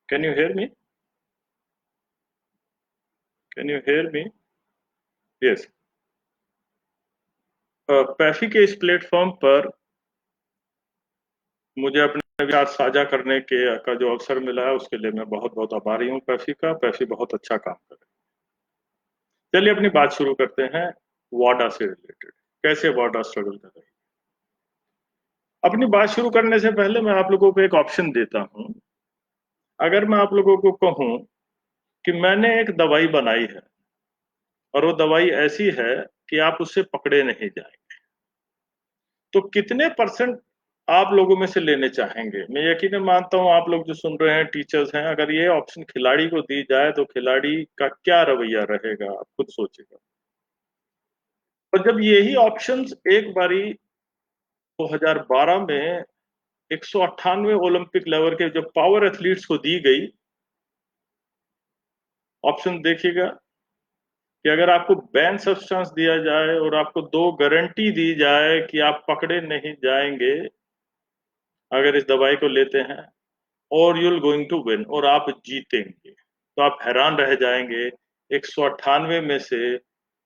Can you hear me? Can you hear me? Yes. पैफी के इस platform पर मुझे अपने विचार साझा करने के का जो अवसर मिला है उसके लिए मैं बहुत बहुत आभारी हूँ पैफी का। पैफी बहुत अच्छा काम कर रहा है। चलिए अपनी बात शुरू करते हैं वाडा से रिलेटेड। कैसे वाडा स्ट्रगल कर रही है। अपनी बात शुरू करने से पहले मैं आप लोगों को एक ऑप्शन देता हूँ। अगर मैं आप लोगों को कहूँ कि मैंने एक दवाई बनाई है और वो दवाई ऐसी है कि आप उससे पकड़े नहीं जाएंगे, तो कितने परसेंट आप लोगों में से लेने चाहेंगे? मैं यकीनन मानता हूं आप लोग जो सुन रहे हैं टीचर्स हैं, अगर ये ऑप्शन खिलाड़ी को दी जाए तो खिलाड़ी का क्या रवैया रहेगा आप खुद सोचेगा। और जब यही ऑप्शंस एक बारी 2012 में 198 ओलंपिक लेवल के जब पावर एथलीट्स को दी गई, ऑप्शन देखिएगा कि अगर आपको बैन सब्सटेंस दिया जाए और आपको दो गारंटी दी जाए कि आप पकड़े नहीं जाएंगे अगर इस दवाई को लेते हैं, और यूल गोइंग टू विन, और आप जीतेंगे, तो आप हैरान रह जाएंगे। 198 में से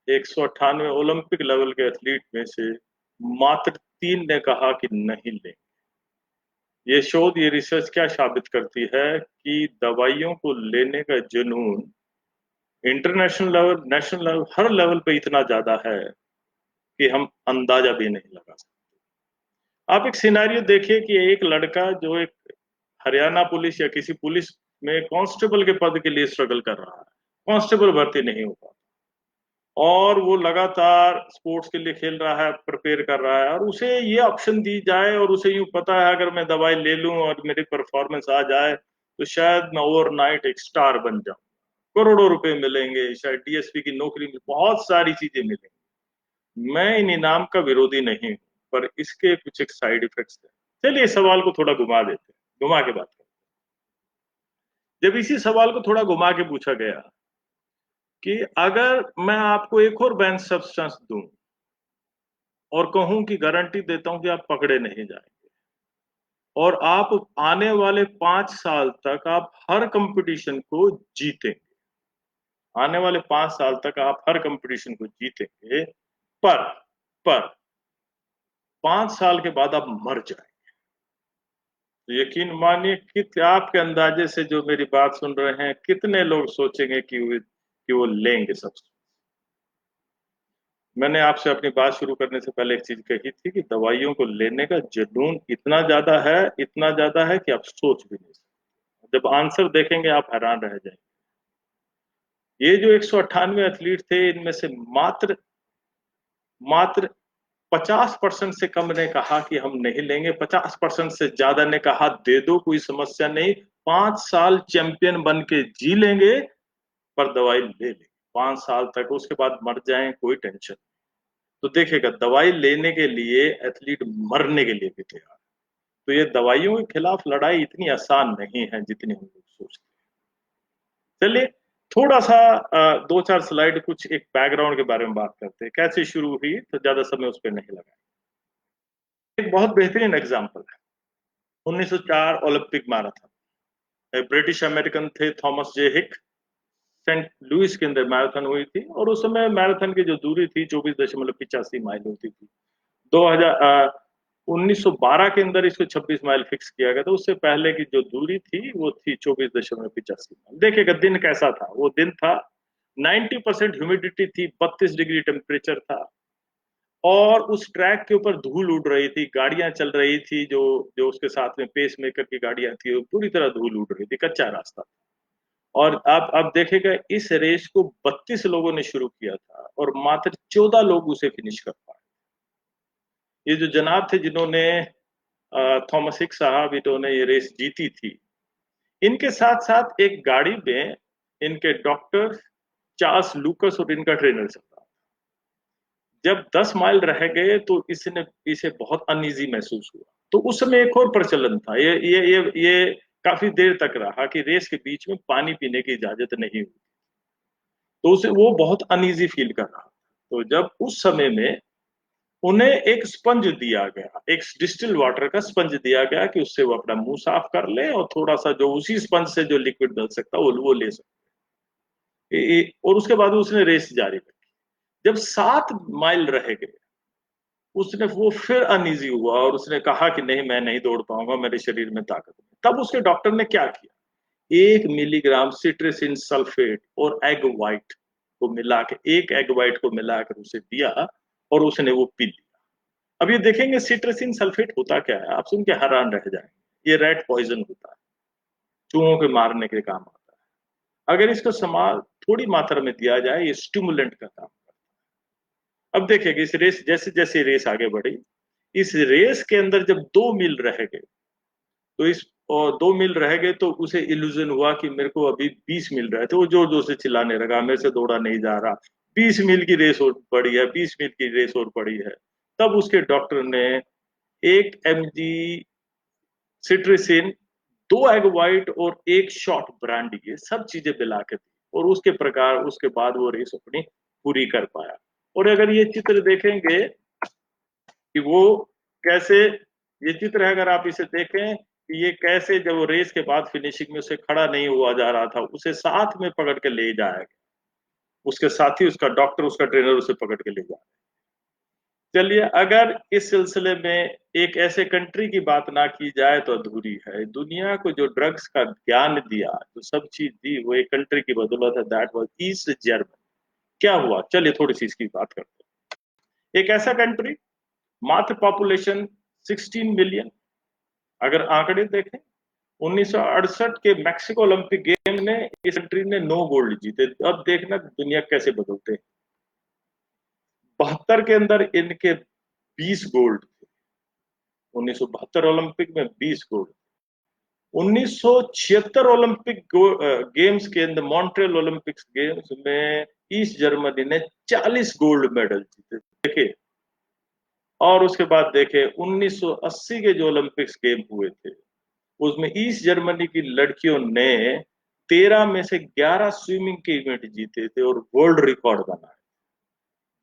198 ओलंपिक लेवल के एथलीट में से मात्र 3 ने कहा कि नहीं लेंगे। ये शोध, ये रिसर्च क्या साबित करती है कि दवाइयों को लेने का जुनून इंटरनेशनल लेवल, नेशनल लेवल, हर लेवल पे इतना ज्यादा है कि हम अंदाजा भी नहीं लगा सकते। आप एक सिनेरियो देखिए कि एक लड़का जो एक हरियाणा पुलिस या किसी पुलिस में कांस्टेबल के पद के लिए स्ट्रगल कर रहा है, कांस्टेबल भर्ती नहीं हो पाता, और वो लगातार स्पोर्ट्स के लिए खेल रहा है, प्रिपेयर कर रहा है, और उसे ये ऑप्शन दी जाए और उसे यूं पता है अगर मैं दवाई ले लूं और मेरी परफॉर्मेंस आ जाए तो शायद मैं ओवरनाइट एक स्टार बन जाऊं, करोड़ों रुपए मिलेंगे, शायद डीएसपी की नौकरी में बहुत सारी चीजें मिलेंगी। मैं इन इनाम का विरोधी नहीं हूं, पर इसके कुछ एक साइड इफेक्ट्स हैं। चलिए इस सवाल को थोड़ा घुमा देते हैं, घुमा के बात करते हैं। जब इसी सवाल को थोड़ा घुमा के पूछा गया कि अगर मैं आपको एक और बैन सब्सटेंस दूं और कहूं कि गारंटी देता हूं कि आप पकड़े नहीं जाएंगे, और आप आने वाले 5 साल तक आप हर कंपटीशन को जीतेंगे, आने वाले 5 साल तक आप हर कंपटीशन को जीतेंगे, पर पर 5 साल के बाद आप मर जाएंगे, तो यकीन मानिए कि आपके अंदाजे से जो मेरी बात सुन रहे हैं कितने लोग सोचेंगे कि वो लेंगे सब। मैंने आपसे अपनी बात शुरू करने से पहले एक चीज कही थी कि दवाइयों को लेने का जुनून इतना ज्यादा है, इतना ज्यादा है कि आप सोच भी नहीं सकते। जब आंसर देखेंगे आप हैरान रह जाएंगे। ये जो 198 एथलीट थे, इनमें से मात्र मात्र 50% से कम ने कहा कि हम नहीं लेंगे, 50% से ज्यादा ने कहा दे दो कोई समस्या नहीं, 5 साल चैंपियन बन के जी लेंगे, पर दवाई ले लेंगे 5 साल तक, उसके बाद मर जाएं कोई टेंशन। तो देखिएगा, दवाई लेने के लिए एथलीट मरने के लिए भी तैयार। तो ये दवाइयों के खिलाफ लड़ाई इतनी आसान नहीं है जितनी हम लोग सोचते हैं। चलिए थोड़ा सा 2-4 स्लाइड कुछ एक बैकग्राउंड के बारे में बात करते हैं, कैसे शुरू हुई, तो ज्यादा समय उस पर नहीं लगा। एक बहुत बेहतरीन एग्जाम्पल है 1904 ओलंपिक मैराथन। ब्रिटिश अमेरिकन थे थॉमस जे हिक, सेंट लुइस के अंदर मैराथन हुई थी, और उस समय मैराथन की जो दूरी थी 24.85 माइल होती थी। 1912 के अंदर इसको 26 माइल फिक्स किया गया था। उससे पहले की जो दूरी थी वो थी 24.85 माइल। देखिएगा दिन कैसा था, वो दिन था 90% ह्यूमिडिटी थी, 32 डिग्री टेम्परेचर था, और उस ट्रैक के ऊपर धूल उड़ रही थी, गाड़ियां चल रही थी, जो जो उसके साथ में पेस मेकर की गाड़ियां थी, वो पूरी तरह धूल उड़ रही थी, कच्चा रास्ता। और आप देखेगा इस रेस को 32 लोगों ने शुरू किया था और मात्र 14 लोग उसे फिनिश कर पाए। ये जो जनाब थे जिन्होंने थॉमस हिक्स साहब, इन्होंने ये रेस जीती थी, इनके साथ साथ एक गाड़ी में इनके डॉक्टर चार्ल्स लूकस और इनका ट्रेनर चल रहा। जब 10 माइल रह गए तो इसने इसे बहुत अनईजी महसूस हुआ। तो उस समय एक और प्रचलन था, ये काफी देर तक रहा कि रेस के बीच में पानी पीने की इजाजत नहीं हुई, तो उसे वो बहुत अनईजी फील कर रहा था। तो जब उस समय में उन्हें एक स्पंज दिया गया, एक डिस्टिल वाटर का स्पंज दिया गया कि उससे वो अपना मुंह साफ कर ले और थोड़ा सा जो उसी स्पंज से जो लिक्विड मिल सकता वो ले सकते। और उसके बाद उसने रेस जारी रखी। जब 7 माइल रह गए, उसने वो फिर अनईजी हुआ और उसने कहा कि नहीं, मैं नहीं दौड़ पाऊंगा, मेरे शरीर में ताकत नहीं। तब उसके डॉक्टर ने क्या किया, 1 मिलीग्राम सिट्रिसिन सल्फेट और एग व्हाइट को मिला के, एक एग व्हाइट को मिलाकर उसे दिया और उसने वो पी लिया। अब ये देखेंगे सिट्रिसिन सल्फेट होता क्या है, आप सुन के हैरान रह जाएंगे। ये रेड पॉइजन होता है, चूहों के मारने के काम आता है। अगर इसको थोड़ी मात्रा में दिया जाए, ये स्टिमुलेंट का काम करता है। अब देखिए इस रेस, जैसे जैसे रेस आगे बढ़ी, इस रेस के अंदर जब 2 मील रह गए, तो इस और 2 मील रह गए तो उसे इल्यूजन हुआ कि मेरे को अभी 20 मील रहे थे। वो जोर जोर से चिल्लाने लगा, मेरे से दौड़ा नहीं जा रहा, 20 मील की रेस और पड़ी है, 20 मील की रेस और पड़ी है। तब उसके डॉक्टर ने 1 mg सिट्रिसिन, 2 एग व्हाइट और एक शॉट ब्रांडी, ये सब चीजें मिला के दी और उसके प्रकार उसके बाद वो रेस अपनी पूरी कर पाया। और अगर ये चित्र देखेंगे कि वो कैसे, ये चित्र है, अगर आप इसे देखें कि ये कैसे जब वो रेस के बाद फिनिशिंग में उसे खड़ा नहीं हुआ जा रहा था, उसे साथ में पकड़ के ले जाया गया, उसके साथी, उसका डॉक्टर, उसका ट्रेनर उसे पकड़ के ले जाया। चलिए, अगर इस सिलसिले में एक ऐसे कंट्री की बात ना की जाए तो अधूरी है। दुनिया को जो ड्रग्स का ज्ञान दिया, जो सब चीज दी, वो एक कंट्री की बदौलत है, दैट वाज ईस्ट जर्मनी। क्या हुआ, चलिए थोड़ी सी इसकी बात करते हैं। एक ऐसा कंट्री, मात्र पॉपुलेशन 16 मिलियन, अगर आंकड़े देखें, 1968 के मैक्सिको ओलंपिक गेम में इस कंट्री ने 9 गोल्ड जीते। अब देखना दुनिया कैसे बदलते हैं। 72 के अंदर इनके 20 गोल्ड थे, 1972 ओलंपिक में 20 गोल्ड। 1976 ओलंपिक गेम्स के अंदर, मॉन्ट्रियल ओलंपिक्स गेम्स में ईस्ट जर्मनी ने 40 गोल्ड मेडल जीते, देखिए। और उसके बाद देखे 1980 के जो ओलंपिक्स गेम हुए थे, उसमें ईस्ट जर्मनी की लड़कियों ने 13 में से 11 स्विमिंग के इवेंट जीते थे और वर्ल्ड रिकॉर्ड बनाया।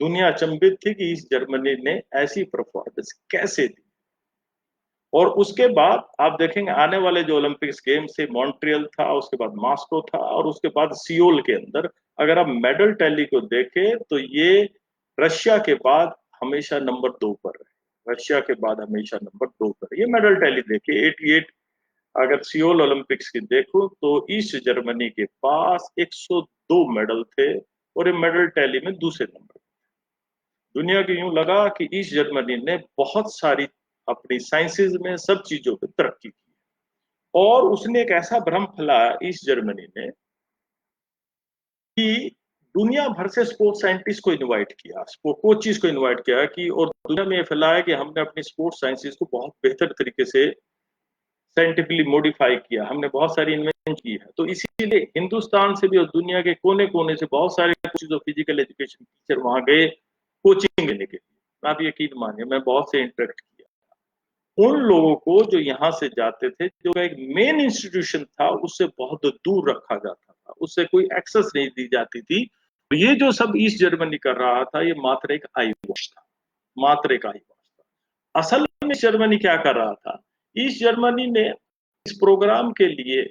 दुनिया अचंभित थी कि ईस्ट जर्मनी ने ऐसी परफॉर्मेंस कैसे दी। और उसके बाद आप देखेंगे आने वाले जो ओलंपिक्स गेम्स थे, मॉन्ट्रियल था, उसके बाद मॉस्को था और उसके बाद सियोल के अंदर, अगर आप मेडल टैली को देखें तो ये रशिया के बाद हमेशा नंबर 2 पर रहे। रशिया के बाद हमेशा नंबर 2 पर। ये मेडल टैली देखिए, 88। अगर सियोल ओलंपिक्स की देखो तो ईस्ट जर्मनी के पास 102 मेडल थे और ये मेडल टैली में दूसरे नंबर। दुनिया को यूं लगा कि ईस्ट जर्मनी ने बहुत सारी अपनी साइंसेज में, सब चीजों पे तरक्की की। और उसने एक ऐसा भ्रम फैलाया ईस्ट जर्मनी ने कि दुनिया भर से स्पोर्ट्स साइंटिस्ट को इनवाइट किया, कोचिज को इनवाइट किया कि, और दुनिया में ये फैलाया कि हमने अपनी स्पोर्ट्स साइंसेज को बहुत बेहतर तरीके से साइंटिफिकली मॉडिफाई किया, हमने बहुत सारी इन्वेंशन की है। तो इसीलिए हिंदुस्तान से भी और दुनिया के कोने कोने से बहुत सारे coaches of physical education teacher वहां गए कोचिंग लेने के लिए। आप यकीन मानिए, मैं बहुत से इंटरेक्ट किया उन लोगों को जो यहाँ से जाते थे, जो एक मेन इंस्टीट्यूशन था उससे बहुत दूर रखा जाता था, उससे कोई एक्सेस नहीं दी जाती थी। तो ये जो सब ईस्ट जर्मनी कर रहा था, ये मात्र एक आई वॉश था, मात्र एक आई वॉश था। असल में जर्मनी क्या कर रहा था, ईस्ट जर्मनी ने इस प्रोग्राम के लिए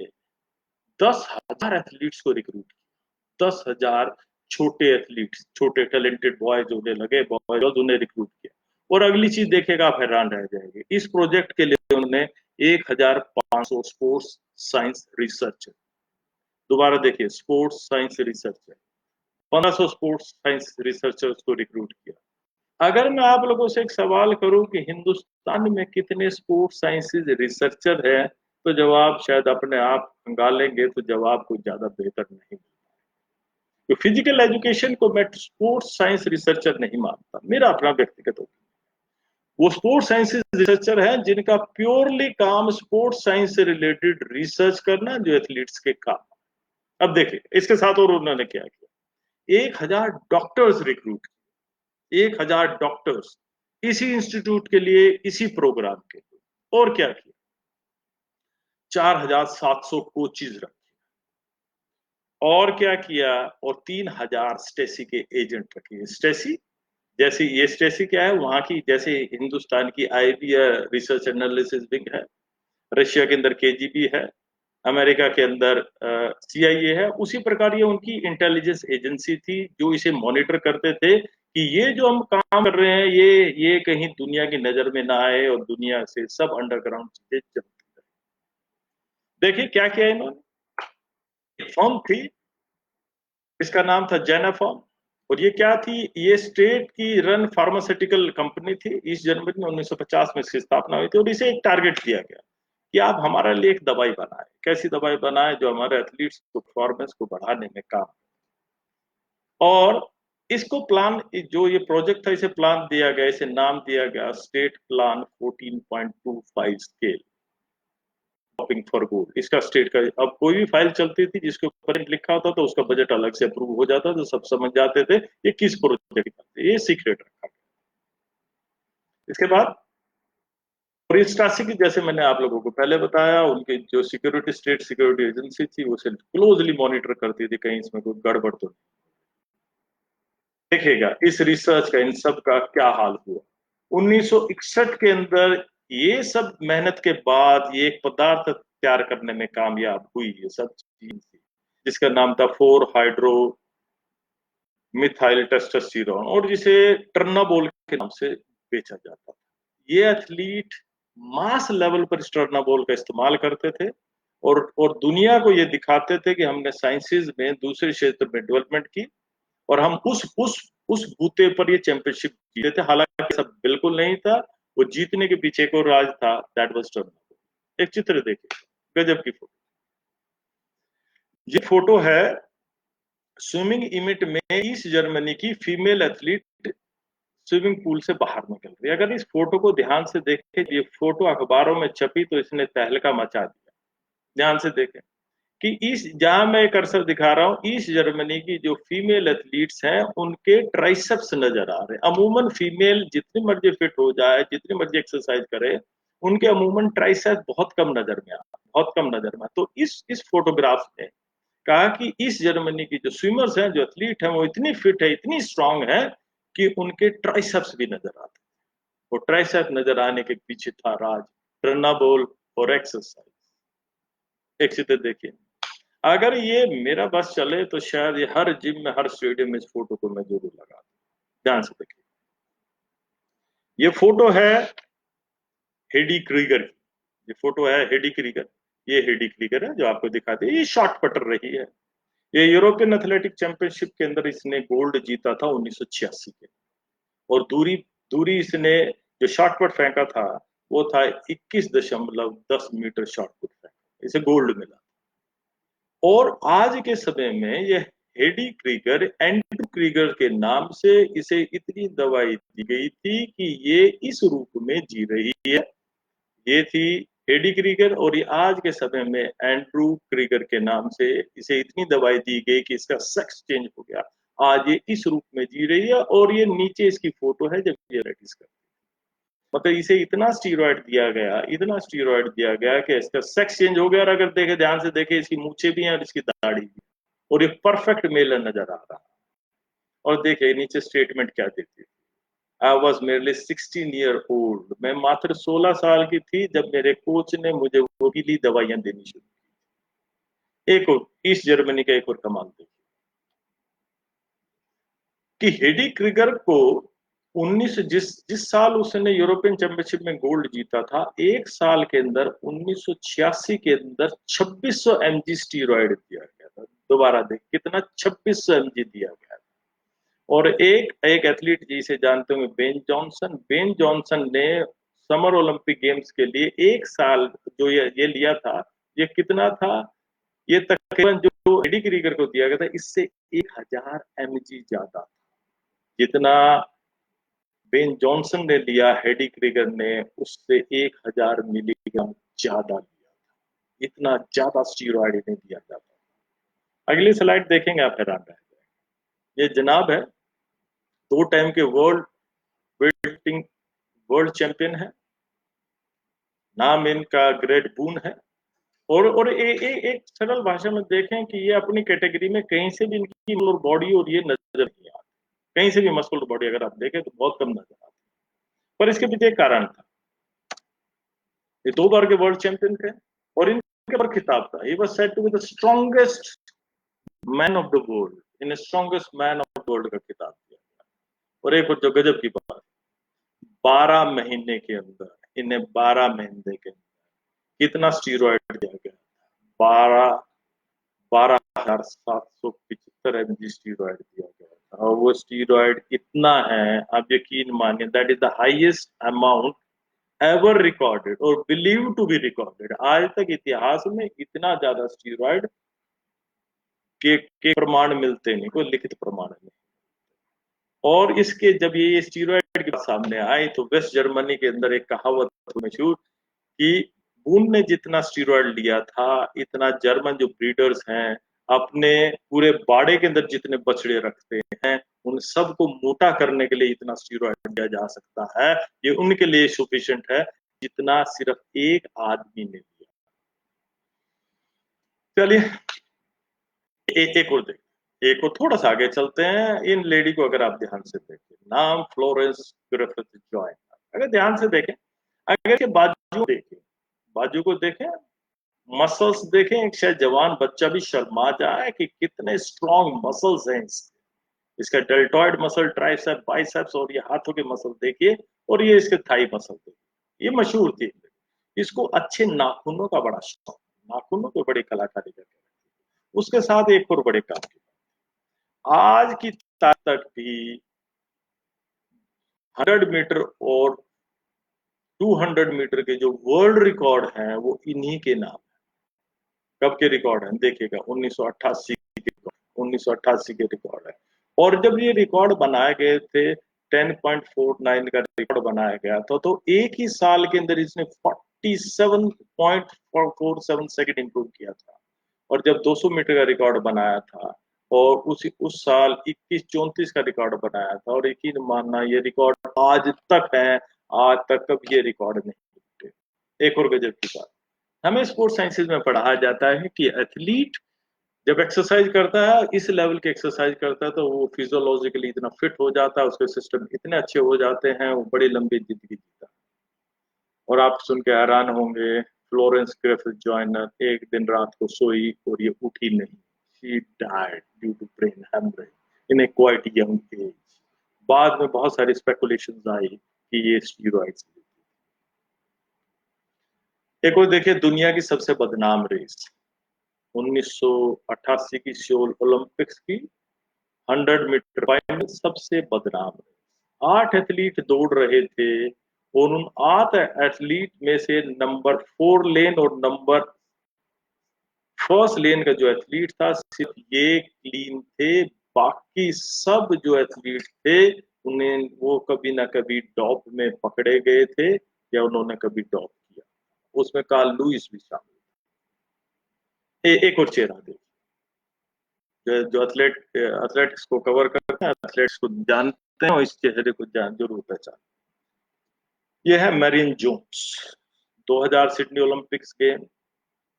10,000 एथलीट्स को रिक्रूट किया। 10,000 छोटे एथलीट्स, छोटे टैलेंटेड बॉयज होने लगे, बॉयज उन्हें रिक्रूट किया। और अगली चीज देखेगा, आप हैरान रह जाएंगे, इस प्रोजेक्ट के लिए उन्होंने 1,500 स्पोर्ट्स साइंस रिसर्चर, दोबारा देखिए sports science researcher, 1,500 sports science researchers को रिक्रूट किया। अगर मैं आप लोगों से एक सवाल करूं कि हिंदुस्तान में कितने स्पोर्ट्स साइंसेज रिसर्चर हैं, तो जवाब शायद अपने आप खंगालेंगे, तो जवाब कुछ ज्यादा बेहतर नहीं। तो फिजिकल एजुकेशन को मैं स्पोर्ट्स साइंस रिसर्चर नहीं मानता, मेरा अपना व्यक्तिगत ओपिनियन। वो स्पोर्ट्स साइंस रिसर्चर हैं जिनका प्योरली काम स्पोर्ट्स साइंस से रिलेटेड रिसर्च करना, जो एथलीट्स के काम। अब देखिए इसके साथ और उन्होंने क्या किया, 1,000 डॉक्टर्स रिक्रूट, 1,000 डॉक्टर्स इसी इंस्टीट्यूट के लिए, इसी प्रोग्राम के लिए। और क्या किया, 4,700 कोचिज रखे। और क्या किया, और 3,000 स्टेसी के एजेंट रखे। स्टेसी जैसे ये स्टेसी क्या है वहां की, जैसे हिंदुस्तान की आईबी है, रिसर्च एनालिसिस विंग है, रशिया के अंदर केजीबी है, अमेरिका के अंदर सीआईए है, उसी प्रकार ये उनकी इंटेलिजेंस एजेंसी थी जो इसे मॉनिटर करते थे कि ये जो हम काम कर रहे हैं ये कहीं दुनिया की नजर में ना आए और दुनिया से सब अंडरग्राउंड चीजें चलती रहे। देखिए क्या किया इन्होंने। एक फॉर्म थी, इसका नाम था जेनाफॉर्म, और ये क्या थी, ये स्टेट की रन फार्मास्यूटिकल कंपनी थी। ईस्ट जर्मनी में 1950 में इसकी स्थापना हुई थी, और इसे एक टारगेट दिया गया कि आप हमारे लिए एक दवाई बनाए। कैसी दवाई बनाए जो हमारे एथलीट्स को परफॉर्मेंस को बढ़ाने में काम। और इसको प्लान, जो ये प्रोजेक्ट था इसे प्लान दिया गया, इसे नाम दिया गया state plan 14.25 scale shopping for gold. इसका स्टेट का, अब कोई भी फाइल चलती थी जिसके ऊपर लिखा होता तो उसका बजट अलग से अप्रूव हो जाता, तो सब समझ जाते थे ये किस प्रोजेक्ट का, ये सीक्रेट रखा गया। इसके बाद और इस स्टासी की, जैसे मैंने आप लोगों को पहले बताया, उनकी जो सिक्योरिटी, स्टेट सिक्योरिटी एजेंसी थी उसे क्लोजली मॉनिटर करती थी कहीं इसमें कोई गड़बड़ तो नहीं। देखिएगा इस रिसर्च का, इन सब का क्या हाल हुआ 1961 के अंदर। ये सब मेहनत के बाद ये एक पदार्थ तैयार करने में कामयाब हुई, ये सब चीज थी जिसका नाम था 4 हाइड्रो मिथाइल टेस्टोस्टेरोन, और जिसे टर्नाबोल के नाम से बेचा जाता था। ये एथलीट मास लेवल पर इस टर्नाबोल का इस्तेमाल करते थे, और दुनिया को ये दिखाते थे कि हमने साइंसेज में दूसरे क्षेत्र में डेवलपमेंट की, और हम उस बूते पर ये चैंपियनशिप जीते थे। हालांकि सब बिल्कुल नहीं था, वो जीतने के पीछे एक और राज था, दैट वाज टर्नर। एक चित्र देखिए, गजब की फोटो। ये फोटो है स्विमिंग इवेंट में ईस्ट जर्मनी की फीमेल एथलीट स्विमिंग पूल से बाहर निकल रही है। अगर इस फोटो को ध्यान से देखें, ये फोटो अखबारों में छपी तो इसने तहलका मचा दिया। ध्यान से देखें कि इस, जहां मैं कर्सर दिखा रहा हूं, ईस्ट जर्मनी की जो फीमेल एथलीट्स हैं उनके ट्राइसेप्स नजर आ रहे हैं। अमूमन फीमेल जितनी मर्जी फिट हो जाए, जितनी मर्जी एक्सरसाइज करे, उनके अमूमन ट्राइसेप बहुत कम नजर में आता, बहुत कम नजर में। तो इस फोटोग्राफ में कहा कि ईस्ट जर्मनी की जो स्विमर्स हैं, जो एथलीट हैं, वो इतनी फिट है, इतनी स्ट्रांग है कि उनके ट्राइसेप्स भी नजर आते हैं। वो ट्राइसेप नजर आने के पीछे था राज, ट्रेनाबोल और एक्सरसाइज। एक चित्र देखिए, अगर ये मेरा बस चले तो शायद ये हर जिम में, हर स्टेडियम में इस फोटो को मैं जरूर लगा दूं। ध्यान से देखिए, ये फोटो है हेडी क्रीगर की। ये फोटो है हेडी क्रीगर, ये हेडी क्रीगर है जो आपको दिखाते हैं। ये शॉर्ट पटर रही है। ये यूरोपियन एथलेटिक चैंपियनशिप के अंदर इसने गोल्ड जीता था 1986 के। और दूरी दूरी इसने जो शॉर्टपुट फेंका था वो था 21.10 मीटर शॉर्टपुट फेंका, इसे गोल्ड मिला। और आज के समय में ये हेडी क्रीगर, एंड्रू क्रीगर के नाम से इसे इतनी दवाई दी गई थी कि ये इस रूप में जी रही है। ये थी हेडी क्रीगर, और ये आज के समय में एंड्रू क्रीगर के नाम से इसे इतनी दवाई दी गई कि इसका सेक्स चेंज हो गया। आज ये इस रूप में जी रही है, और ये नीचे इसकी फोटो है जब ये प्रैक्टिस करती है। मतलब इसे इतना स्टीरॉयड दिया गया, इतना स्टीरॉयड दिया गया कि इसका सेक्स चेंज हो गया। और अगर देखे, ध्यान से देखे, इसकी मूछें भी हैं और इसकी दाढ़ी भी, और ये परफेक्ट मेल नजर आ रहा है। और देखे नीचे स्टेटमेंट क्या देती है, I was merely 16 year old. मैं मात्र 16 साल की थी जब मेरे कोच ने मुझे वो पीली दवाइयां देनी शुरू की। एक और ईस्ट जर्मनी का एक और कमाल देखिए कि हेडी क्रिगर को 19, जिस साल उसने यूरोपियन चैंपियनशिप में गोल्ड जीता था, एक साल के अंदर 1986 के अंदर 2600 mg स्टीरॉयड दिया गया था। दोबारा देख कितना, 2600 mg दिया गया था। और एक एक एथलीट जिसे जानते होंगे, बेन जॉनसन ने समर ओलंपिक गेम्स के लिए एक साल जो ये लिया था, ये कितना था, ये तकरीबन जो एडी क्रीगर को दिया गया था इससे 1000 mg ज्यादा था। जितना बेन जॉनसन ने लिया, हेडी क्रीगर ने उससे 1000 मिलीग्राम ज्यादा लिया था। इतना ज्यादा स्टीरॉयड इन्हें दिया जाता है। अगली स्लाइड देखेंगे आप हैरान रह जाएंगे। ये जनाब है 2 टाइम के वेल्टिंग वर्ल्ड चैंपियन है। नाम इनका ग्रेट बून है। और एक सरल भाषा में देखें कि ये अपनी कैटेगरी में कहीं से भी इनकी बॉडी और ये नजर नहीं आती। कहीं से भी मस्कुलर बॉडी अगर आप देखें तो बहुत कम नजर आती है। पर इसके पीछे एक कारण था, ये 2 बार के वर्ल्ड चैंपियन थे और इनके पर खिताब था। He was said to be the strongest man of the world, इन strongest man of the world का खिताब दिया गया। और एक जो गजब की बात, 12 महीने के अंदर इन्हें 12 महीने के अंदर कितना स्टीरॉयड दिया गया, 12,775 mg स्टीरॉयड दिया गया था। और वो स्टीरॉयड इतना है, आप यकीन मानिए, that is the highest amount ever recorded और बिलीव टू बी रिकॉर्डेड। आज तक इतिहास में इतना ज्यादा स्टीरॉयड के प्रमाण मिलते नहीं, कोई लिखित प्रमाण नहीं। और इसके जब ये स्टीरॉयड की बात सामने आई तो वेस्ट जर्मनी के अंदर एक कहावत मशहूर कि बून ने जितना स्टीरॉयड लिया था, इतना जर्मन जो ब्रीडर्स हैं अपने पूरे बाड़े के अंदर जितने बछड़े रखते हैं उन सबको मोटा करने के लिए इतना स्टीरॉयड दिया जा सकता है। ये उनके लिए सफिशिएंट है जितना सिर्फ एक आदमी ने लिया। चलिए एक और देखें, एक और थोड़ा सा आगे चलते हैं। इन लेडी को अगर आप ध्यान से देखें, नाम फ्लोरेंस ग्रिफिथ जॉयनर। अगर ध्यान से देखें, अगर के बाजू देखें, बाजू को देखें, मसल्स देखें, एक शायद जवान बच्चा भी शर्मा जाए कि कितने स्ट्रॉन्ग मसल्स हैं इसका डेल्टॉइड मसल, ट्राइसेप, बाइसेप्स, और ये हाथों के मसल देखिए, और ये इसके थाई मसल देखिए। ये मशहूर थी। इसको अच्छे नाखूनों का बड़ा शौक, नाखूनों को बड़ी कलाकारी करके। उसके साथ एक और बड़े काम की, आज की तारीख तक भी 100 मीटर और 200 मीटर के जो वर्ल्ड रिकॉर्ड हैं वो इन्हीं के नाम है। कब के रिकॉर्ड हैं देखिएगा, 1988 के, 1988 के रिकॉर्ड है। और जब ये रिकॉर्ड बनाए गए थे, 10.49 का रिकॉर्ड बनाया गया था, तो एक ही साल के अंदर इसने 47.47 सेकंड इंप्रूव किया था। और जब 200 मीटर का रिकॉर्ड बनाया था और उस साल 21:34 का रिकॉर्ड बनाया था, और यकीन मानना ये रिकॉर्ड आज तक है, आज तक कभी ये रिकॉर्ड नहीं टूटे। एक और गजब की बात, हमें स्पोर्ट्स साइंसेज में पढ़ाया जाता है कि एथलीट जब एक्सरसाइज करता है, इस लेवल की एक्सरसाइज करता है, तो वो फिजियोलॉजिकली इतना फिट हो जाता है, उसके सिस्टम इतने अच्छे हो जाते हैं, वो बड़ी लंबी जिंदगी जीता है। और आप सुन के हैरान होंगे, फ्लोरेंस ग्रिफिथ जॉयनर एक दिन रात को सोई और ये उठी नहीं। She died due to brain haemorrhage in a quite young age. बाद में बहुत सारी स्पेकुलेशंस आई कि ये स्टीरॉइड्स। एक और देखिए, दुनिया की सबसे बदनाम रेस 1988 की सियोल ओलंपिक्स की 100 मीटर फाइनल, सबसे बदनाम रेस। 8 एथलीट दौड़ रहे थे और उन 8 एथलीट में से नंबर 4 लेन और नंबर फर्स्ट लेन का जो एथलीट था, सिर्फ ये क्लीन थे। बाकी सब जो एथलीट थे उन्हें वो कभी ना कभी डॉप में पकड़े गए थे या उन्होंने कभी डॉप किया। उसमें कार्ल लुइस भी शामिल। एक और चेहरा देखिए, जो एथलेटिक्स को कवर करते हैं, एथलेट्स को जानते हैं और इस चेहरे को जरूर पहचान। ये है मैरियन जोन्स, 2000 सिडनी ओलंपिक्स के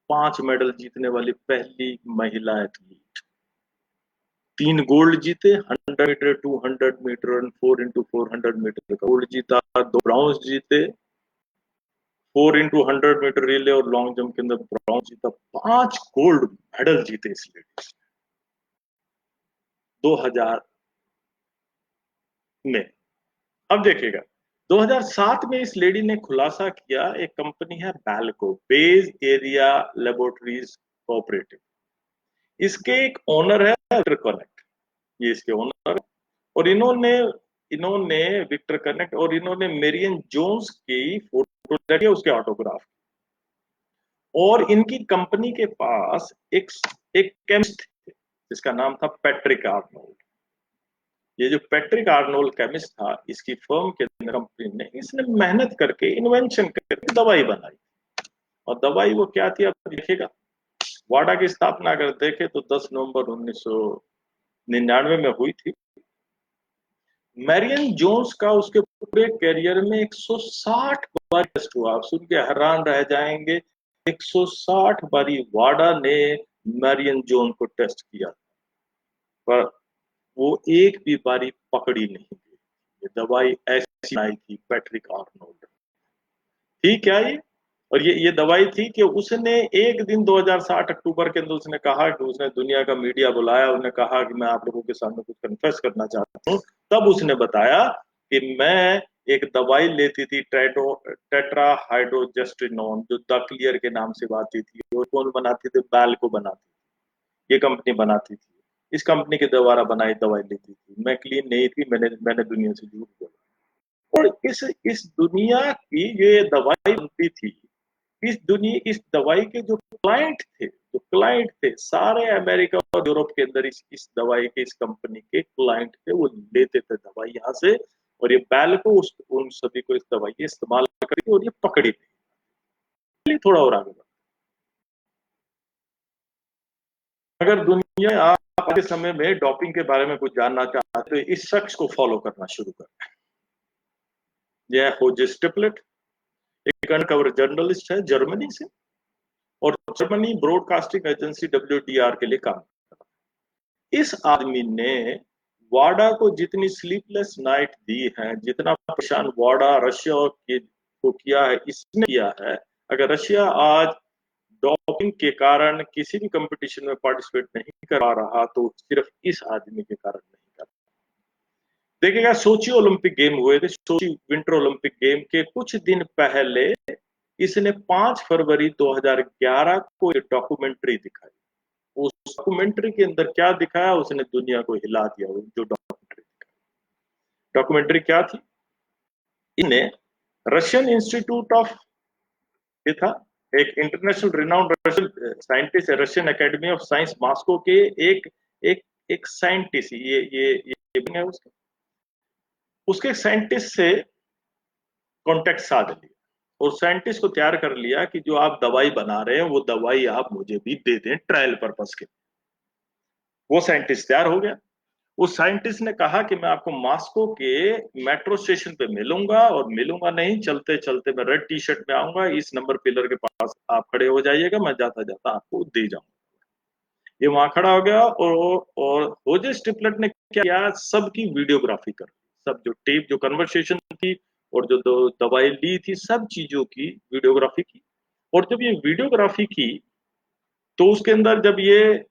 5 मेडल जीतने वाली पहली महिला एथलीट। 3 गोल्ड जीते, 100 मीटर, 200 मीटर और 4x400 मीटर का गोल्ड जीता। 2 ब्राउन्स जीते, 4x100 मीटर रिले और लॉन्ग जंप के अंदर ब्राउन्स जीता। 5 गोल्ड मेडल जीते इस लेडीज 2000 में। अब देखिएगा, 2007 में इस लेडी ने खुलासा किया, एक कंपनी है BALCO, bay area laboratories cooperative. इसके एक ओनर है विक्टर कनेक्ट, ये इसके ओनर है। और इन्होंने इन्होंने विक्टर कनेक्ट और इन्होंने मेरियन जोन्स की फोटो रखी, उसके ऑटोग्राफ। और इनकी कंपनी के पास एक केमिस्ट थे जिसका नाम था पैट्रिक आर्नोल्ड। ये जो पैट्रिक आर्नोल्ड केमिस्ट था, इसकी फर्म के कंपनी ने, इसने मेहनत करके इन्वेंशन करके दवाई बनाई। और दवाई वो क्या थी, आप देखिएगा। वाडा की स्थापना अगर देखे तो 10 नवंबर 1999 में हुई थी। मैरियन जोन्स का उसके पूरे करियर में 160 बार टेस्ट हुआ। आप सुन के हैरान रह जाएंगे, 160 बारी वाडा ने मैरियन जोन को टेस्ट किया। पर वो एक भी बारी पकड़ी नहीं गई। ये दवाई ऐसी आई थी पैट्रिक आर्नोल्ड, थी क्या ये? और ये दवाई थी कि उसने एक दिन 2060 अक्टूबर के अंदर उसने कहा कि उसने दुनिया का मीडिया बुलाया, उसने कहा कि मैं आप लोगों के सामने कुछ कन्फेस करना चाहता हूँ। तब उसने बताया कि मैं एक दवाई लेती थी टेट्रा हाइड्रोजेस्टिनोन, जो द क्लियर के नाम से आती थी, और कौन बनाती थी? बैल को बनाती थी, ये कंपनी बनाती थी। इस कंपनी के द्वारा बनाई दवाई लेती थी, मैं क्लीन नहीं थी, मैंने मैंने दुनिया से झूठ बोला। और इस दुनिया की ये दवाई बनती थी, इस दवाई के जो क्लाइंट थे सारे अमेरिका और यूरोप के अंदर, इस दवाई के, इस कंपनी के क्लाइंट थे, वो लेते थे दवाई यहाँ से। और ये बैल को उन सभी को इस दवाई के इस्तेमाल करके, और ये पकड़ी थी। थोड़ा और आगे बढ़, अगर दुनिया आप आगे समय में डॉपिंग के बारे में कुछ जानना चाहते हैं तो इस शख्स को फॉलो करना शुरू करें। यह होजे स्टिपलेट, एक अनकवर जर्नलिस्ट है जर्मनी से, और जर्मनी ब्रॉडकास्टिंग एजेंसी WDR के लिए काम करता है। इस आदमी ने वाडा को जितनी स्लीपलेस नाइट दी है, जितना परेशान वाडा रशिया को किया है, इसने किया है। अगर रशिया आज डॉपिंग के कारण किसी भी कंपटीशन में पार्टिसिपेट नहीं करा रहा तो सिर्फ इस आदमी के कारण नहीं कर। देखिएगा, सोची ओलंपिक गेम हुए थे, सोची विंटर ओलंपिक गेम के कुछ दिन पहले इसने 5 फरवरी 2011 को एक डॉक्यूमेंट्री दिखाई। उस डॉक्यूमेंट्री के अंदर क्या दिखाया, उसने दुनिया को हिला दिया। जो डॉक्यूमेंट्री क्या थी? इन्हें रशियन इंस्टीट्यूट ऑफ, ये था एक इंटरनेशनल रिनाउंड रशियन साइंटिस्ट है, Russian academy of science Moscow के एक एक एक साइंटिस्ट, ये है उसके साइंटिस्ट से कॉन्टेक्ट साध लिया, और साइंटिस्ट को तैयार कर लिया कि जो आप दवाई बना रहे हैं वो दवाई आप मुझे भी दे दें ट्रायल पर्पस के। वो साइंटिस्ट तैयार हो गया। उस साइंटिस्ट ने कहा कि मैं आपको मॉस्को के मेट्रो स्टेशन पे मिलूंगा, और मिलूंगा नहीं, चलते चलते मैं रेड टी शर्ट में आऊंगा, इस नंबर पिलर के पास आप खड़े हो जाइएगा, मैं जाता जाता आपको दे जाऊंगा। ये वहां खड़ा हो गया, और होजे स्टिपलेट ने क्या किया, सबकी वीडियोग्राफी कर, सब जो टेप, जो कन्वर्सेशन थी, और जो दवाई ली थी, सब चीजों की वीडियोग्राफी की। और जब ये वीडियोग्राफी की तो उसके अंदर जब ये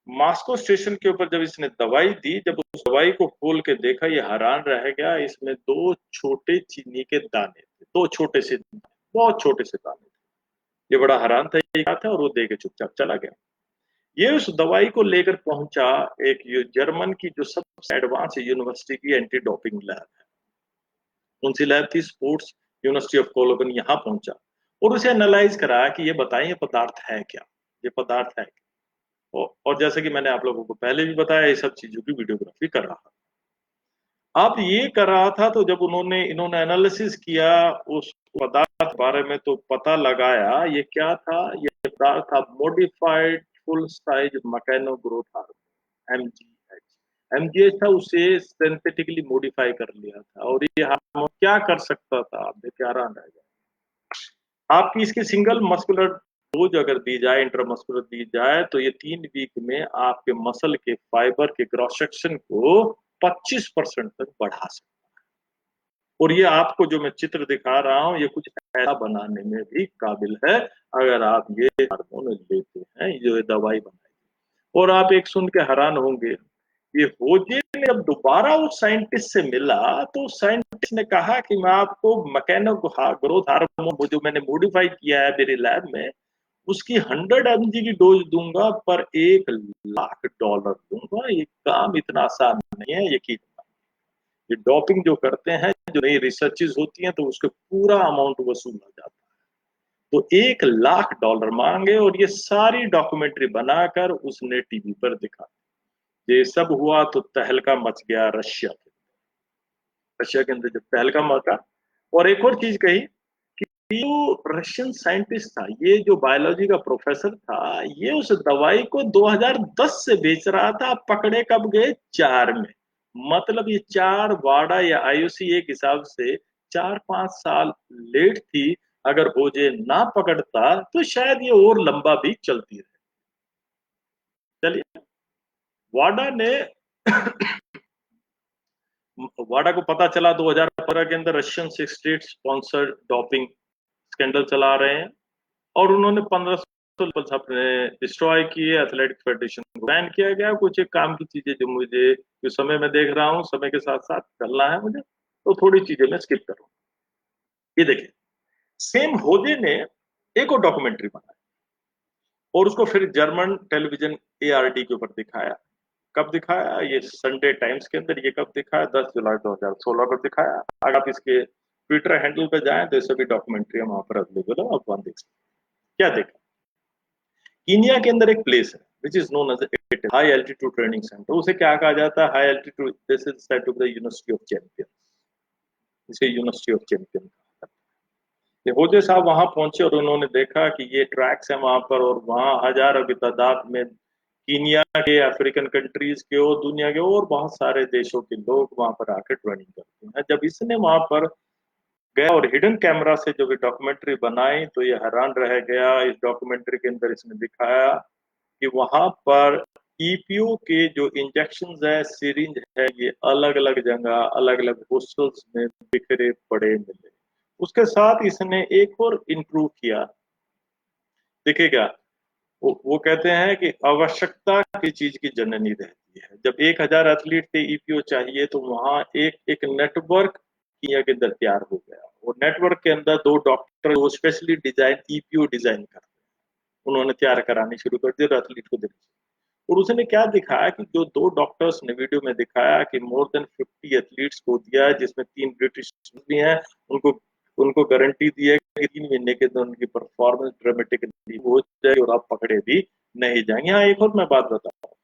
मॉस्को स्टेशन के ऊपर जब इसने दवाई दी, जब उस दवाई को खोल के देखा, ये हैरान रह गया। इसमें 2 छोटे चीनी के दाने थे, 2 छोटे से, बहुत छोटे से दाने थे। ये बड़ा हैरान था, ये क्या था, और वो दे के चुपचाप चला गया। ये उस दवाई को लेकर पहुंचा एक जर्मन की जो सबसे एडवांस यूनिवर्सिटी की एंटी डोपिंग लैब है, उनसी लैब थी स्पोर्ट्स यूनिवर्सिटी ऑफ कोलोगन, यहाँ पहुंचा और उसे एनालाइज करा कि ये बताएं, ये पदार्थ है क्या, ये पदार्थ है क्या। और जैसे कि मैंने आप लोगों को पहले भी बताया, ये सब चीजों की वीडियोग्राफी कर रहा था। अब ये कर रहा था, तो जब इन्होंने एनालिसिस किया उस पदार्थ के बारे में, तो पता लगाया ये क्या था। ये पदार्थ था modified full size mechano growth hormone, MGH था, उसे सिंथेटिकली मॉडिफाई कर लिया था। और ये हार्मोन क्या कर सकता था, आप देख हैरान रह गए। आपकी इसकी सिंगल मस्कुलर डोज अगर दी जाए, इंट्रामस्कुलर दी जाए, तो ये 3 वीक में आपके मसल के फाइबर के क्रॉस सेक्शन को 25% तक बढ़ा सकता है। और ये आपको जो मैं चित्र दिखा रहा हूं, ये कुछ ऐसा बनाने में भी काबिल है, अगर आप ये हार्मोन लेते हैं, जो दवाई बनाई। और आप एक सुन के हैरान होंगे, ये होजे ने जब दोबारा उस साइंटिस्ट से मिला, तो साइंटिस्ट ने कहा कि मैं आपको मैकेनो ग्रोथ हार्मोन जो मैंने मॉडिफाई किया है मेरे लैब में, उसकी 100 mg की डोज दूंगा, पर $1 लाख दूंगा। ये काम इतना आसान नहीं है, यकीन। ये डॉपिंग जो करते हैं, जो नई रिसर्चेज होती हैं, तो उसके पूरा अमाउंट वसूला जाता है। तो $1 लाख मांगे, और ये सारी डॉक्यूमेंट्री बनाकर उसने टीवी पर दिखा। ये सब हुआ तो तहलका मच गया रशिया के अंदर जब तहलका मचा। और एक और चीज कही कि जो रशियन साइंटिस्ट था, ये जो बायोलॉजी का प्रोफेसर था, ये उस दवाई को 2010 से बेच रहा था। पकड़े कब गए? 4 में। मतलब ये 4 वाडा या आईओसी एक हिसाब से 4-5 साल लेट थी। अगर होजे ना पकड़ता तो शायद ये और लंबा भी चलती रहे। चलिए, वाडा ने वाडा को पता चला 2015 के अंदर Russian state sponsored doping scandal चला रहे हैं, और उन्होंने 1500 अपने डिस्ट्रॉय किए, एथलेटिक्स फेडरेशन को बैन किया गया। कुछ एक काम की चीजें जो मुझे जो समय में देख रहा हूँ, समय के साथ साथ चलना है मुझे, तो थोड़ी चीजें मैं स्किप करूँ। ये देखिए, सेम होजे ने एक और डॉक्यूमेंट्री बनाई और उसको फिर जर्मन टेलीविजन एआरडी के ऊपर दिखाया। कब दिखाया? ये संडे टाइम्स के अंदर। ये कब दिखाया? 10 जुलाई 2016 को दिखाया। अगर आप इसके ट्विटर हैंडल पे जाएं तो ये सभी डॉक्यूमेंट्री वहां पर अवेलेबल है, आप वहां देख सकते। क्या देखा? कीनिया के अंदर एक प्लेस है which is known as high altitude training centre. उसे क्या कहा जाता है? High altitude, this is said to be the university of champions. इसे यूनिवर्सिटी ऑफ चैंपियन। होजे साहब वहां पहुंचे और उन्होंने देखा कि ये ट्रैक्स हैं वहां पर, और वहां हजारों की तादाद में कीनिया के, अफ्रीकन कंट्रीज के और दुनिया के और बहुत सारे देशों के लोग वहां पर आकर ट्रेनिंग करते हैं। जब इसने वहां पर गया और हिडन कैमरा से जो भी डॉक्यूमेंट्री बनाई तो ये हैरान रह गया। इस डॉक्यूमेंट्री के अंदर इसने दिखाया कि वहां पर ईपीओ के जो इंजेक्शन है, सिरिंज है, ये अलग अलग जगह, अलग अलग हॉस्टल्स में बिखरे पड़े मिले। उसके साथ इसने एक और इंप्रूव किया। देखिएगा, वो कहते हैं कि आवश्यकता की चीज की जननी रहती है। जब 1000 एथलीट थे, ईपीओ चाहिए, तो वहां एक एक नेटवर्क किया के अंदर तैयार हो गया। और नेटवर्क के अंदर 2 डॉक्टर वो स्पेशली डिजाइन ईपीओ डिजाइन करते हैं, उन्होंने तैयार करानी शुरू कर दी एथलीट को देने। और उसने क्या दिखाया कि जो 2 डॉक्टर्स ने वीडियो में दिखाया कि मोर देन 50 एथलीट्स को दिया है, जिसमें 3 ब्रिटिश भी हैं, उनको उनको गारंटी दी है कि 3 महीने के अंदर उनकी परफॉर्मेंस ड्रामेटिकली हो जाएगी और आप पकड़े भी नहीं जाएंगे। यहाँ एक और मैं बात बताता हूँ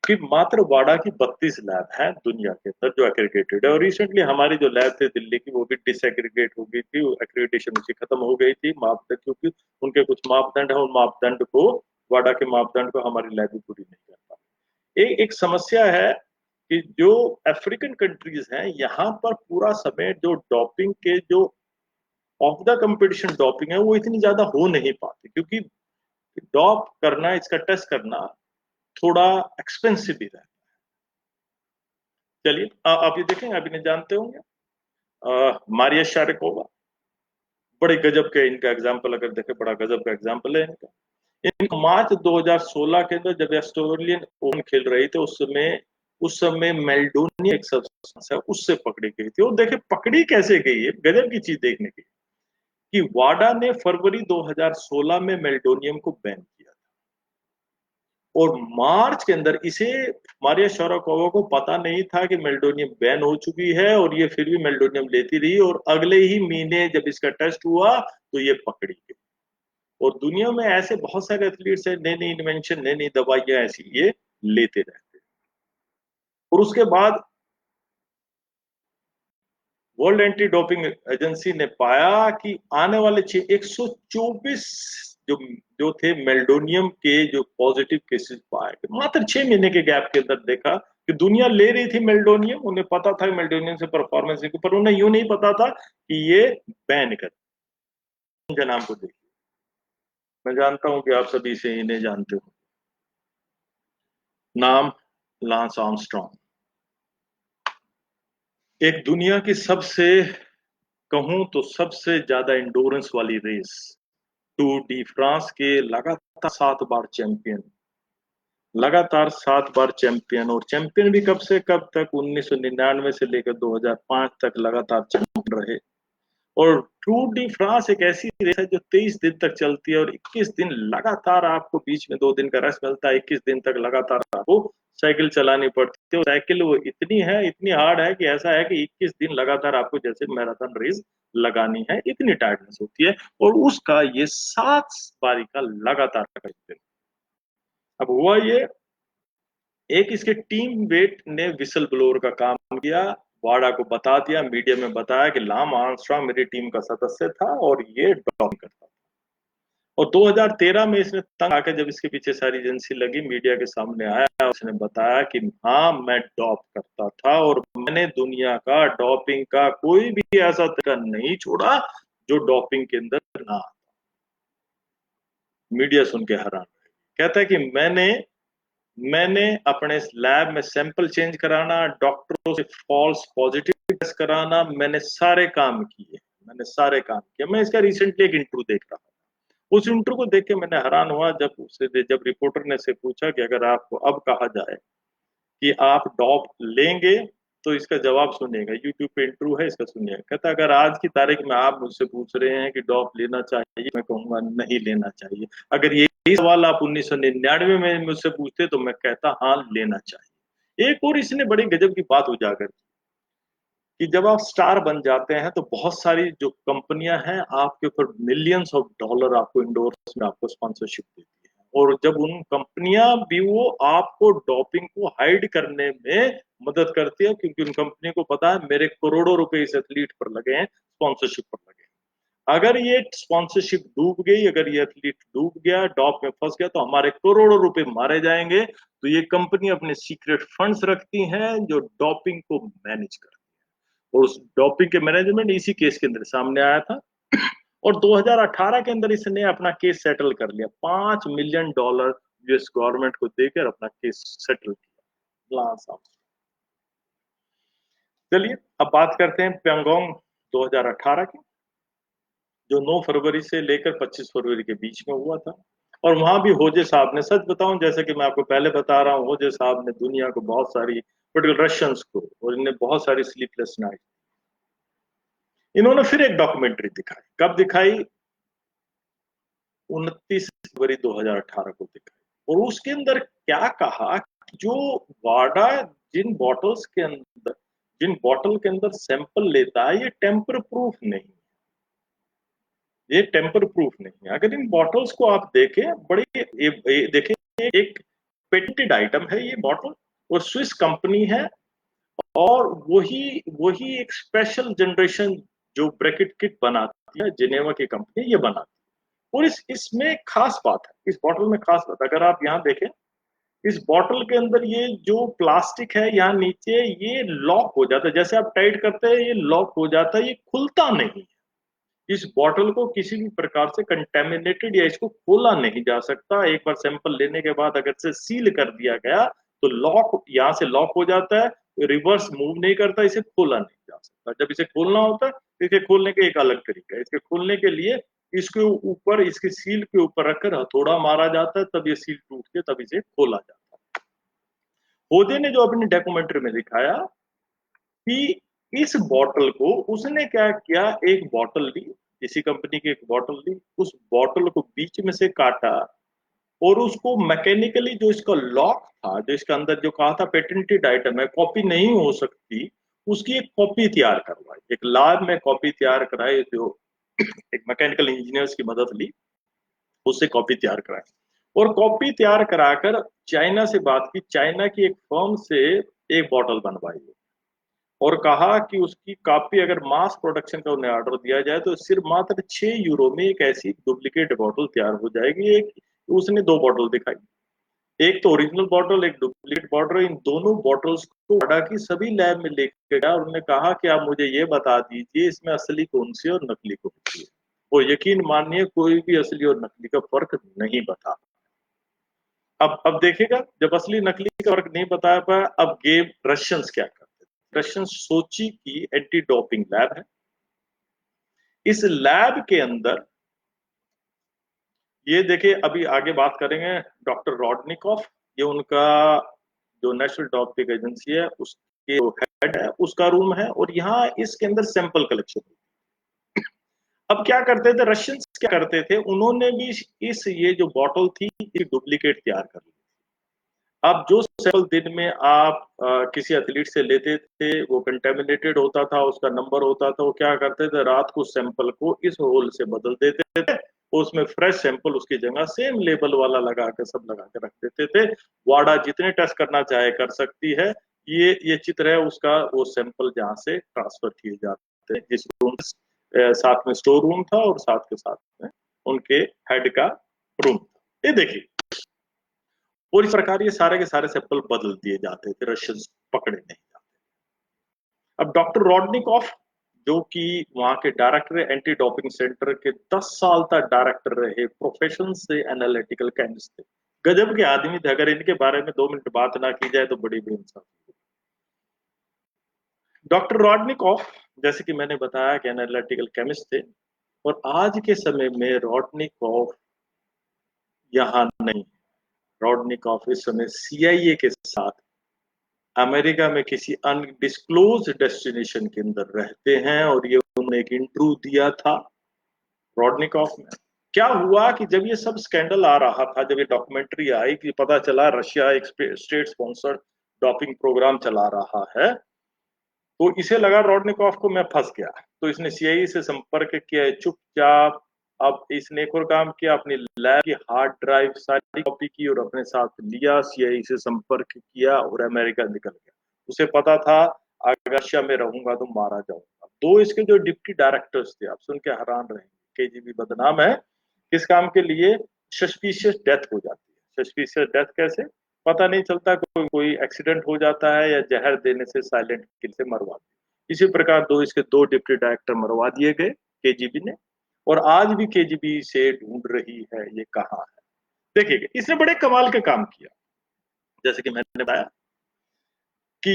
कि मात्र वाडा की 32 लैब है दुनिया के अंदर जो एक्रेडिटेड है, और रिसेंटली हमारी जो लैब थी दिल्ली की वो भी डिसएग्रीगेट हो गई थी, एक्रेडिटेशन उसकी खत्म हो गई थी मापदंड, क्योंकि उनके कुछ मापदंड है, उन मापदंड को, वाडा के मापदंड को हमारी लैब भी पूरी नहीं कर पाती। एक समस्या है कि जो अफ्रीकन कंट्रीज हैं, यहाँ पर पूरा समय जो डॉपिंग के जो ऑफ द कंपटीशन डॉपिंग है वो इतनी ज्यादा हो नहीं पाती, क्योंकि डॉप करना, इसका टेस्ट करना थोड़ा एक्सपेंसिव भी रहता है। चलिए आप ये देखेंगे, आप इन्हें जानते होंगे, मारिया शारापोवा। बड़े गजब के इनका एग्जाम्पल अगर देखें, बड़ा गजब का एग्जाम्पल है इनका। इनको मार्च 2016 के अंदर जब ऑस्ट्रेलियन ओपन खेल रही थे, उस समय मेल्डोनिया एक सब्सटेंस है, उससे पकड़ी गई थी। और देखे पकड़ी कैसे गई है, गजब की चीज देखने की, कि वाडा ने फरवरी 2016 में मेल्डोनियम को बैन किया था, और मार्च के अंदर इसे, मारिया शारापोवा को पता नहीं था कि मेल्डोनियम बैन हो चुकी है, और ये फिर भी मेल्डोनियम लेती रही, और अगले ही महीने जब इसका टेस्ट हुआ तो ये पकड़ी गई। और दुनिया में ऐसे बहुत सारे एथलीट्स हैं, नई नई इन्वेंशन, नई नई दवाइयां ऐसी ये लेते रहते हैं। और उसके बाद वर्ल्ड एंटी डोपिंग एजेंसी ने पाया कि आने वाले 124 जो जो थे मेल्डोनियम के जो पॉजिटिव केसेस पाए गए, मात्र 6 महीने के गैप के अंदर देखा कि दुनिया ले रही थी मेल्डोनियम, उन्हें पता था मेल्डोनियम से परफॉर्मेंस, पर उन्हें यूं नहीं पता था कि ये बैन कर। इनका नाम को देखिए, मैं जानता हूं कि आप सभी से इन्हें जानते हो। नाम लांस आर्मस्ट्रॉन्ग। एक दुनिया की सबसे, कहूं तो सबसे ज्यादा इंडोरेंस वाली रेस, टूर डी फ्रांस के लगातार 7 बार चैंपियन, लगातार 7 बार चैंपियन। और चैंपियन भी कब से कब तक? 1999 से लेकर 2005 तक लगातार चैंपियन रहे। और टूर डी फ्रांस एक ऐसी रेस है जो 23 दिन तक चलती है, और 21 दिन लगातार, आपको बीच में 2 दिन का रेस्ट मिलता है, 21 दिन तक लगातार आपको साइकिल चलानी पड़ती है। साइकिल वो इतनी है, इतनी हार्ड है कि ऐसा है कि 21 दिन लगातार आपको जैसे मैराथन रेस लगानी है, इतनी टायर्डनेस होती है। और उसका ये 7 बारी का लगातार का दिन। अब हुआ ये, एक इसके टीम वेट ने विसल ब्लोअर का काम किया, वाडा को बता दिया, मीडिया में बताया कि लाम आर्मस्ट्रांग मेरी टीम का सदस्य था और ये डॉप करता था। और 2013 में इसने तंग आकर, जब इसके पीछे सारी एजेंसी लगी, मीडिया के सामने आया, उसने बताया कि हाँ मैं डॉप करता था, और मैंने दुनिया का डॉपिंग का कोई भी ऐसा तरीका नहीं छोड़ा जो डॉपिंग के अंदर ना। मीडिया सुन के हैरान। कहता है कि मैंने मैंने अपने लैब में सैंपल चेंज कराना, डॉक्टरों से फॉल्स पॉजिटिव टेस्ट कराना, मैंने सारे काम किए। मैंने सारे काम किए। मैं इसका रिसेंटली एक इंटरव्यू देख रहा था। उस इंटरव्यू को देख के मैंने हैरान हुआ जब रिपोर्टर ने से पूछा कि अगर आपको अब कहा जाए कि आप डॉप लेंगे तो इसका जवाब सुनिएगा, यूट्यूब पे इंटरव्यू है, इसका सुनिएगा। कहता अगर आज की तारीख में आप मुझसे पूछ रहे हैं कि डॉप लेना चाहिए, मैं कहूंगा नहीं लेना चाहिए। अगर यही सवाल आप 1999 में मुझसे पूछते तो मैं कहता हाँ लेना चाहिए। एक और इसने बड़ी गजब की बात उजागर की कि जब आप स्टार बन जाते हैं तो बहुत सारी जो कंपनियां हैं आपके ऊपर मिलियंस ऑफ डॉलर आपको इंडोर्स में आपको स्पॉन्सरशिप देती है, और जब उन कंपनियां भी वो आपको डोपिंग को हाइड करने में मदद करती है, क्योंकि उन कंपनी को पता है मेरे करोड़ों रुपए इस एथलीट पर लगे हैं, स्पॉन्सरशिप पर लगे हैं। अगर ये स्पॉन्सरशिप डूब गई, अगर ये एथलीट डूब गया, डॉप में फंस गया, तो हमारे करोड़ों रुपए मारे जाएंगे। तो ये कंपनी अपने सीक्रेट फंड्स रखती हैं जो डॉपिंग को मैनेज करती है, और उस डॉपिंग के मैनेजमेंट इसी केस के अंदर सामने आया था। और 2018 के अंदर इसने अपना केस सेटल कर लिया, $5 मिलियन यूएस गवर्नमेंट को देकर अपना केस सेटल किया। चलिए अब बात करते हैं प्यांगोंग 2018 की, जो 9 फरवरी से लेकर 25 फरवरी के बीच में हुआ था। और वहां भी होजे साहब ने, सच बताऊं जैसे कि मैं आपको पहले बता रहा हूं, होजे साहब ने दुनिया को बहुत सारी, पर्टिकुलर रशियंस को, और इन्हें बहुत सारी स्लीपलेस नाइट। इन्होंने फिर एक डॉक्यूमेंट्री दिखाई, कब दिखाई? 29 फरवरी 2018 को दिखाई। और उसके अंदर क्या कहा कि जो वाडा जिन बॉटल्स के अंदर जिन बॉटल के अंदर सैंपल लेता है, ये टेम्पर प्रूफ नहीं, ये टेम्पर प्रूफ नहीं है। अगर इन बॉटल्स को आप देखें, बड़े देखें, एक पेटेंटेड आइटम है ये बॉटल, और स्विस कंपनी है, और वही वही एक स्पेशल जनरेशन जो ब्रैकेट किट बनाती है, जिनेवा की कंपनी ये बनाती है। और इसमें खास बात है, इस बॉटल में खास बात, अगर आप यहाँ देखें, इस बॉटल के अंदर ये जो प्लास्टिक है यहाँ नीचे, ये लॉक हो जाता है, जैसे आप टाइट करते हैं ये लॉक हो जाता है, ये खुलता नहीं। इस बॉटल को किसी भी प्रकार से कंटेमिनेटेड या इसको खोला नहीं जा सकता। एक बार सैंपल लेने के बाद अगर से सील कर दिया गया तो लॉक, यहाँ से लॉक हो जाता है, रिवर्स मूव नहीं करता, इसे खोला नहीं जा सकता। जब इसे खोलना होता है तो इसे खोलने के एक अलग तरीका है। इसके खोलने के लिए इसके ऊपर, इसकी सील के ऊपर रखकर हथौड़ा मारा जाता है, तब ये सील टूट के तब इसे खोला जाता है। होदे ने जो अपनी डॉक्यूमेंट्री में दिखाया कि इस बॉटल को उसने क्या किया, एक बॉटल ली, इसी कंपनी की एक बॉटल ली, उस बॉटल को बीच में से काटा, और उसको मैकेनिकली, जो इसका लॉक था, जो इसका अंदर जो कहा था पेटेंटेड आइटम है, कॉपी नहीं हो सकती, उसकी एक कॉपी तैयार करवाई, एक लैब में कॉपी तैयार कराई, जो एक मैकेनिकल इंजीनियर्स की मदद ली, उससे कॉपी तैयार कराई। और कॉपी तैयार कराकर चाइना से बात की, चाइना की एक फर्म से एक बॉटल बनवाई, और कहा कि उसकी कॉपी अगर मास प्रोडक्शन का उन्हें ऑर्डर दिया जाए तो सिर्फ मात्र 6 यूरो में एक ऐसी डुप्लीकेट बॉटल तैयार हो जाएगी। एक उसने दो बॉटल दिखाई, एक तो ओरिजिनल बॉटल, एक डुप्लीकेट बॉटल। इन दोनों बॉटल्स को वाडा की सभी लैब में लेकर गया, और उन्होंने कहा कि आप मुझे ये बता दीजिए इसमें असली कौन सी और नकली कौन सी है। वो यकीन मानिए कोई भी असली और नकली का फर्क नहीं बता। अब देखिएगा, जब असली नकली का फर्क नहीं बता पाया, अब गेम रशियंस क्या करते हैं। रशियंस सोची की एंटी डोपिंग लैब है, इस लैब के अंदर ये देखिए, अभी आगे बात करेंगे डॉक्टर रॉडनिकॉफ, ये उनका जो नेशनल डोपिंग एजेंसी है उसके हेड है, उसका रूम है, और यहाँ इसके अंदर सैंपल कलेक्शन। अब क्या करते थे रशियंस, क्या करते थे, उन्होंने भी इस ये जो बॉटल थी ये डुप्लीकेट तैयार कर ली। अब जो सैंपल दिन में आप किसी एथलीट से लेते थे वो कंटेमिनेटेड होता था, उसका नंबर होता था, वो क्या करते थे रात को सैंपल को इस होल से बदल देते थे, उसमें फ्रेश सैंपल उसकी जगह सेम लेबल वाला लगा के सब लगा के रख देते थे। वाडा जितने टेस्ट करना चाहे कर सकती है। ये चित्र है उसका, वो सैंपल जहाँ से ट्रांसफर किए जाते हैं, जिस रूम साथ में स्टोर रूम था और साथ के साथ में उनके हेड का रूम था। ये देखिए, और इस प्रकार ये सारे के सारे सैंपल बदल दिए जाते थे, रशियंस पकड़े नहीं जाते। अब डॉक्टर रॉडनिकॉफ, जो कि वहां के डायरेक्टर एंटी डोपिंग सेंटर के 10 साल तक डायरेक्टर रहे, प्रोफेशन से एनालिटिकल केमिस्ट थे, गजब के आदमी थे, अगर इनके बारे में 2 मिनट बात ना की जाए तो बड़ी बेइंसाफी। डॉक्टर रॉडनिकॉफ, जैसे कि मैंने बताया कि एनालिटिकल केमिस्ट थे, और आज के समय में रॉडनिकॉफ यहाँ नहीं। रॉडनिकॉफ इस समय सीआईए के साथ अमेरिका में किसी अनडिस्क्लोज डेस्टिनेशन के अंदर रहते हैं, और ये उन्होंने एक इंटरव्यू दिया था रॉडनिकॉफ में। क्या हुआ कि जब ये सब स्कैंडल आ रहा था, जब ये डॉक्यूमेंट्री आई कि पता चला रशिया एक स्टेट स्पॉन्सर्ड डॉपिंग प्रोग्राम चला रहा है, तो इसे लगा रॉडनिकॉफ को मैं फंस गया, तो इसने सीआईए से संपर्क किया चुपचाप। अब इसने एक और काम किया, अपनी लैब की हार्ड ड्राइव सारी कॉपी की और अपने साथ लिया, सीआईए से संपर्क किया और अमेरिका निकल गया। उसे पता था अगर रशिया में रहूंगा तो मारा जाऊंगा। दो इसके जो डिप्टी डायरेक्टर्स थे, आप सुन के हैरान रहेंगे, केजीबी बदनाम है किस काम के लिए? सस्पिशियस डेथ हो जाती है। सस्पिशियस डेथ कैसे? पता नहीं चलता, कोई एक्सीडेंट हो जाता है या जहर देने से साइलेंट किल से मरवा दिए। इसी प्रकार इसके दो डिप्टी डायरेक्टर मरवा दिए गए केजीबी ने, और आज भी केजीबी से ढूंढ रही है ये कहाँ है। देखिए इसने बड़े कमाल का काम किया। जैसे कि मैंने बताया कि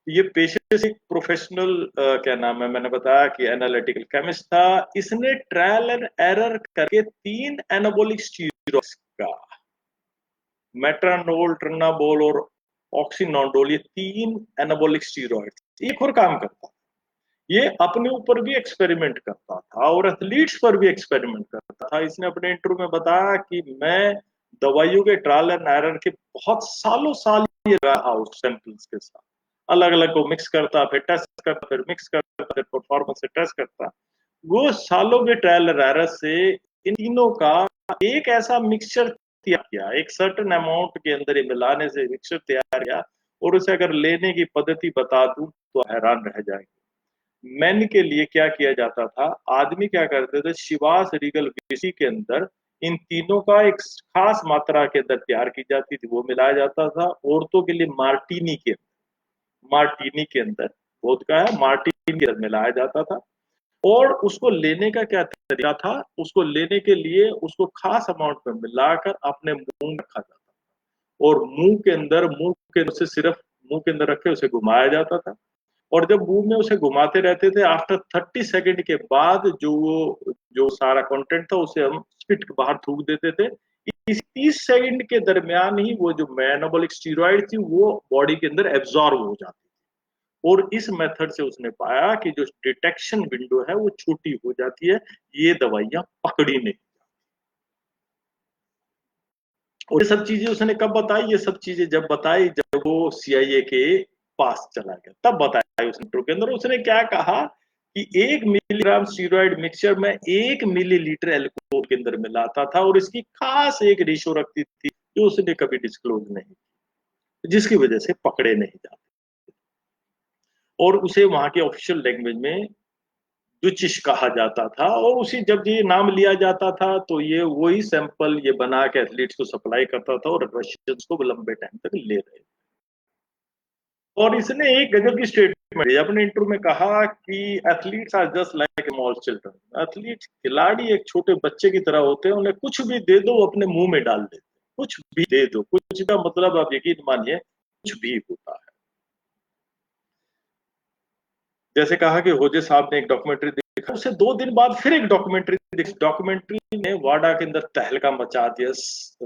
ये पेशे से प्रोफेशनल, क्या नाम है, मैंने बताया कि एनालिटिकल केमिस्ट था। इसने ट्रायल एंड एरर करके 3 एनाबॉलिक स्टीरॉइड्स का, मेट्रानोल, ट्रनाबोल और ऑक्सीनोडोल, ये 3 एनाबॉलिक स्टीरॉइड्स, एक और काम करता है। ये अपने ऊपर भी एक्सपेरिमेंट करता था और एथलीट्स पर भी एक्सपेरिमेंट करता था। इसने अपने इंटरव्यू में बताया कि मैं दवाइयों के ट्रायल एंड एरर के बहुत सालों साल ये रहा उस सैंपल्स के साथ, अलग अलग को मिक्स करता, फिर टेस्ट करता, फिर मिक्स करता, फिर परफॉर्मेंस से टेस्ट करता। वो सालों के ट्रायल एंड एरर से इन तीनों का एक ऐसा मिक्सचर तैयार किया, एक सर्टेन अमाउंट के अंदर ये मिलाने से मिक्सचर तैयार किया, और उसे अगर लेने की पद्धति बता दूं तो हैरान रह जाएंगे। मेन के लिए क्या किया जाता था, आदमी क्या करते थे, शिवास रीगल विस्की के अंदर इन तीनों का एक खास मात्रा के अंदर तैयार की जाती थी, वो मिलाया जाता था। औरतों के लिए मार्टिनी के अंदर वोदका है, मार्टिनी के अंदर मिलाया जाता था। और उसको लेने का क्या तरीका था, उसको लेने के लिए उसको खास अमाउंट में मिलाकर अपने मुंह में रखा जाता था, और मुंह के से सिर्फ मुंह के अंदर रखे उसे घुमाया जाता था। और जब मुंह में उसे घुमाते रहते थे, आफ्टर 30 सेकेंड के बाद जो सारा कंटेंट था उसे हम स्पिट के बाहर थूक देते थे। इस 30 सेकेंड के दरमियान ही वो जो मेटाबॉलिक स्टीरॉइड थी वो बॉडी के अंदर एब्जॉर्ब हो जाती थी। और इस मेथड से उसने पाया कि जो डिटेक्शन विंडो है वो छोटी हो जाती है, ये दवाइयां पकड़ी नहीं। और ये सब चीजें उसने कब बताई? ये सब चीजें जब बताई जब वो सीआईए के पास चला गया, तब बताया उस इंटरव्यू के अंदर। उसने क्या कहा कि 1 मिलीग्राम स्टीरॉयड मिक्सचर में 1 मिलीलीटर एल्कोहल के अंदर मिलाता था, और इसकी खास एक रेशो रखती थी जो उसने कभी डिस्क्लोज नहीं, जिसकी वजह से पकड़े नहीं जाते। और उसे वहां के ऑफिशियल लैंग्वेज में दुचिश कहा जाता था, और उसी जब ये नाम लिया जाता था तो ये वही सैंपल ये बना के एथलीट्स को सप्लाई करता था, और रशियंस को लंबे टाइम तक ले रहे थे। और इसने एक गजब की स्टेटमेंट दी अपने इंटरव्यू में, कहा कि athletes are just like small children. Athletes, खिलाड़ी एक छोटे बच्चे की तरह होते हैं, उन्हें कुछ भी दे दो वो अपने मुंह में डाल देते, कुछ भी दे दो, कुछ का मतलब आप यकीन मानिए कुछ भी होता है। जैसे कहा कि होजे साहब ने एक डॉक्यूमेंट्री देखा, उससे 2 दिन बाद फिर एक डॉक्यूमेंट्री देखी। डॉक्यूमेंट्री ने वाडा के अंदर तहलका मचा दिया।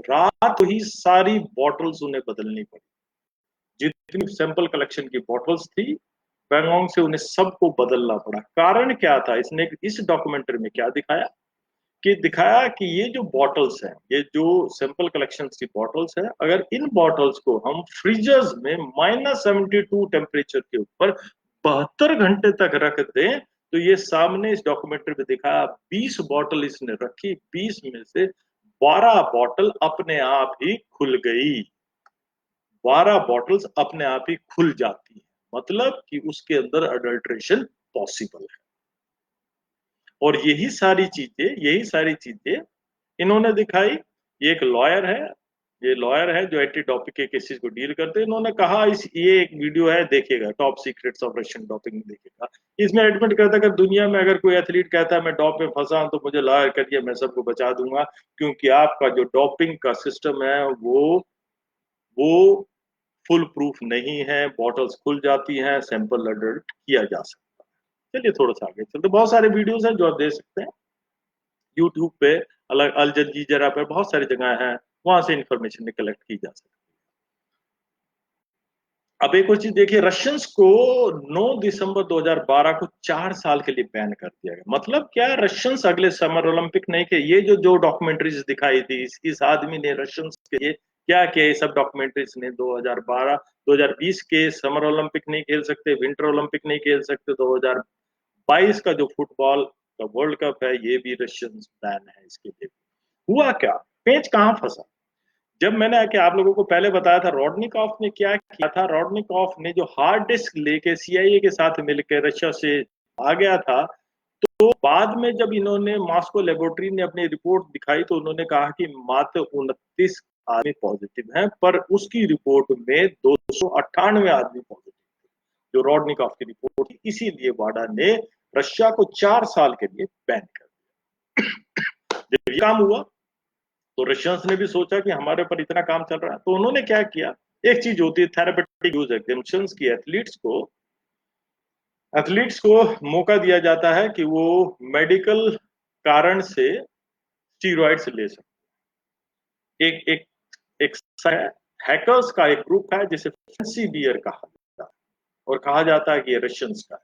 रात ही सारी बॉटल्स उन्हें बदलनी पड़ी, जितनी सैंपल कलेक्शन की बॉटल्स थी पैंगोंग से, उन्हें सबको बदलना पड़ा। कारण क्या था? इसने इस डॉक्यूमेंट्री में क्या दिखाया कि ये जो बॉटल्स हैं, ये जो सैंपल कलेक्शन की बॉटल्स हैं, अगर इन बॉटल्स को हम फ्रीजर्स में -72 टेम्परेचर के ऊपर 72 घंटे तक रख दें, तो ये सामने इस डॉक्यूमेंट्री में दिखाया 20 बॉटल इसने रखी, 20 में से 12 बॉटल अपने आप ही खुल गई। 12 बॉटल्स अपने आप ही खुल जाती है, मतलब कि उसके अंदर अडल्ट्रेशन पॉसिबल है। और यही सारी चीजें इन्होंने दिखाई। ये एक लॉयर है, ये लॉयर है जो एंटी डोपिंग के केसेस को डील करते हैं। इन्होंने कहा, इस ये एक वीडियो है, देखिएगा, top secrets of Russian doping देखिएगा। इसमें एडमिट करता है कि दुनिया में अगर कोई एथलीट कहता है मैं डॉप में फंसा हूं तो मुझे लॉयर करिए, मैं सबको बचा दूंगा, क्योंकि आपका जो डोपिंग का सिस्टम है वो फुल प्रूफ नहीं है, बॉटल्स खुल जाती हैं, सैंपल अडल्ट किया जा सकता है। चलिए थोड़ा सा आगे चलते, बहुत सारे वीडियोस हैं जो आप देख सकते हैं यूट्यूब पे, अलग अल जजीरा पे, बहुत सारी जगह हैं, वहां से इंफॉर्मेशन कलेक्ट की जा सकती है। अब एक और चीज देखिए, रशियंस को 9 दिसंबर 2012 को 4 साल के लिए बैन कर दिया गया। मतलब क्या, रशियंस अगले समर ओलंपिक नहीं के, ये जो डॉक्यूमेंट्रीज दिखाई थी, इस आदमी ने रशियंस के लिए क्या किया, ये सब डॉक्यूमेंट्रीज ने 2012 2020 के समर ओलंपिक नहीं खेल सकते, विंटर ओलंपिक नहीं खेल सकते, 2022 का जो फुटबॉल का वर्ल्ड कप है ये भी रशियंस बैन है इसके लिए। हुआ क्या, पेंच कहां फंसा? जब मैंने आके आप लोगों को पहले बताया था, रॉडनिकॉफ ने क्या किया था, रॉडनिकॉफ ने जो हार्ड डिस्क लेके सीआईए के साथ मिलकर रशिया से आ गया था, तो बाद में जब इन्होंने मॉस्को लेबोरेटरी ने अपनी रिपोर्ट दिखाई तो उन्होंने कहा कि मात्र 29 आदमी पॉजिटिव हैं, पर उसकी रिपोर्ट में 298 आदमी पॉजिटिव थे, जो रॉडनिकॉफ की रिपोर्ट थी। इसीलिए वाडा ने रशिया को 4 साल के लिए बैन कर दिया। जब ये काम हुआ तो रशियंस ने भी सोचा कि हमारे ऊपर इतना काम चल रहा है, तो उन्होंने क्या किया, एक चीज होती है थेरेपेटिक यूज एग्जेम्पशंस की, एथलीट्स को मौका दिया जाता है कि वो मेडिकल कारण से स्टीरॉइड्स ले सकते। एक एक एक हैकर्स का एक ग्रुप है जिसे फैंसी बियर कहा जाता है, और कहा जाता है कि ये रशियंस का है।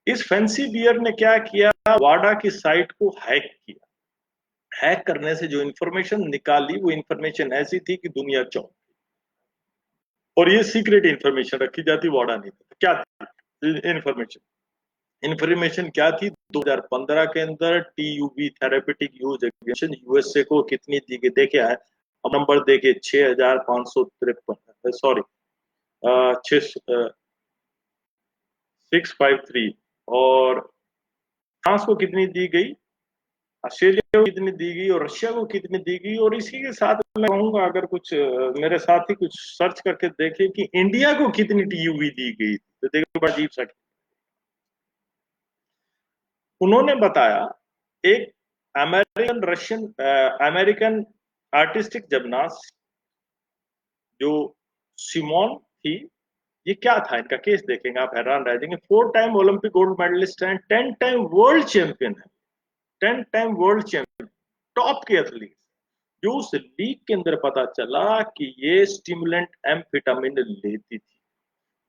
इस फैंसी बियर ने क्या किया, वाडा की साइट को हैक किया। हैक करने से जो इंफॉर्मेशन निकाली वो इंफॉर्मेशन ऐसी थी कि दुनिया चौंक, और ये सीक्रेट इंफॉर्मेशन रखी जाती, वाडा नहीं था। क्या थी इंफॉर्मेशन? इंफॉर्मेशन क्या थी, 2015 के अंदर टीयूबी थेरेपेटिक यूज एग्जीबिशन यूएसए को कितनी दी गई, देखे है अब नंबर देखिए, 6553, सॉरी 653, और फ्रांस को कितनी दी गई, ऑस्ट्रेलिया को कितनी दी गई, और रशिया को कितनी दी गई। और इसी के साथ मैं कहूंगा, अगर कुछ मेरे साथी कुछ सर्च करके देखें कि इंडिया को कितनी टीयूबी दी गई, तो देखो बड़ा अजीब सा। उन्होंने बताया, एक अमेरिकन आर्टिस्टिक जिम्नास्ट जो सिमोन थी, ये क्या था इनका केस, देखेंगे आप हैरान रह जाएंगे। 4 टाइम ओलंपिक गोल्ड मेडलिस्ट हैं, 10 टाइम वर्ल्ड चैंपियन है, 10 टाइम वर्ल्ड चैंपियन, टॉप के एथलीट, जो उस लीग के अंदर पता चला कि ये स्टिमुलेंट एम्फेटामिन लेती थी,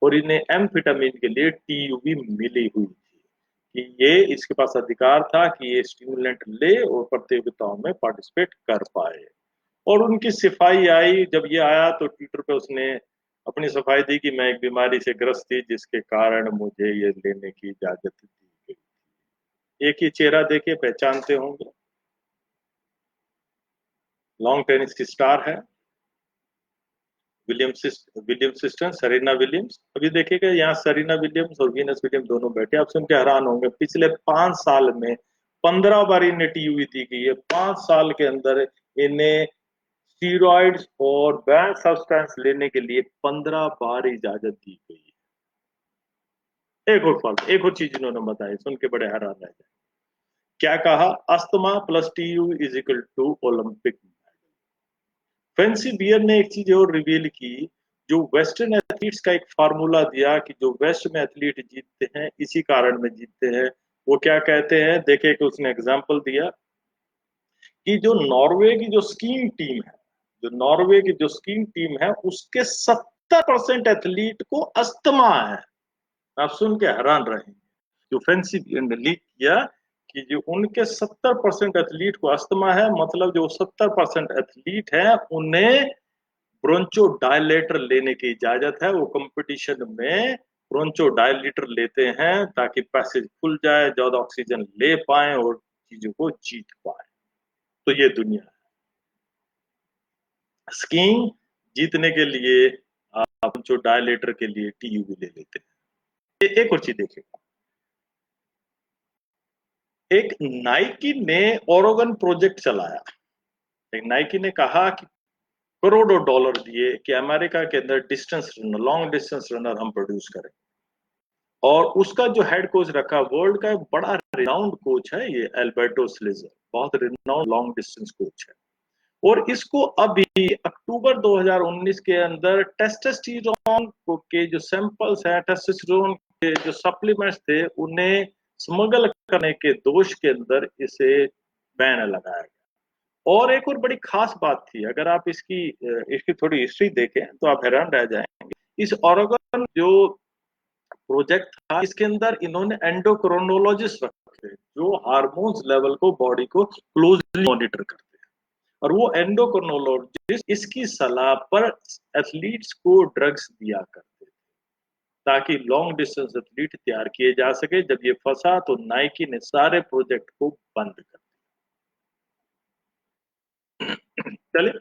और इन्हें एम्फेटामिन के लिए टीयूबी मिली हुई थी, कि ये इसके पास अधिकार था कि ये स्टिमुलेंट ले और प्रतियोगिताओं में पार्टिसिपेट कर पाए। और उनकी सफाई आई, जब ये आया तो ट्विटर पे उसने अपनी सफाई दी कि मैं एक बीमारी से ग्रस्त थी जिसके कारण मुझे ये लेने की इजाजत दी गई। एक ही चेहरा देखे पहचानते होंगे, लॉन्ग टेनिस की स्टार है, विलियम सिस्टर सरीना विलियम्स। अभी देखिएगा यहाँ सरीना विलियम्स और वीनस विलियम्स दोनों बैठे, आप सुन के हैरान होंगे, पिछले 5 साल में 15 बार इन्हें टीयूवी दी गई है। 5 साल के अंदर इन्हें स्टीरॉइड्स और बैन सब्सटेंस लेने के लिए 15 बार इजाजत दी गई है। एक और चीज इन्होंने बताई, सुन के बड़े हैरान रह जाए। क्या कहा, asthma plus TU is equal to Olympic. Fancy Bear ने एक चीज और रिवील की, जो वेस्टर्न एथलीट्स का एक फार्मूला दिया कि जो वेस्ट में एथलीट जीतते हैं इसी कारण में जीतते हैं। वो क्या कहते हैं, देखे कि उसने एग्जांपल दिया कि जो नॉर्वे की जो स्कीइंग टीम है, जो नॉर्वे की जो स्कीइंग टीम है उसके 70% एथलीट को अस्थमा है। आप सुन के हैरान रहेंगे, जो फैंसी बियर ने लीक किया कि जो उनके 70% एथलीट को अस्थमा है, मतलब जो 70% एथलीट है उन्हें ब्रोंचो डायलेटर लेने की इजाजत है। वो कंपटीशन में ब्रोंचो डायलेटर लेते हैं ताकि पैसेज खुल जाए, ज्यादा ऑक्सीजन ले पाए और चीजों को जीत पाए। तो ये दुनिया है, स्कीइंग जीतने के लिए आप ब्रोंचो डायलेटर के लिए टीयूबी ले लेते हैं। एक और चीज देखिएगा, एक नाइकी ने ओरेगन प्रोजेक्ट चलाया। एक नाइकी ने कहा कि करोड़ों डॉलर दिए कि अमेरिका के अंदर distance runner, long distance runner हम प्रोड्यूस करें। और उसका जो हेड कोच रखा, वर्ल्ड का बड़ा रिनाउंड कोच है ये, एल्बर्टो स्लेजर, बहुत रिनाउंड लॉन्ग डिस्टेंस कोच है। और इसको अभी अक्टूबर 2019 के अंदर टेस्टोस्टेरोन के जो सैंपल्स हैं, टेस्टोस्टेरोन के जो सप्लीमेंट्स थे, उन्हें स्मगल करने के दोष के अंदर इसे बैन लगाया गया। और एक और बड़ी खास बात थी, अगर आप इसकी थोड़ी हिस्ट्री देखें तो आप हैरान रह जाएंगे। इस ओरेगन जो प्रोजेक्ट था, इसके अंदर इन्होंने एंडोक्रोनोलॉजिस्ट रखे जो हार्मोन्स लेवल को बॉडी को क्लोजली मॉनिटर करते हैं। और वो एंडोक्रोनोलॉजिस्ट इसकी सलाह पर एथलीट्स को ड्रग्स दिया करते थे ताकि लॉन्ग डिस्टेंस एथलीट तैयार किए जा सके। जब ये फंसा तो नाइकी ने सारे प्रोजेक्ट को बंद कर दिया। चलिए,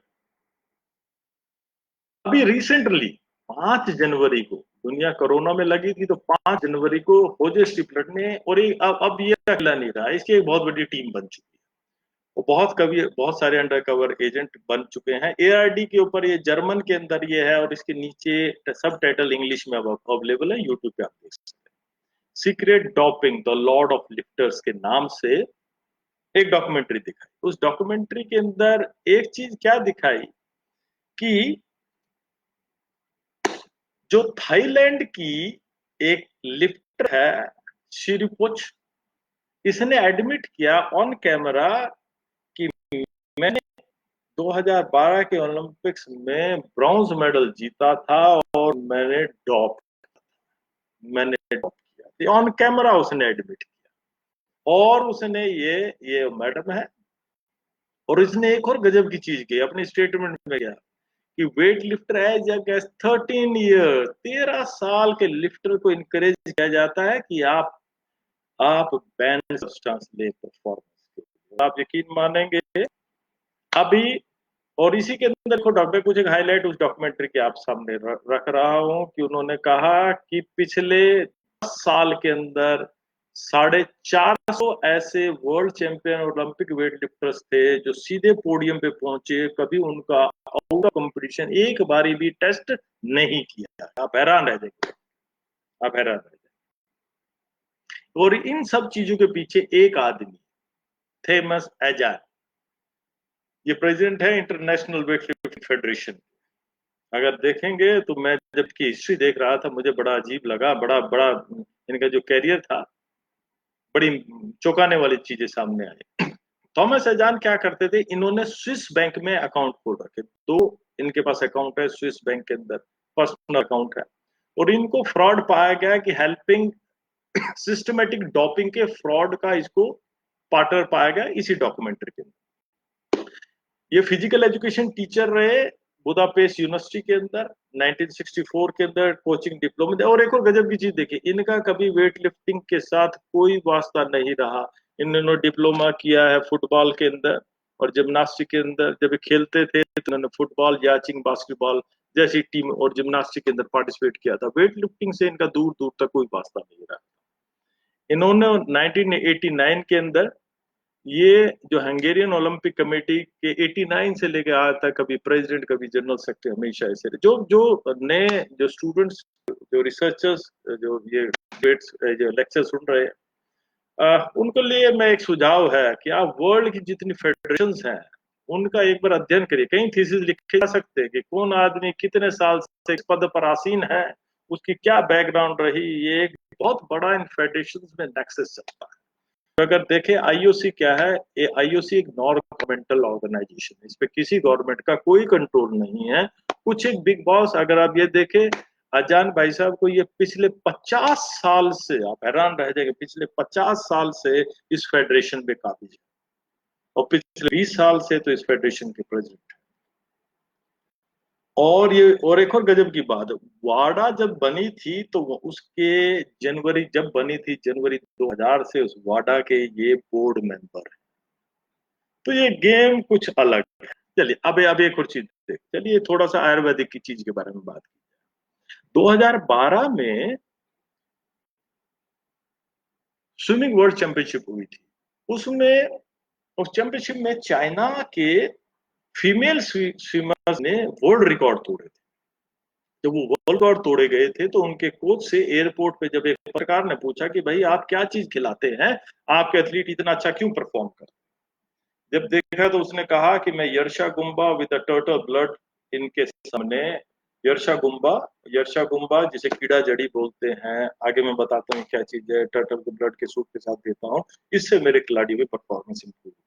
अभी रिसेंटली 5 जनवरी को, दुनिया कोरोना में लगी थी, तो 5 जनवरी को होजे स्टिपलर ने, और अब ये अकेला नहीं रहा, इसकी एक बहुत बड़ी टीम बन चुकी है। वो बहुत सारे अंडर कवर एजेंट बन चुके हैं। एआरडी के ऊपर, ये जर्मन के अंदर ये है, और इसके नीचे सब टाइटल इंग्लिश में अब अवेलेबल है, यूट्यूब पे आप देख सकते हैं। Secret doping the Lord of lifters के नाम से एक डॉक्यूमेंट्री दिखाई। उस डॉक्यूमेंट्री के अंदर एक चीज क्या दिखाई कि जो थाईलैंड की एक लिफ्टर है, शिरिपोच, इसने एडमिट किया ऑन कैमरा कि मैंने 2012 के ओलंपिक्स में ब्रॉन्ज मेडल जीता था और मैंने डॉप किया, ऑन कैमरा उसने एडमिट किया। और उसने ये मैडम है, और इसने एक और गजब की चीज की अपनी स्टेटमेंट में क्या कि weight lifter as a 13 year, 13 साल के लिफ्टर को इनकरेज किया जाता है कि आप बैन सब्सटेंस ले परफॉर्मेंस के लिए। आप यकीन मानेंगे अभी, और इसी के अंदर देखो डॉक्टर, कुछ एक हाईलाइट उस डॉक्यूमेंट्री के आप सामने रख रहा हूं कि उन्होंने कहा कि पिछले 10 साल के अंदर 450 ऐसे world champion Olympic weight lifters थे जो सीधे पोडियम पे पहुंचे, कभी उनका आउट ऑफ कंपटीशन एक बारी भी टेस्ट नहीं किया। आप हैरान रह जाएंगे, आप हैरान रह जाएंगे। और इन सब चीजों के पीछे एक आदमी, थेमस एजाज, ये प्रेसिडेंट है इंटरनेशनल वेट लिफ्टिंग फेडरेशन। अगर देखेंगे तो मैं जब की हिस्ट्री देख रहा था, मुझे बड़ा अजीब लगा, बड़ा बड़ा इनका जो कैरियर था, बड़ी चौंकाने वाली चीजें सामने आई। थॉमस एजान क्या करते थे, इन्होंने स्विस बैंक में अकाउंट खोल रखे, दो इनके पास अकाउंट है स्विस बैंक के अंदर, पर्सनल अकाउंट है। और इनको फ्रॉड पाया गया कि हेल्पिंग सिस्टमेटिक डॉपिंग के फ्रॉड का इसको पार्टनर पाया गया इसी डॉक्यूमेंट्री के अंदर। ये फिजिकल एजुकेशन टीचर रहे बुदापेस्ट यूनिवर्सिटी के अंदर, 1964 के अंदर कोचिंग डिप्लोमा। और एक और गजब की चीज देखिए, इनका कभी वेट लिफ्टिंग के साथ कोई वास्ता नहीं रहा। इन्होंने डिप्लोमा किया है फुटबॉल के अंदर और जिम्नास्टिक के अंदर। जब खेलते थे तो इन्होंने फुटबॉल, याचिंग, बास्केटबॉल जैसी टीम और जिम्नास्टिक के अंदर पार्टिसिपेट किया था। वेट लिफ्टिंग से इनका दूर दूर तक कोई वास्ता नहीं रहा। इन्होंने 1989 के अंदर ये जो हंगेरियन ओलंपिक कमेटी के 89 से लेके आज तक कभी प्रेसिडेंट कभी जनरल सेक्रेटरी, हमेशा ऐसे रहे। जो जो नए जो स्टूडेंट्स, जो रिसर्चर्स, जो ये डिबेट्स, जो लेक्चर सुन रहे हैं, उनके लिए मैं एक सुझाव है कि आप वर्ल्ड की जितनी फेडरेशंस हैं उनका एक बार अध्ययन करिए। कई थीसिस लिखे जा सकते हैं कि कौन आदमी कितने साल से इस पद पर आसीन है, उसकी क्या बैकग्राउंड रही। ये एक बहुत बड़ा इन फेडरेशंस में नेक्सस चलता है। तो अगर देखें आईओसी क्या है, ये आईओसी एक नॉन गवर्नमेंटल ऑर्गेनाइजेशन है, इस पे किसी गवर्नमेंट का कोई कंट्रोल नहीं है। कुछ एक बिग बॉस, अगर आप ये देखें अजान भाई साहब को, ये पिछले 50 साल से, आप हैरान रह जाएंगे, पिछले 50 साल से इस फेडरेशन पे काबिज है, और पिछले 20 साल से तो इस फेडरेशन के प्रेसिडेंट। और ये और एक और गजब की बात, वाडा जब बनी थी तो उसके जनवरी जब बनी थी, जनवरी 2000 से उस वाडा के ये बोर्ड मेंबर है। तो ये गेम कुछ अलग है। चलिए अब एक और चीज देख, चलिए थोड़ा सा आयुर्वेदिक की चीज के बारे में बात की। 2012 में स्विमिंग वर्ल्ड चैंपियनशिप हुई थी। उसमें उस चैंपियनशिप में चाइना के फीमेल स्विमर्स ने वर्ल्ड रिकॉर्ड तोड़े थे। जब वो वर्ल्ड रिकॉर्ड तोड़े गए थे तो उनके कोच से एयरपोर्ट पे जब एक पत्रकार ने पूछा कि भाई आप क्या चीज खिलाते हैं, आपके एथलीट इतना अच्छा क्यों परफॉर्म कर, जब देखा तो उसने कहा कि मैं यर्शा गुम्बा विद अ टर्टल ब्लड इनके सामने, यर्शा गुम्बा, यर्शा गुम्बा जिसे कीड़ा जड़ी बोलते हैं, आगे मैं बताता हूँ क्या चीज है, टर्टल को ब्लड के सूप के साथ देता हूँ, इससे मेरे खिलाड़ियों की परफॉर्मेंस इंप्रूव हुई।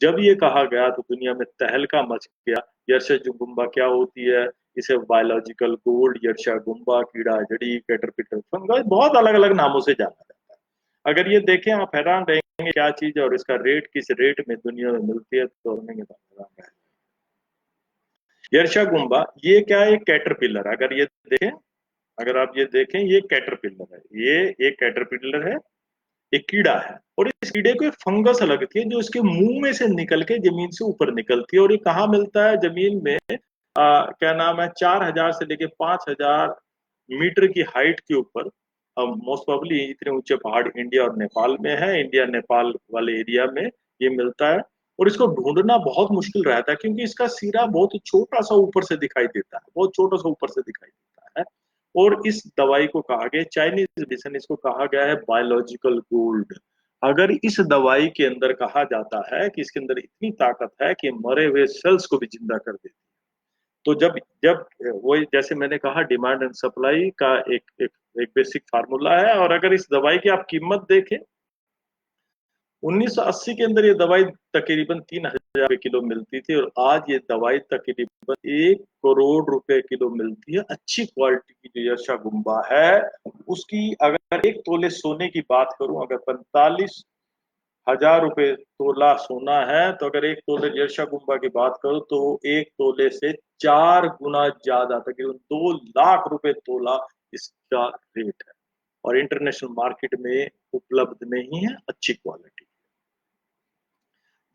जब ये कहा गया तो दुनिया में तहलका मच गया। यर्शा गुम्बा क्या होती है, इसे बायोलॉजिकल गोल्ड, यर्शा गुम्बा, कीड़ा जड़ी, कैटरपिलर फंगस, बहुत अलग अलग नामों से जाना जाता है। अगर ये देखें आप हैरान रहेंगे क्या चीज है और इसका रेट किस रेट में दुनिया में मिलती है, तो हमें हैरान रहेंगे। यर्शा गुम्बा ये क्या है, कैटरपिलर, अगर ये देखें, अगर आप ये देखें ये कैटरपिलर है, ये एक कैटरपिलर है, एक कीड़ा है, और इस कीड़े को एक फंगस लगती है जो इसके मुंह में से निकल के जमीन से ऊपर निकलती है। और ये कहाँ मिलता है, जमीन में क्या नाम है, 4,000 से लेके 5,000 मीटर की हाइट के ऊपर। मोस्ट प्रोबेबली इतने ऊंचे पहाड़ इंडिया और नेपाल में है, इंडिया नेपाल वाले एरिया में ये मिलता है। और इसको ढूंढना बहुत मुश्किल रहता है क्योंकि इसका सिरा बहुत छोटा सा ऊपर से दिखाई देता है, बहुत छोटा सा ऊपर से दिखाई देता है। और इस दवाई को कहा गया, चाइनीज मेडिसिन, इसको कहा गया है बायोलॉजिकल गोल्ड। अगर इस दवाई के अंदर कहा जाता है कि इसके अंदर इतनी ताकत है कि मरे हुए सेल्स को भी जिंदा कर देती है, तो जब जब वो, जैसे मैंने कहा, डिमांड एंड सप्लाई का एक बेसिक फार्मूला है। और अगर इस दवाई की आप कीमत देखें, 1980 के अंदर ये दवाई तकरीबन 3,000 किलो मिलती थी, और आज ये दवाई तकरीबन 1 करोड़ रुपए किलो मिलती है। अच्छी क्वालिटी की जो यशा गुम्बा है उसकी अगर 1 तोले सोने की बात करूं, अगर 45,000 रुपए तोला सोना है, तो अगर 1 तोले यशा गुम्बा की बात करूं तो 1 तोले से 4 गुना ज्यादा, तकरीबन 2 लाख रुपए तोला इसका रेट है। और इंटरनेशनल मार्केट में उपलब्ध नहीं है अच्छी क्वालिटी।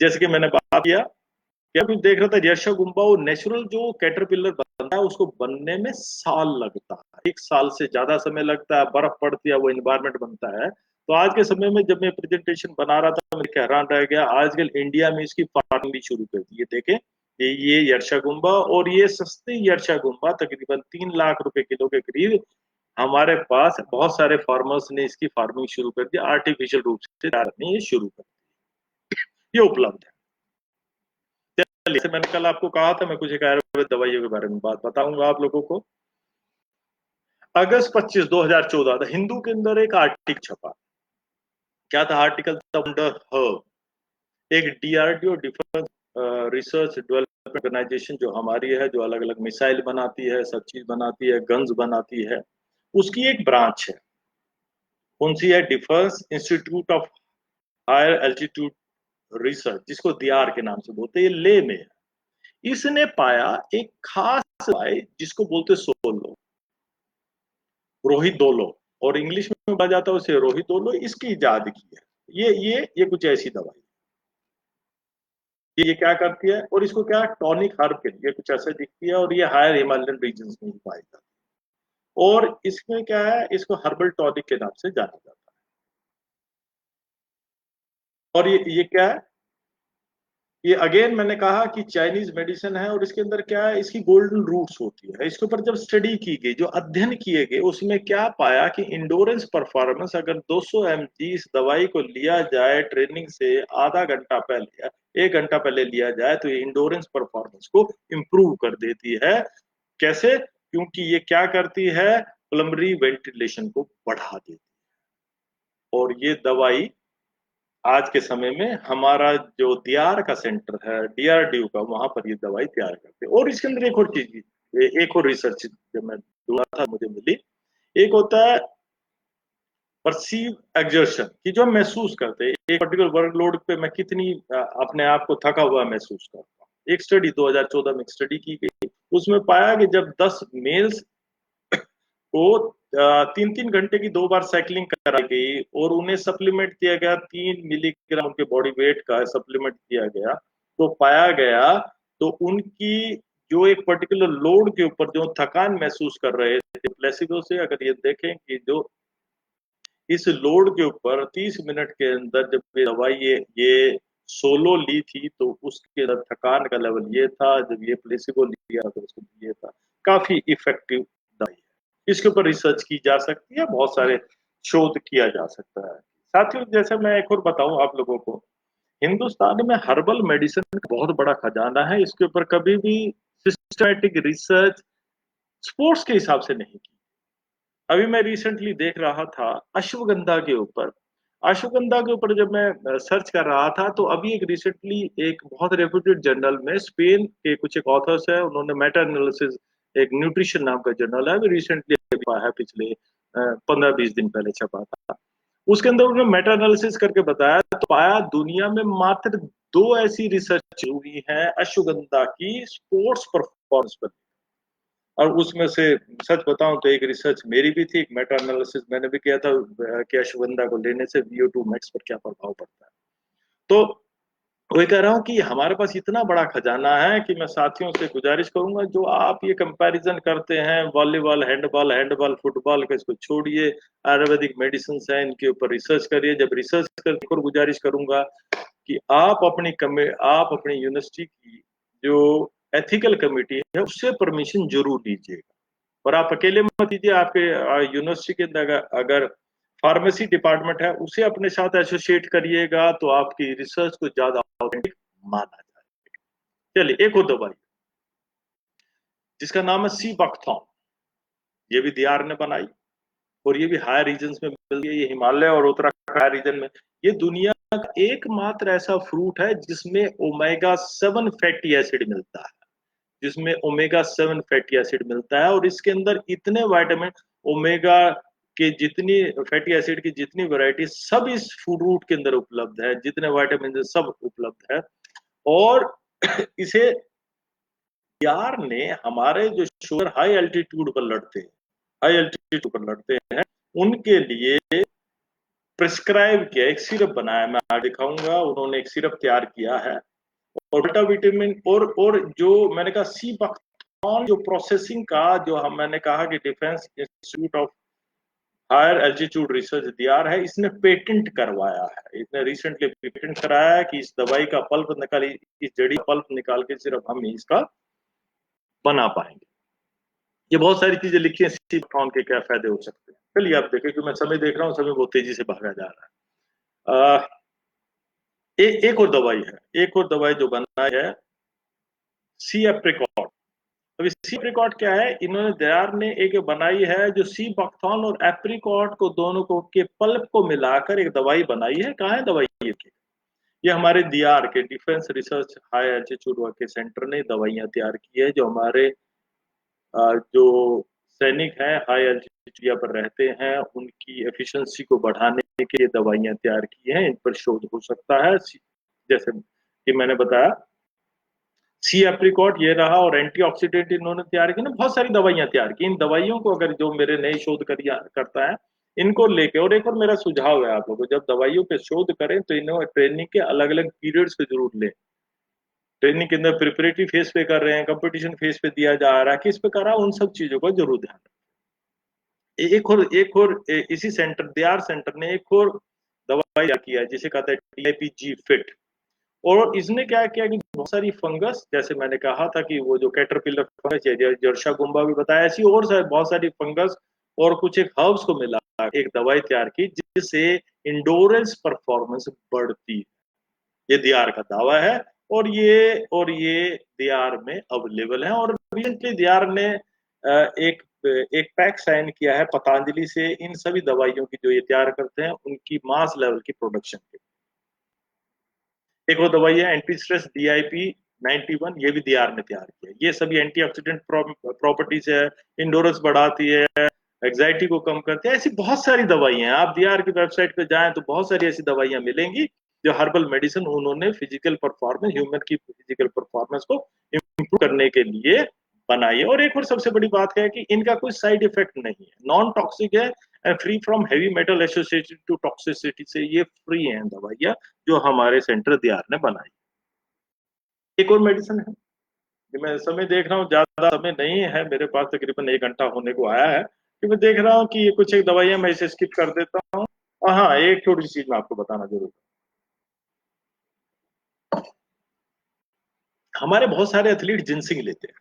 जैसे कि मैंने बात किया, क्या कुछ देख रहा था, यशा गुम्बा वो नेचुरल जो कैटरपिलर बनता है उसको बनने में साल लगता है, 1 साल से ज्यादा समय लगता है, बर्फ पड़ती है, वो इन्वायरमेंट बनता है। तो आज के समय में जब मैं प्रेजेंटेशन बना रहा था मैं हैरान रह गया, आजकल इंडिया में इसकी फार्मिंग भी शुरू कर दी है। देखें ये यर्शा गुम्बा, और ये सस्ती यर्शा गुम्बा तकरीबन 3 लाख रुपए किलो के करीब हमारे पास बहुत सारे फार्मर्स ने इसकी फार्मिंग शुरू कर दी, आर्टिफिशियल रूप से ये शुरू कर दी, ये उपलब्ध है। जैसे मैंने कल आपको कहा था, मैं कुछ एक आयुर्वेद दवाइयों के बारे में बात बताऊंगा आप लोगों को। अगस्त 25 2014 था, हिंदू के अंदर एक आर्टिकल छपा। क्या था आर्टिकल था, अंडर हर्ब, एक DRDO, defence research development organisation जो हमारी है, जो अलग अलग मिसाइल बनाती है, सब चीज बनाती है, गन्स बनाती है, उसकी एक ब्रांच है। कौन सी है, defence institute of higher altitude research, जिसको डीआर के नाम से बोलते हैं, ये ले में है। इसने पाया एक खास दवाई जिसको बोलते सोलो, रोहितोलो, और इंग्लिश में बोला जाता है उसे रोहितोलो, इसकी इजाद की है। ये कुछ ऐसी दवाई, ये क्या करती है, और इसको क्या टॉनिक हर्ब के लिए कुछ ऐसे दिखती है, और ये हायर हिमालयन रीजन में ही पाई जाती है। और इसमें क्या है, इसको हर्बल टॉनिक के नाम से जाना जाता है। और ये क्या है, ये अगेन मैंने कहा कि चाइनीज मेडिसिन है, और इसके अंदर क्या है, इसकी गोल्डन रूट्स होती है। इसके ऊपर जब स्टडी की गई, जो अध्ययन किए गए, उसमें क्या पाया कि इंडोरेंस परफॉर्मेंस, अगर 200 mg इस दवाई को लिया जाए ट्रेनिंग से आधा घंटा पहले या 1 घंटा पहले लिया जाए, तो ये इंडोरेंस परफॉर्मेंस को इम्प्रूव कर देती है। कैसे, क्योंकि ये क्या करती है, पल्मोनरी वेंटिलेशन को बढ़ा देती है। और ये दवाई आज के समय में हमारा जो डीआर का सेंटर है, डीआरडीओ का, वहां पर ये दवाई तैयार करते हैं। और इसके अंदर एक और चीज, एक और रिसर्च जब मैं ढूंढा था मुझे मिली, एक होता है परसीव एक्सर्शन, कि जो हम महसूस करते हैं एक पर्टिकुलर वर्कलोड पे मैं कितनी अपने आप को थका हुआ महसूस करता हूँ। एक स्टडी 2014 में एक स्टडी की गई, उसमें पाया कि जब 10 मेल्स को 3-3 घंटे की 2 बार साइकिलिंग कराई गई, और उन्हें सप्लीमेंट किया गया, 3 मिलीग्राम उनके बॉडी वेट का सप्लीमेंट किया गया, तो पाया गया, तो उनकी जो एक पर्टिकुलर लोड के ऊपर जो थकान महसूस कर रहे थे प्लेसिबो से, अगर ये देखें कि जो इस लोड के ऊपर 30 मिनट के अंदर जब ये दवाई ये सोलो ली थी तो उसके अंदर थकान का लेवल ये था, जब ये प्लेसिबो लिया तो उसको ये था। काफी इफेक्टिव दवाई है, इसके ऊपर रिसर्च की जा सकती है, बहुत सारे शोध किया जा सकता है। साथियों, जैसे मैं एक और बताऊं आप लोगों को, हिंदुस्तान में हर्बल मेडिसिन का बहुत बड़ा खजाना है, इसके ऊपर कभी भी सिस्टमैटिक रिसर्च स्पोर्ट्स के हिसाब से नहीं की। अभी मैं रिसेंटली देख रहा था अश्वगंधा के ऊपर, अश्वगंधा के ऊपर जब मैं सर्च कर रहा था, तो अभी एक रिसेंटली एक बहुत रेप्यूटेड जर्नल में स्पेन के कुछ एक ऑथर्स है, उन्होंने मेटा एनालिसिस, एक न्यूट्रिशन नाम का जर्नल है, अभी रिसेंटली है, पिछले 15-20 दिन पहले छपा था। उसके अंदर उन्होंने मेटा एनालिसिस करके बताया, तो पाया दुनिया में मात्र 2 ऐसी रिसर्च हुई है अश्वगंधा की स्पोर्ट्स परफॉर्मेंस पर। और उसमें से सच बताऊं तो एक रिसर्च मेरी भी थी, एक मेटा एनालिसिस मैंने भी किया था कि अश्वगंधा को लेने से VO2 मैक्स पर क्या प्रभाव पड़ता है। तो वही कह रहा हूँ कि हमारे पास इतना बड़ा खजाना है कि मैं साथियों से गुजारिश करूंगा, जो आप ये कंपैरिजन करते हैं वॉलीबॉल, हैंडबॉल, फुटबॉल का, इसको छोड़िए। आयुर्वेदिक मेडिसिन है, इनके ऊपर रिसर्च करिए। जब रिसर्च करके और गुजारिश करूंगा कि आप अपनी यूनिवर्सिटी की जो एथिकल कमेटी है उससे परमिशन जरूर लीजिएगा। और आप अकेले मत लीजिए, आपके यूनिवर्सिटी के अंदर अगर फार्मेसी डिपार्टमेंट है उसे अपने साथ एसोसिएट करिएगा, तो आपकी रिसर्च को ज्यादा ऑथेंटिक माना जाए। चलिए, एक और दवाई जिसका नाम है सी बकथॉन, ये भी दियार ने बनाई, और ये भी हाई रीजन में मिलती है, ये हिमालय और उत्तराखंड रीजन में। ये दुनिया का एकमात्र ऐसा फ्रूट है जिसमें ओमेगा 7 फैटी एसिड मिलता है, और इसके अंदर इतने विटामिन, ओमेगा के जितनी फैटी एसिड की जितनी वैरायटी, सब इस फ्रूट के अंदर उपलब्ध है, जितने विटामिन सब उपलब्ध है। और इसे यार ने हमारे जो शुगर हाई एल्टीट्यूड पर लड़ते हैं, उनके लिए प्रिस्क्राइब किया, एक सिरप बनाया, मैं आज दिखाऊंगा। उन्होंने एक सिरप तैयार किया है, और बेटा विटामिन, और जो मैंने कहा सी बकथॉन, जो प्रोसेसिंग का, जो हम मैंने कहा कि defence institute of higher altitude research दियार है, इसने पेटेंट करवाया है, इसने रिसेंटली पेटेंट कराया है कि इस दवाई का पल्प निकाली, इस जड़ी पल्प निकाल के सिर्फ हम ही इसका बना पाएंगे। ये बहुत सारी चीजें लिखी है, सी बकथॉन के क्या फायदे हो सकते हैं। चलिए आप देखिए कि मैं समय देख रहा हूँ, समय बहुत तेजी से भागा जा रहा है। एक और दवाई है, एक और दवाई जो बना है सी एप्रिकॉट। अभी सी एप्रिकॉट क्या है, इन्होंने दयार ने एक बनाई है जो सी बकथॉन और एप्रिकॉट को, दोनों को के पल्प को मिलाकर एक दवाई बनाई है। कहाँ है दवाई ये हमारे दियार के defence research high altitude work centre ने दवाइयां तैयार की है, जो हमारे जो सैनिक हैं हाई एल्टीट्यूड पर रहते हैं, उनकी एफिशिएंसी को बढ़ाने के लिए दवाइयां तैयार की हैं, इन पर शोध हो सकता है। जैसे कि मैंने बताया सी एप्रिकॉट ये रहा, और एंटीऑक्सीडेंट इन्होंने तैयार की ना, बहुत सारी दवाइयां तैयार की। इन दवाइयों को अगर जो मेरे नए शोध करता है, इनको लेके, और एक और मेरा सुझाव है आप लोगों को, जब दवाइयों पे शोध करें तो इन्होंने ट्रेनिंग के अलग अलग पीरियड्स पे जरूर लें। ट्रेनिंग के अंदर प्रिपरेटरी फेज पे कर रहे हैं, कंपटीशन फेज पे दिया जा रहा है, किस पे कर रहा है, उन सब चीजों का जरूर ध्यान रखें। इसी सेंटर, दियार सेंटर ने एक और दवाई किया है जिसे कहते हैं TIPG फिट। और इसने क्या किया कि बहुत सारी फंगस, जैसे मैंने कहा था कि वो जो कैटरपिलर फंगस है, जर्शा गुम्बा भी बताया, ऐसी और बहुत सारी फंगस और कुछ एक हर्ब्स को मिला एक दवाई तैयार की, जिससे इंडोरेंस परफॉर्मेंस बढ़ती है। ये दियार का दावा है, और ये दियार में अवेलेबल है। और रिसेंटली दियार ने एक एक पैक साइन किया है पतंजलि से, इन सभी दवाइयों की जो ये तैयार करते हैं उनकी मास लेवल की प्रोडक्शन के। एक और दवाई है एंटी स्ट्रेस DIP-91, ये भी दियार ने तैयार किया। ये सभी एंटीऑक्सीडेंट प्रॉपर्टीज है, इंडोरेंस बढ़ाती है, एग्जाइटी को कम करती है। ऐसी बहुत सारी दवाइयां हैं, आप दियार की वेबसाइट पे जाएं तो बहुत सारी ऐसी दवाइयां मिलेंगी जो हर्बल मेडिसिन उन्होंने फिजिकल परफॉर्मेंस, ह्यूमन की फिजिकल परफॉर्मेंस को इम्प्रूव करने के लिए बनाई है। और एक और सबसे बड़ी बात है कि इनका कोई साइड इफेक्ट नहीं है, नॉन टॉक्सिक है, and free from heavy metal associated to toxicity से ये फ्री हैं दवाइयां, जो हमारे सेंटर दियार ने बनाई। एक और मेडिसिन है, कि मैं समय देख रहा हूँ, ज्यादा समय नहीं है मेरे पास, तकरीबन 1 घंटा होने को आया है, कि मैं देख रहा हूँ कि ये कुछ एक दवाइयां मैं इसे स्किप कर देता हूँ। और हाँ, एक छोटी सी चीज मैं आपको बताना जरूर, हमारे बहुत सारे एथलीट जिनसिंग लेते हैं,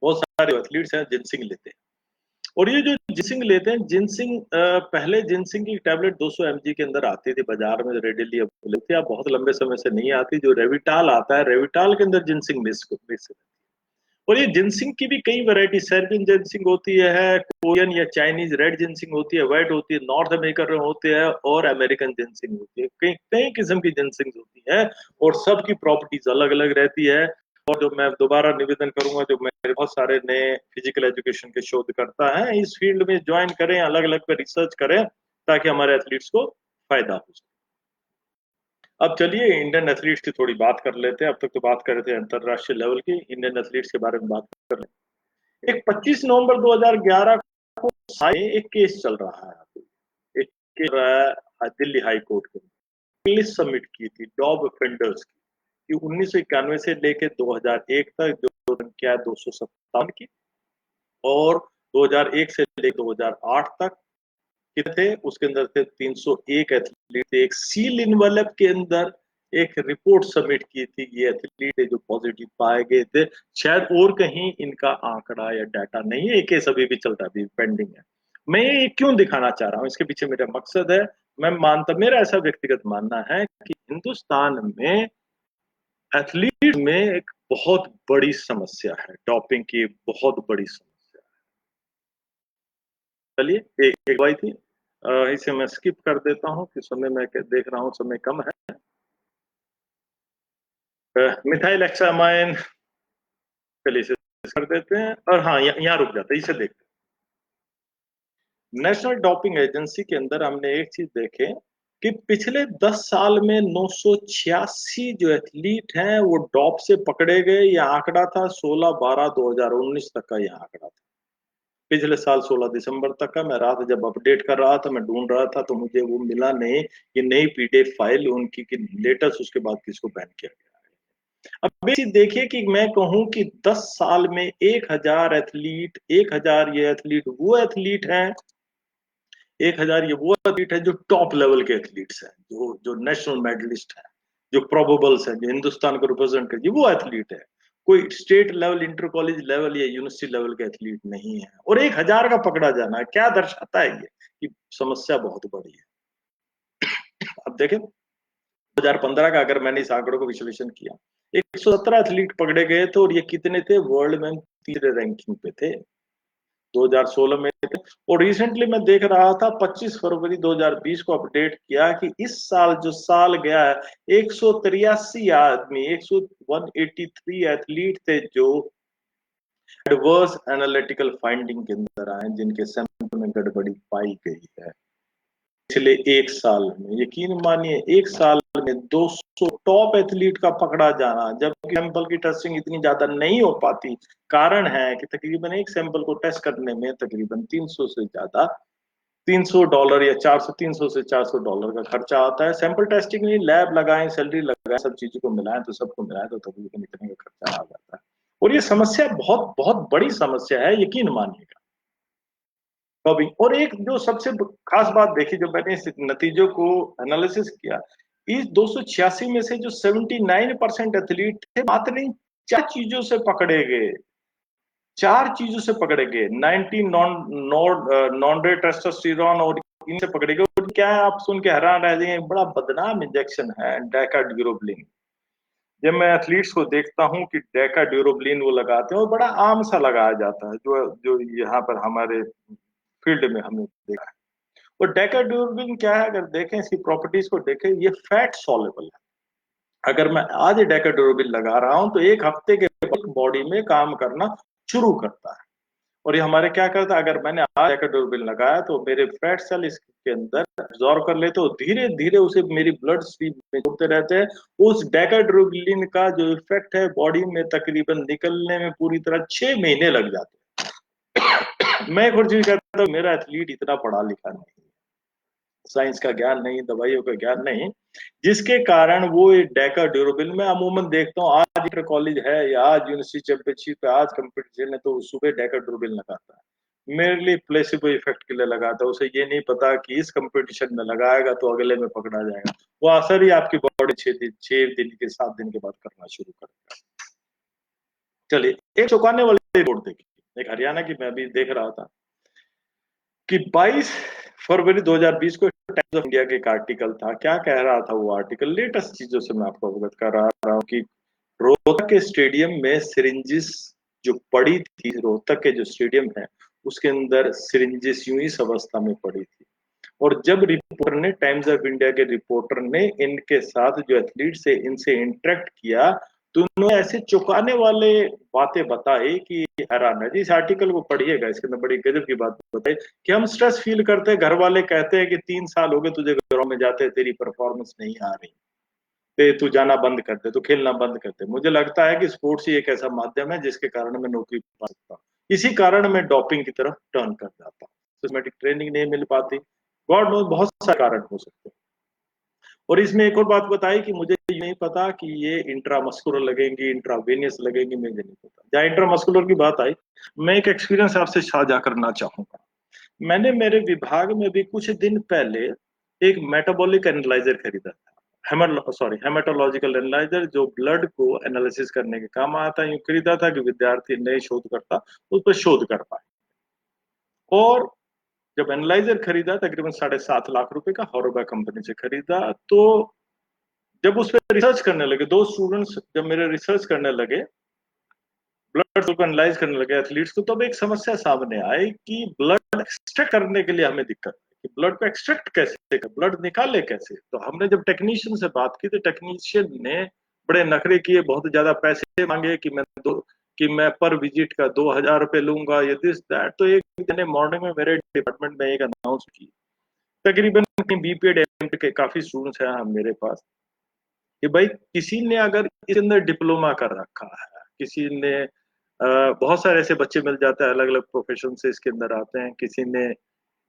बहुत सारे एथलीट्स हैं जिनसिंग लेते हैं। और ये जो जिनसिंग लेते हैं, जिनसिंग पहले जिनसिंग की टैबलेट 200 mg के अंदर आती थी बाजार में, रेडिली अवेलेबल थी। अब बहुत लंबे समय से नहीं आती। जो रेविटाल आता है, रेविटाल के अंदर जिनसिंग मिक्स। और ये जिनसिंग की भी कई वैरायटी, सर्बियन जिनसिंग होती है, कोरियन या चाइनीज रेड जिनसिंग होती है, व्हाइट होती है, नॉर्थ अमेरिकन होते हैं, और अमेरिकन जिनसिंग होती है। कई कई किस्म की जिनसिंग होती है, और सबकी प्रॉपर्टीज अलग अलग रहती है। और जो मैं दोबारा निवेदन करूंगा, जो मेरे बहुत सारे नए फिजिकल एजुकेशन के शोधकर्ता हैं, इस फील्ड में ज्वाइन करें, अलग अलग पे रिसर्च करें, ताकि हमारे एथलीट्स को फायदा हो सके। अब चलिए इंडियन एथलीट्स की थोड़ी बात कर लेते हैं। अब तक तो बात कर रहे थे अंतरराष्ट्रीय लेवल की, इंडियन एथलीट्स के बारे में बात कर लेते हैं। एक 25 नवंबर 2011 को एक केस चल रहा है, एक केस रहा है दिल्ली हाई कोर्ट के, लिस्ट सबमिट की थी डॉग ऑफेंडर्स की, कि 1991 से लेके 2001 तक जो संख्या है 257 की, और 2001 से लेकर 2008 तक कितने थे, उसके अंदर थे 301 एथलीट थे। एक सील इनवेलप के अंदर एक रिपोर्ट सबमिट की थी, ये एथलीट जो पॉजिटिव पाए गए थे। शायद और कहीं इनका आंकड़ा या डाटा नहीं है, एक केस अभी भी चल रहा है, अभी पेंडिंग है। मैं ये क्यों दिखाना चाह रहा हूँ, इसके पीछे मेरा मकसद है। मैं मानता, मेरा ऐसा व्यक्तिगत मानना है कि हिंदुस्तान में एथलीट में एक बहुत बड़ी समस्या है, डोपिंग की बहुत बड़ी समस्या है। चलिए, एक बात थी, इसे मैं स्किप कर देता हूँ कि समय मैं देख रहा हूँ समय कम है। मिथाइल एक्सामाइन, चलिए इसे कर देते हैं, और हाँ यहाँ रुक जाते हैं, इसे देखते हैं। नेशनल डोपिंग एजेंसी के अंदर हमने एक चीज देखे कि पिछले 10 साल में 986 जो एथलीट हैं वो डॉप से पकड़े गए। यह आंकड़ा था 16/12/2019 तक का, यह आंकड़ा था पिछले साल 16 दिसंबर तक का। मैं रात जब अपडेट कर रहा था, मैं ढूंढ रहा था, तो मुझे वो मिला नहीं कि नई पीडीएफ फाइल उनकी कि लेटेस्ट उसके बाद किसको बैन किया गया है। अब ये देखिए कि मैं कहूं कि 10 साल में 1000 एथलीट, 1000 ये एथलीट वो एथलीट हैं, 1000 ये वो एथलीट है जो टॉप लेवल के एथलीट्स हैं, जो जो नेशनल मेडलिस्ट हैं, जो प्रोबेबल्स हैं, जो हिंदुस्तान को रिप्रेजेंट कर, वो एथलीट है। कोई state level, inter college level या यूनिवर्सिटी लेवल के एथलीट नहीं है। और 1000 का पकड़ा जाना है, क्या दर्शाता है ये कि समस्या बहुत बड़ी है। अब देखें 2015 का अगर मैंने इस आंकड़ों को विश्लेषण किया, 117 एथलीट पकड़े गए थे, और ये कितने थे, वर्ल्ड में तीसरे रैंकिंग पे थे, 2016 में थे। और रिसेंटली मैं देख रहा था 25 फरवरी 2020 को अपडेट किया कि इस साल जो साल गया है, 183 आदमी, 183 एथलीट थे जो एडवर्स एनालिटिकल फाइंडिंग के अंदर आए, जिनके सैंपल में गड़बड़ी पाई गई है पिछले एक साल में। यकीन मानिए, एक साल में 200 टॉप एथलीट का पकड़ा जाना, जबकि सैंपल की टेस्टिंग इतनी ज्यादा नहीं हो पाती। कारण है कि तकरीबन एक सैंपल को टेस्ट करने में तकरीबन 300 से ज्यादा, $300 या 400, 300 से $400 का खर्चा आता है। सैंपल टेस्टिंग में लैब लगाएं, सैलरी लगाएं, सब चीजों को मिलाएं, तो सबको मिलाएं तो तकरीबन इतने का खर्चा आ जाता है। और ये समस्या बहुत बहुत बड़ी समस्या है, यकीन मानिएगा। लॉबिंग, और एक जो सबसे खास बात देखी, जब मैंने इस नतीजों को एनालिसिस किया, इस 286 में से जो 79% एथलीट थे, मात्र इन 4 चीजों से पकड़े गए, 4 चीजों से पकड़े गए। 19 नॉन टेस्टोस्टेरोन, और इनसे पकड़े गए। और क्या है, आप सुन के हैरान रह जाएंगे, बड़ा बदनाम इंजेक्शन है डेकाड्यूरोब्लिन। जब मैं एथलीट्स को देखता हूं कि डेकाड्यूरोब्लिन वो लगाते हैं, और बड़ा आम सा लगाया जाता है, जो जो यहाँ पर हमारे फील्ड में हमने देखा है। और डेकाड्यूरोबिन क्या है, अगर देखें इसकी प्रॉपर्टीज को देखें, ये फैट सॉल्युबल है। अगर मैं आज डेकाड्यूरोबिन लगा रहा हूं, तो एक हफ्ते के बाद बॉडी में काम करना शुरू करता है। और ये हमारे क्या करता है, अगर मैंने आज डेकाड्यूरोबिन लगाया तो मेरे फैट सेल इसके अंदर एब्जॉर्ब कर लेते, और धीरे धीरे उसे मेरी ब्लड स्ट्रीम में जोड़ते रहते हैं। उस डेकाड्यूरोबिन का जो इफेक्ट है बॉडी में, तकरीबन निकलने में पूरी तरह 6 महीने लग जाते हैं। मैं एक और चीज कहता हूँ, मेरा एथलीट इतना पढ़ा लिखा नहीं, साइंस का ज्ञान नहीं, दवाइयों का ज्ञान नहीं, जिसके कारण वो डेका ड्यूरेबल में अमूमन देखता हूँ, आज इंटर कॉलेज है या आज यूनिवर्सिटी चैंपियनशिप है, आज कंपटीशन है, तो सुबह डेका ड्यूरेबल लगाता है। मेरे लिए प्लेसिबो इफेक्ट के लिए लगाता है, उसे ये नहीं पता कि इस कंपटीशन में लगाएगा तो अगले में पकड़ा जाएगा। वो असर ही आपकी बॉडी 6 दिन के 7 दिन के बाद करना शुरू करेगा। चलिए, एक चौंकाने वाली रिपोर्ट देखिए, एक हरियाणा की मैं भी देख रहा था कि 22 फरवरी 2020 को टाइम्स ऑफ इंडिया के एक आर्टिकल था। क्या कह रहा था वो आर्टिकल? लेटेस्ट चीजों से मैं आपको अवगत करा रहा हूँ कि रोहतक के स्टेडियम में सिरिंजिस जो पड़ी थी, रोहतक के जो स्टेडियम है उसके अंदर सिरिंजिस यूं ही इस अवस्था में पड़ी थी। और जब रिपोर्टर ने, टाइम्स ऑफ इंडिया के रिपोर्टर ने इनके साथ जो एथलीट्स है इनसे इंटरेक्ट किया, तो उन्होंने ऐसे चौंकाने वाले बातें बताई कि हैरान है जी। इस आर्टिकल को पढ़िएगा, इसके अंदर बड़ी गजब की बात बताई कि हम स्ट्रेस फील करते हैं, घर वाले कहते हैं कि 3 साल हो गए तुझे ग्राउंड में जाते, तेरी परफॉर्मेंस नहीं आ रही, तू जाना बंद कर दे, तू खेलना बंद कर दे। मुझे लगता है कि स्पोर्ट्स ही एक ऐसा माध्यम है जिसके कारण मैं नौकरी पा सकता हूँ। इसी कारण मैं डॉपिंग की तरफ टर्न कर जाता हूँ, सिस्टमेटिक ट्रेनिंग नहीं मिल पाती, गॉड नो, बहुत सारे कारण हो सकते हैं। और इसमें एक और बात बताई कि मुझे नहीं पता कि ये इंट्रामस्कुलर लगेंगी, इंट्रावेनियस लगेंगी, मुझे नहीं पता। जहाँ इंट्रामस्कुलर की बात आई, मैं एक एक्सपीरियंस आपसे साझा करना चाहूंगा। मैंने मेरे विभाग में भी कुछ दिन पहले एक मेटाबॉलिक एनालाइजर खरीदा था, हेमाटोलॉजिकल एनालाइजर, जो ब्लड को एनालिसिस करने के काम आता है। यूं खरीदा था कि विद्यार्थी नए शोधकर्ता उस पर शोध कर पाए। और जब एनालाइजर खरीदा, तकरीबन 7.5 लाख रुपए का, हॉरोबा कंपनी से खरीदा, तो जब उस पर रिसर्च करने लगे, 2 स्टूडेंट्स जब मेरे रिसर्च करने लगे, ब्लड को एनालाइज करने लगे एथलीट्स को, तब एक समस्या सामने आई कि ब्लड एक्सट्रैक्ट करने के लिए हमें दिक्कत है कि ब्लड को एक्सट्रैक्ट कैसे कर, ब्लड निकाले कैसे। तो हमने जब टेक्नीशियन से बात की, तो टेक्नीशियन ने बड़े नखरे किए, बहुत ज्यादा पैसे मांगे कि मैं पर विजिट का 2,000 रुपए लूंगा, ये दिस दैट। तो एक दिन मॉर्निंग में मेरे डिपार्टमेंट में एक अनाउंस की, तकरीबन बीपीएड एमपीएड के काफी स्टूडेंट्स हैं हम मेरे पास, कि भाई किसी ने अगर इसके अंदर डिप्लोमा कर रखा है, किसी ने बहुत सारे ऐसे बच्चे मिल जाते हैं, अलग अलग प्रोफेशन से इसके अंदर आते हैं, किसी ने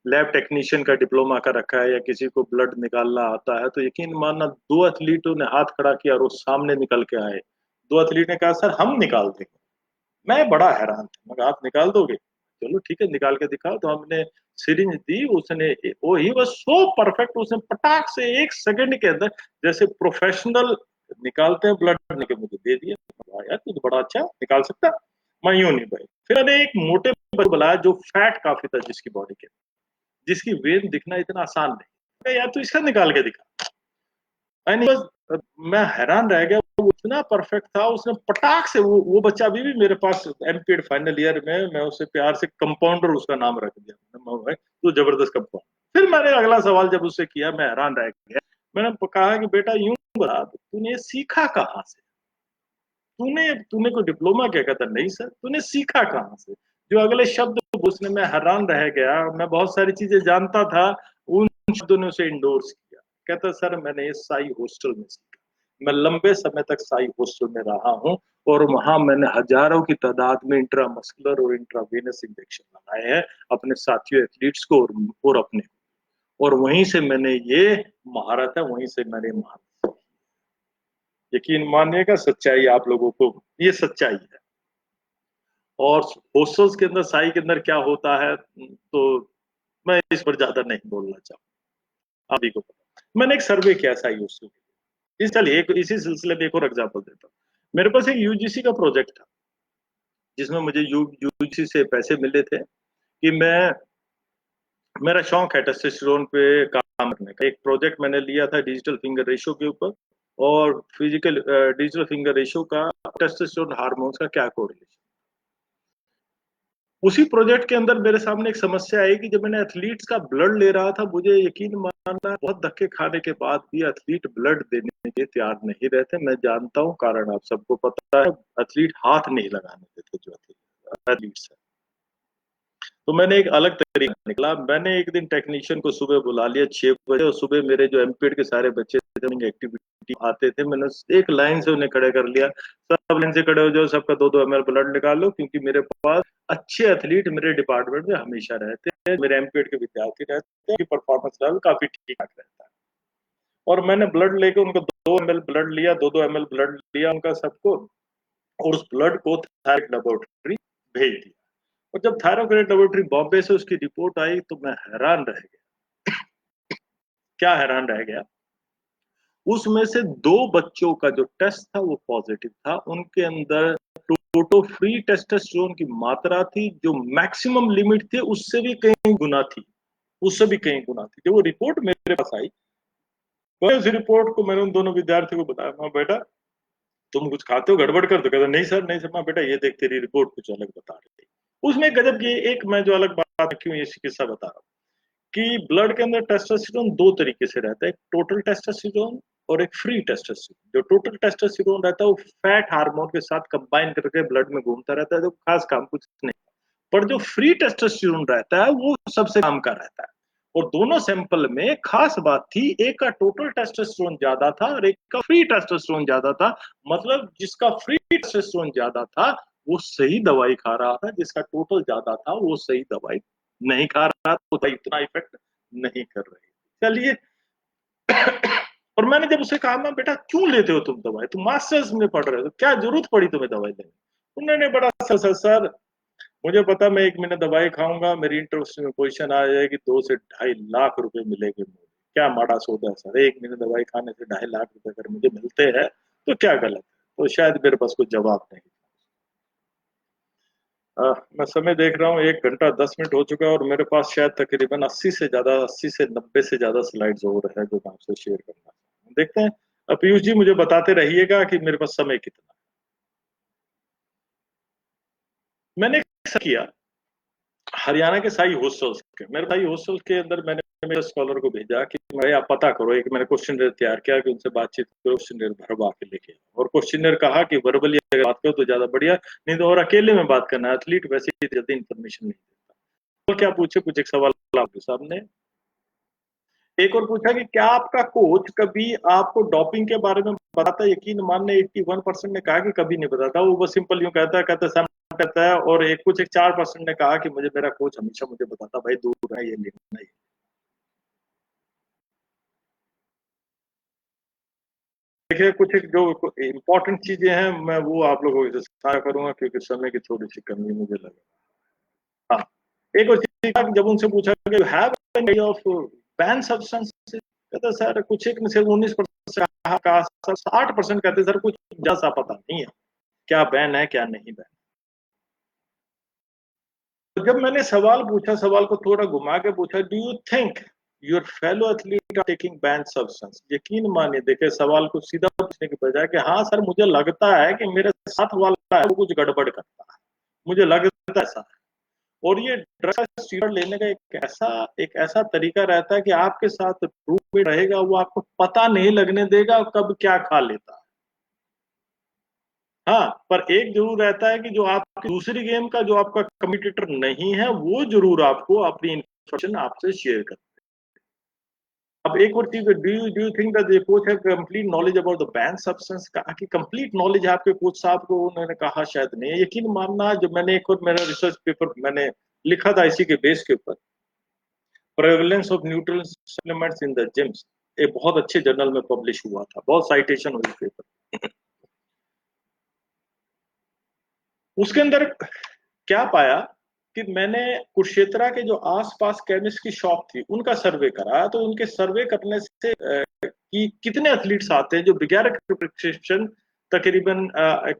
लैब टेक्नीशियन का डिप्लोमा कर रखा है, या किसी को ब्लड निकालना आता है, तो यकीन मानना, 2 एथलीटों ने हाथ खड़ा किया और वो सामने निकल के आए। 2 एथलीट ने कहा सर हम निकाल देंगे। मैं बड़ा हैरान था, मगर आप निकाल दोगे? चलो ठीक है, निकाल के दिखाओ। तो हमने सिरिंज दी, उसने, वो ही वाज सो परफेक्ट, उसने पटाख से 1 सेकंड के अंदर, जैसे प्रोफेशनल निकालते हैं ब्लड, के मुझे दे दिया। वाह यार, तू तो बड़ा अच्छा निकाल सकता। मैं यूं नहीं भाई। फिर मैंने एक मोटे बच्चे को बुलाया जो फैट काफी था जिसकी बॉडी के, जिसकी वेन दिखना इतना आसान नहीं, यार तू इसका निकाल के दिखा। बस मैं हैरान रह गया, वो इतना परफेक्ट था, उसने पटाख से, वो बच्चा अभी भी मेरे पास एमपीएड फाइनल ईयर में, मैं उसे प्यार से कंपाउंडर उसका नाम रख दिया, तो जबरदस्त कंपाउंडर। फिर मैंने अगला सवाल जब उससे किया, मैं हैरान रह गया। मैंने कहा कि बेटा यूं बता, तूने ये सीखा कहाँ से? तूने तूने कोई डिप्लोमा क्या? कहता नहीं सर। तूने सीखा कहाँ से? जो अगले शब्द उसने, मैं हैरान रह गया। मैं बहुत सारी चीजें जानता था, उन शब्दों ने उसे इंडोर्स किया। कहता सर मैंने ये साई हॉस्टल में सीखा, मैं लंबे समय तक साई हॉस्टल में रहा हूँ, और वहां मैंने हजारों की तादाद में इंट्रामस्कुलर और इंट्रावेनस इंजेक्शन लगाए हैं अपने साथियों एथलीट्स को, और अपने, और वहीं से मैंने ये महारत है, वहीं से मैंने महारत। यकीन मानिएगा, सच्चाई आप लोगों को, ये सच्चाई है। और हॉस्टल्स के अंदर, साई के अंदर क्या होता है, तो मैं इस पर ज्यादा नहीं बोलना चाहूंगा, आप ही को पता। मैंने एक सर्वे किया साई हॉस्टल के लिए। चलिए एक इसी सिलसिले में एक और एग्जाम्पल देता हूँ। मेरे पास एक यूजीसी का प्रोजेक्ट था, जिसमें मुझे यूजीसी से पैसे मिले थे कि मैं, मेरा शौक है टेस्टोस्टेरोन पे काम करने का। एक प्रोजेक्ट मैंने लिया था डिजिटल फिंगर रेशो के ऊपर, और फिजिकल डिजिटल फिंगर रेशो का टेस्टोस्टेरोन हार्मोन्स का क्या कोरिलेशन। उसी प्रोजेक्ट के अंदर मेरे सामने एक समस्या आई कि जब मैंने एथलीट्स का ब्लड ले रहा था, मुझे यकीन मानना, बहुत धक्के खाने के बाद भी एथलीट ब्लड देने के तैयार नहीं रहते। मैं जानता हूँ कारण, आप सबको पता है, एथलीट हाथ नहीं लगाने देते जो एथलीट्स है। तो मैंने एक अलग तरीका निकला। मैंने एक दिन टेक्नीशियन को सुबह बुला लिया 6 बजे, और सुबह मेरे जो एमपीएड के सारे बच्चे थे, एक्टिविटी आते थे, मैंने एक लाइन से उन्हें खड़े कर लिया, सब लाइन से खड़े हो जाओ, सबका 2-2 ml ब्लड निकालो, क्योंकि मेरे पास अच्छे एथलीट मेरे डिपार्टमेंट में हमेशा रहते हैं, मेरे एमपीएड के विद्यार्थी रहते हैं, परफॉर्मेंस लेवल काफी ठीक ठाक रहता है। और मैंने ब्लड लेके उनको 2 ml ब्लड लिया, 2-2 ml ब्लड लिया उनका सबको, और उस ब्लड को थायराइड लेबोरेटरी भेज दिया। और जब थायरोक्रेट लेबोरेटरी बॉम्बे से उसकी रिपोर्ट आई, तो मैं हैरान रह गया। क्या हैरान रह गया, उसमें से 2 बच्चों का जो टेस्ट था वो पॉजिटिव था, उनके अंदर टोटो फ्री टेस्टोस्टेरोन की मात्रा थी जो मैक्सिमम लिमिट थी उससे भी कई गुना थी, उससे भी कई गुना थी। जब वो रिपोर्ट मेरे पास आई तो उस रिपोर्ट को मैंने उन दोनों विद्यार्थियों को बताया, मैं बेटा तुम कुछ खाते हो गड़बड़ कर दो, कहते नहीं सर नहीं सर। मैं बेटा ये देख तेरी रिपोर्ट कुछ अलग बता रही थी। उसमें गजब की एक मैं जो अलग बात क्यों ये किस्सा बता रहा हूँ कि ब्लड के अंदर टेस्टोस्टेरोन दो तरीके से रहता है, एक टोटल टेस्टोस्टेरोन और एक फ्री टेस्टोस्टेरोन। जो टोटल टेस्टोस्टेरोन रहता है वो फैट हार्मोन के साथ कंबाइन करके ब्लड में घूमता रहता है, तो खास काम कुछ नहीं। पर जो फ्री टेस्टोस्टेरोन रहता है वो सबसे काम का रहता है। और दोनों सैंपल में खास बात थी, एक का टोटल टेस्टोस्टेरोन ज्यादा था और एक का फ्री टेस्टोस्टेरोन ज्यादा था। मतलब जिसका फ्री टेस्टोस्टेरोन ज्यादा था वो सही दवाई खा रहा था, जिसका टोटल ज्यादा था वो सही दवाई नहीं खा रहा था, तो इतना इफेक्ट नहीं कर रही। चलिए और मैंने जब उसे कहा, मैं बेटा क्यों लेते हो तुम दवाई, तुम मास्टर्स में पढ़ रहे हो, क्या जरूरत पड़ी तुम्हें दवाई लेने? उन्होंने बड़ा सर मुझे पता मैं 1 महीने दवाई खाऊंगा मेरी इंटरेस्ट में पोजीशन आ जाएगी, 2 से 2.5 लाख रुपए मिलेंगे मुझे, क्या माड़ा सौदा है सर, 1 महीने दवाई खाने से 2.5 लाख रुपए अगर मुझे मिलते हैं तो क्या गलत है? तो शायद मेरे पास कुछ जवाब नहीं। मैं समय देख रहा हूँ 1 घंटा 10 मिनट हो चुका है और मेरे पास शायद तकरीबन 80 से 90 स्लाइड्स और है जो मैं आपसे शेयर करना चाहूँ। देखते हैं। पीयूष जी मुझे बताते रहिएगा कि मेरे पास समय कितना है। मैंने ऐसा किया हरियाणा के साई हॉस्टल्स के, मेरे साई हॉस्टल के अंदर मैंने मेरे स्कॉलर को भेजा कि भाई आप पता करो, एक मैंने क्वेश्चन तैयार किया कि उनसे बातचीत करो, क्वेश्चन भरवा के लेके आओ। और क्वेश्चन कहा कि वर्बली अगर बात करो तो ज्यादा बढ़िया, नहीं तो और अकेले में बात करना, एथलीट वैसे ही जल्दी इन्फॉर्मेशन नहीं देता। तो क्या पूछे, कुछ एक सवाल आपके सामने। एक और पूछा कि क्या आपका कोच कभी आपको डोपिंग के बारे में बताता? यकीन मानने 81% ने कहा कि कभी नहीं बताता, वो बस सिंपल यूं कहता सर कहता है। और एक 4% ने कहा कि मुझे मेरा कोच हमेशा मुझे बताता भाई दूर है ये लेना है। देखिए कुछ एक जो इम्पोर्टेंट चीजें हैं मैं वो आप लोगों से साझा करूंगा क्योंकि समय की थोड़ी सी कमी मुझे लगे। हाँ, एक और चीज जब उनसे पूछा कि हैव ऑफ बैन सब्सटेंस, कहते सर कुछ एक में से 19% कहा, 60% कहते सर कुछ जैसा पता नहीं है क्या बैन है क्या नहीं बैन। तो जब मैंने सवाल पूछा, सवाल को थोड़ा घुमा के पूछा, do you think your fellow athlete are taking ban substance, यकीन मानिए देखे सवाल को सीधा पूछने के बजाय कि हाँ सर मुझे लगता है कि मेरे साथ वाला है वो कुछ गड़बड़ करता है, मुझे लगता है ऐसा। और ये ड्रग स्टीरॉयड लेने का एक ऐसा तरीका रहता है कि आपके साथ रूप में रहेगा, वो आपको पता नहीं लगने देगा कब क्या खा लेता है। हाँ, पर एक जरूर रहता है कि जो आपकी दूसरी गेम का जो आपका कम्पिटिटर नहीं है वो जरूर आपको अपनी इन्फॉर्मेशन आपसे शेयर करता है। अब एक और चीज, do you think that the coach have complete knowledge about the ban substance, कहा कि कंप्लीट नॉलेज है आपके कोच साहब को? उन्होंने कहा शायद नहीं है। यकीन मानना, जब मैंने एक और मेरा रिसर्च पेपर मैंने लिखा था इसी के बेस के ऊपर, prevalence of nutrition supplements in the gyms, एक बहुत अच्छे जर्नल में पब्लिश हुआ था, बहुत साइटेशन हुई पेपर। उसके अंदर क्या पाया कि मैंने कुरुक्षेत्रा के जो आसपास केमिस्ट की शॉप थी उनका सर्वे करा, तो उनके सर्वे करने से कि कितने एथलीट्स आते हैं जो बगैर प्रिस्क्रिप्शन, तकरीबन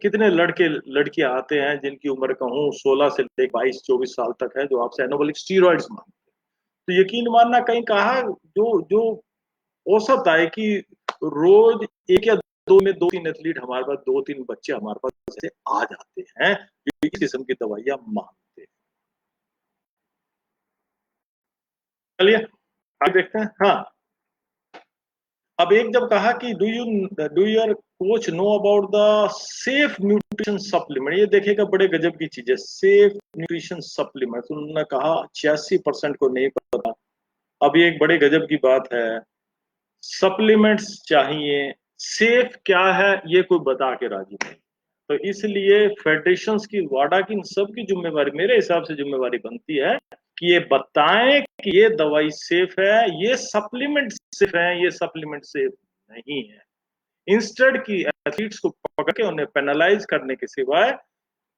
कितने लड़के लड़कियां आते हैं जिनकी उम्र कहूँ 16 से लेकर 22-24 साल तक है, जो आपसे एनाबॉलिक स्टीरॉइड्स मांगते हैं। तो यकीन मानना कहीं कहा जो जो औसत आए कि रोज एक या दो में 2-3 एथलीट हमारे पास, 2-3 बच्चे हमारे पास ऐसे आ जाते हैं जो इस किस्म की दवाइयां मांगते हैं। चलिए आगे देखते हैं। हाँ, अब एक जब कहा कि do your coach know about the safe nutrition supplement, ये देखेगा बड़े गजब की चीज है, सेफ न्यूट्रिशन सप्लीमेंट। उन्होंने कहा 86% को नहीं पता। अब ये एक बड़े गजब की बात है, सप्लीमेंट्स चाहिए, सेफ क्या है ये कोई बता के राजी नहीं। तो इसलिए फेडरेशंस की, वाडा की, इन सब की जिम्मेवारी मेरे हिसाब से जिम्मेवारी बनती है कि ये बताएं कि ये दवाई सेफ है, ये सप्लीमेंट सेफ है, ये सप्लीमेंट सेफ नहीं है। इंस्टेड की एथलीट्स को पकड़ के उन्हें पेनलाइज करने के सिवाय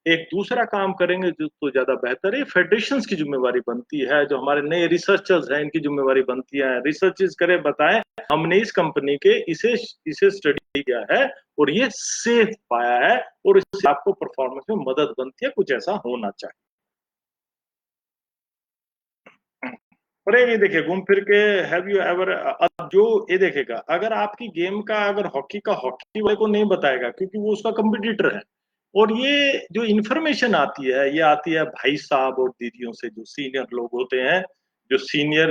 एक दूसरा काम करेंगे जो तो ज्यादा बेहतर है। फेडरेशंस की जिम्मेवारी बनती है, जो हमारे नए रिसर्चर्स हैं इनकी जिम्मेवारी बनती है, रिसर्चेस करें, बताएं हमने इस कंपनी के इसे इसे स्टडी किया है और ये सेफ पाया है और इससे आपको परफॉर्मेंस में मदद बनती है, कुछ ऐसा होना चाहिए। पर ये देखिए घूम फिर के, हैव यू एवर, अब जो ये देखेगा अगर आपकी गेम का, अगर हॉकी का हॉकी वाले को नहीं बताएगा क्योंकि वो उसका कंपिटिटर है, और ये जो इन्फॉर्मेशन आती है ये आती है भाई साहब और दीदियों से, जो सीनियर लोग होते हैं, जो सीनियर